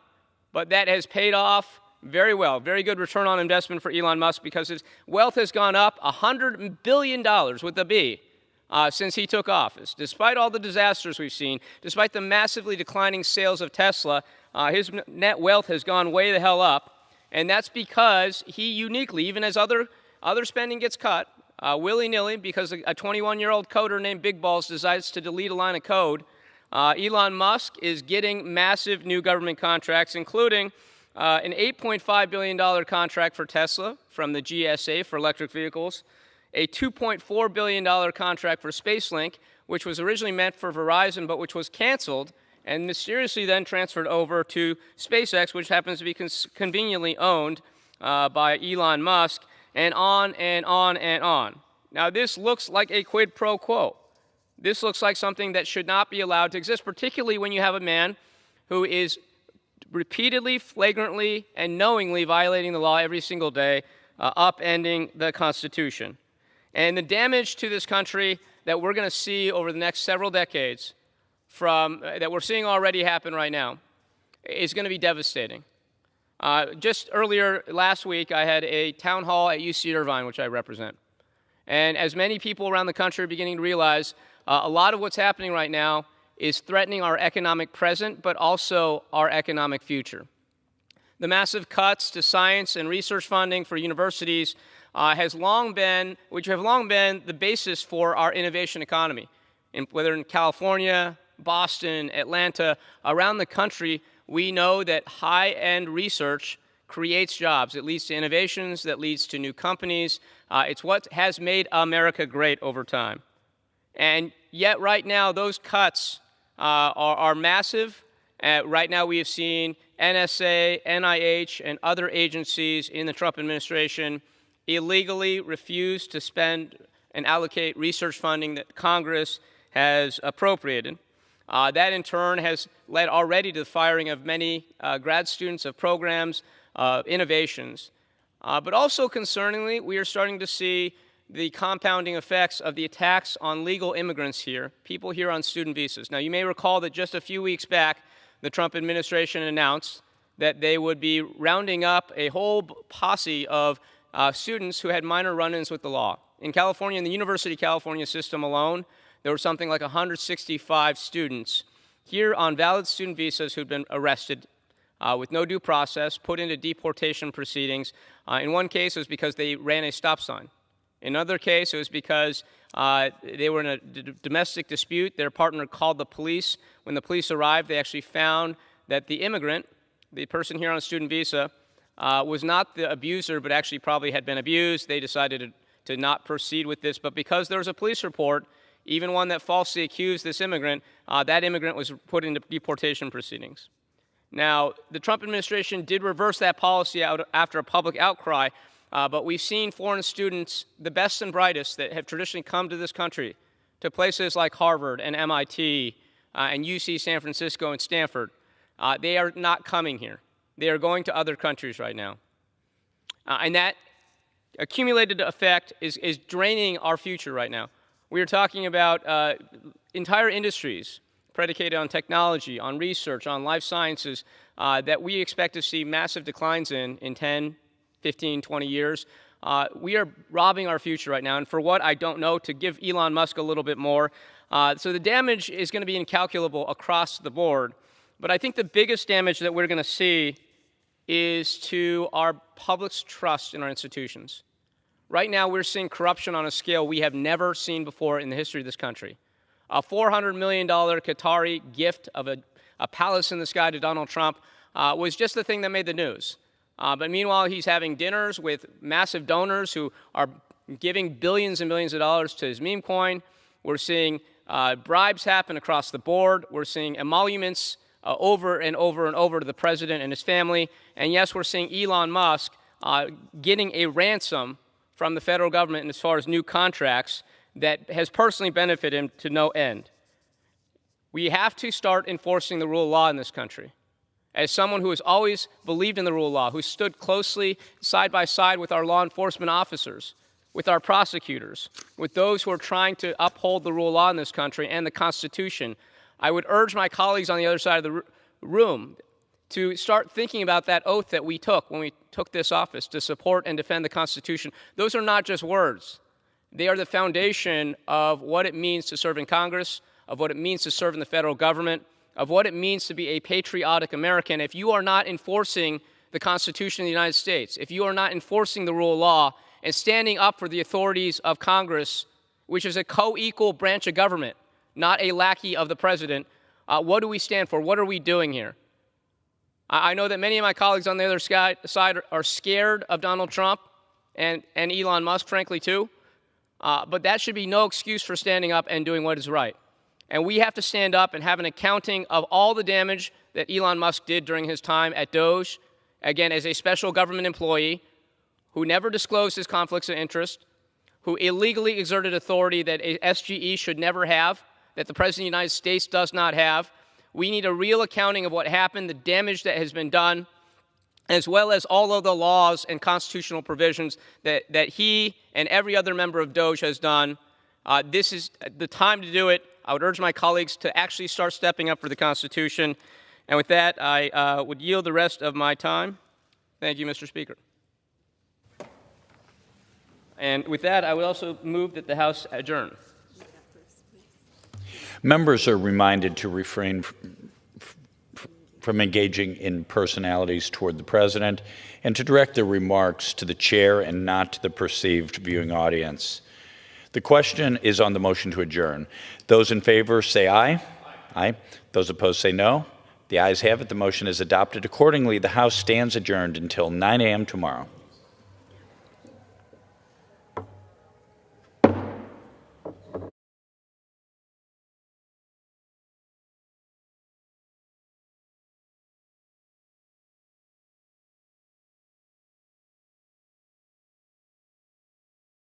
[SPEAKER 5] But that has paid off very well. Very good return on investment for Elon Musk because his wealth has gone up $100 billion with a B since he took office. Despite all the disasters we've seen, despite the massively declining sales of Tesla, his net wealth has gone way the hell up. And that's because he uniquely, even as other spending gets cut, willy-nilly, because a 21-year-old coder named Big Balls decides to delete a line of code, Elon Musk is getting massive new government contracts, including an $8.5 billion contract for Tesla from the GSA for electric vehicles, a $2.4 billion contract for SpaceLink, which was originally meant for Verizon but which was canceled and mysteriously then transferred over to SpaceX, which happens to be conveniently owned by Elon Musk. and on and on and on. Now, this looks like a quid pro quo. This looks like something that should not be allowed to exist, particularly when you have a man who is repeatedly, flagrantly, and knowingly violating the law every single day, upending the Constitution. And the damage to this country that we're going to see over the next several decades that we're seeing already happen right now is going to be devastating. Just earlier last week, I had a town hall at UC Irvine, which I represent. And as many people around the country are beginning to realize, a lot of what's happening right now is threatening our economic present, but also our economic future. The massive cuts to science and research funding for universities which have long been the basis for our innovation economy. Whether in California, Boston, Atlanta, around the country, we know that high-end research creates jobs. It leads to innovations, that leads to new companies. It's what has made America great over time. And yet right now, those cuts are massive. Right now, we have seen NSA, NIH, and other agencies in the Trump administration illegally refuse to spend and allocate research funding that Congress has appropriated. That, in turn, has led already to the firing of many grad students of programs, innovations. But also, concerningly, we are starting to see the compounding effects of the attacks on legal immigrants here, people here on student visas. Now, you may recall that just a few weeks back, the Trump administration announced that they would be rounding up a whole posse of students who had minor run-ins with the law. In California, in the University of California system alone, there were something like 165 students here on valid student visas who'd been arrested with no due process, put into deportation proceedings. In one case, it was because they ran a stop sign. In another case, it was because they were in a domestic dispute. Their partner called the police. When the police arrived, they actually found that the immigrant, the person here on a student visa, was not the abuser, but actually probably had been abused. They decided to not proceed with this. But because there was a police report, even one that falsely accused this immigrant, that immigrant was put into deportation proceedings. Now, the Trump administration did reverse that policy after a public outcry, but we've seen foreign students, the best and brightest that have traditionally come to this country, to places like Harvard and MIT and UC San Francisco and Stanford. They are not coming here. They are going to other countries right now. And that accumulated effect is draining our future right now. We are talking about entire industries predicated on technology, on research, on life sciences that we expect to see massive declines in 10, 15, 20 years. We are robbing our future right now. And for what, I don't know, to give Elon Musk a little bit more. So the damage is going to be incalculable across the board. But I think the biggest damage that we're going to see is to our public's trust in our institutions. Right now, we're seeing corruption on a scale we have never seen before in the history of this country. A $400 million Qatari gift of a palace in the sky to Donald Trump was just the thing that made the news. But meanwhile, he's having dinners with massive donors who are giving billions and billions of dollars to his meme coin. We're seeing bribes happen across the board. We're seeing emoluments over and over and over to the president and his family. And yes, we're seeing Elon Musk getting a ransom from the federal government as far as new contracts that has personally benefited him to no end. We have to start enforcing the rule of law in this country. As someone who has always believed in the rule of law, who stood closely side by side with our law enforcement officers, with our prosecutors, with those who are trying to uphold the rule of law in this country and the Constitution, I would urge my colleagues on the other side of the room to start thinking about that oath that we took when we took this office to support and defend the Constitution. Those are not just words. They are the foundation of what it means to serve in Congress, of what it means to serve in the federal government, of what it means to be a patriotic American. If you are not enforcing the Constitution of the United States, if you are not enforcing the rule of law and standing up for the authorities of Congress, which is a co-equal branch of government, not a lackey of the president, what do we stand for? What are we doing here? I know that many of my colleagues on the other side are scared of Donald Trump and Elon Musk, frankly, too. But that should be no excuse for standing up and doing what is right. And we have to stand up and have an accounting of all the damage that Elon Musk did during his time at Doge, again, as a special government employee who never disclosed his conflicts of interest, who illegally exerted authority that a SGE should never have, that the President of the United States does not have. We need a real accounting of what happened, the damage that has been done, as well as all of the laws and constitutional provisions that he and every other member of DOJ has done. This is the time to do it. I would urge my colleagues to actually start stepping up for the Constitution. And with that, I would yield the rest of my time. Thank you, Mr. Speaker. And with that, I would also move that the House adjourn.
[SPEAKER 7] Members are reminded to refrain from engaging in personalities toward the President and to direct their remarks to the chair and not to the perceived viewing audience. The question is on the motion to adjourn. Those in favor say aye. Aye. Those opposed say no. The ayes have it. The motion is adopted. Accordingly, the House stands adjourned until 9 a.m. tomorrow.